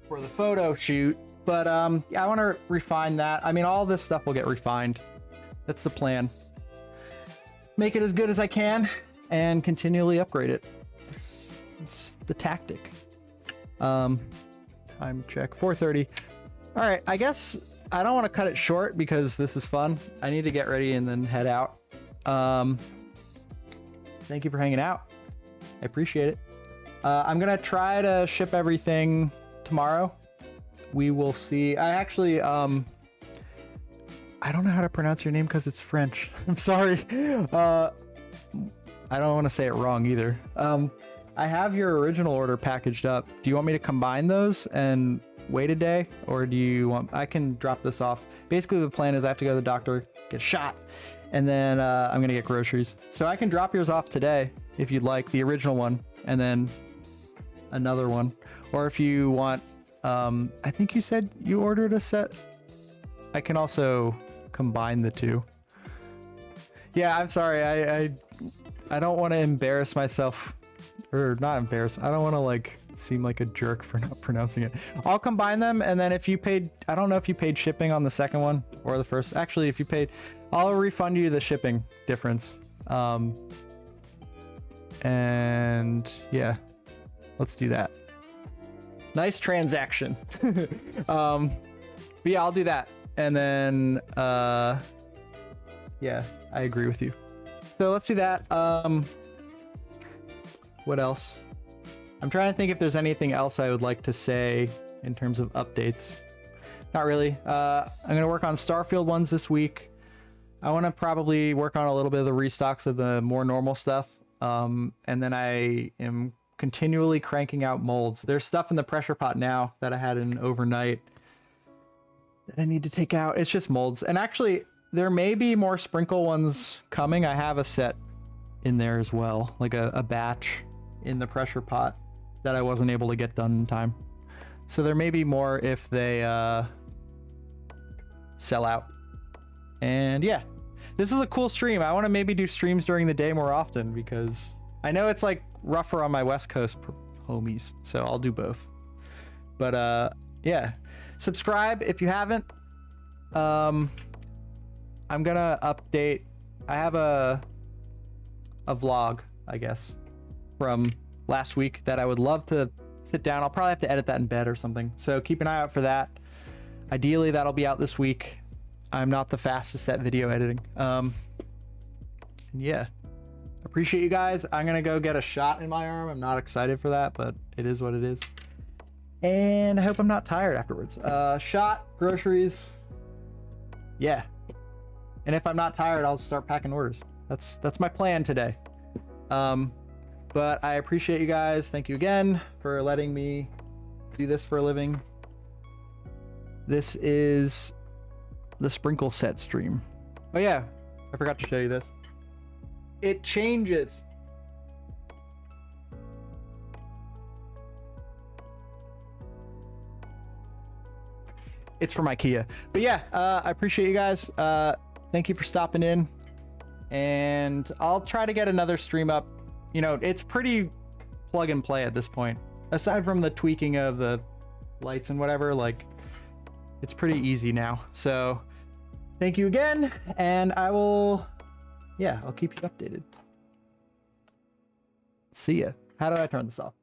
for the photo shoot. But yeah, I want to refine that. I mean, all this stuff will get refined. That's the plan. Make it as good as I can and continually upgrade it. It's the tactic. Time check, 4:30. All right, I guess I don't want to cut it short because this is fun. I need to get ready and then head out. Thank you for hanging out. I appreciate it. I'm gonna try to ship everything tomorrow. We will see. I actually, I don't know how to pronounce your name because it's French. I'm sorry. I don't want to say it wrong either. I have your original order packaged up. Do you want me to combine those and wait a day, or do you want? I can drop this off. Basically, the plan is I have to go to the doctor, get shot, and then I'm gonna get groceries. So I can drop yours off today if you'd like, the original one, and then another one. Or if you want, I think you said you ordered a set. I can also combine the two. Yeah, I'm sorry. I don't want to embarrass myself, or not embarrass. I don't want to like seem like a jerk for not pronouncing it. I'll combine them, and then if you paid, I don't know if you paid shipping on the second one or the first. Actually, if you paid, I'll refund you the shipping difference. And yeah, let's do that. Nice transaction. But yeah, I'll do that. And then, yeah, I agree with you. So let's do that. What else? I'm trying to think if there's anything else I would like to say in terms of updates. Not really. I'm going to work on Starfield ones this week. I want to probably work on a little bit of the restocks of the more normal stuff. And then I am continually cranking out molds. There's stuff in the pressure pot now that I had in overnight that I need to take out. It's just molds. And actually, there may be more sprinkle ones coming. I have a set in there as well, like a batch in the pressure pot that I wasn't able to get done in time. So there may be more if they sell out. And yeah, this is a cool stream. I want to maybe do streams during the day more often because I know it's like rougher on my West Coast homies. So I'll do both. But yeah, subscribe if you haven't. I'm gonna update. I have a vlog, I guess, from last week that I would love to sit down. I'll probably have to edit that in bed or something. So keep an eye out for that. Ideally, that'll be out this week. I'm not the fastest at video editing. Yeah, appreciate you guys. I'm gonna go get a shot in my arm. I'm not excited for that, but it is what it is. And I hope I'm not tired afterwards. Shot, groceries. Yeah. And if I'm not tired, I'll start packing orders. That's my plan today. But I appreciate you guys. Thank you again for letting me do this for a living. This is the sprinkle set stream. Oh yeah, I forgot to show you this. It changes. It's from IKEA. But yeah, I appreciate you guys. Thank you for stopping in. And I'll try to get another stream up. You know, it's pretty plug and play at this point. Aside from the tweaking of the lights and whatever, like, it's pretty easy now. So thank you again, and I will, yeah, I'll keep you updated. See ya. How do I turn this off?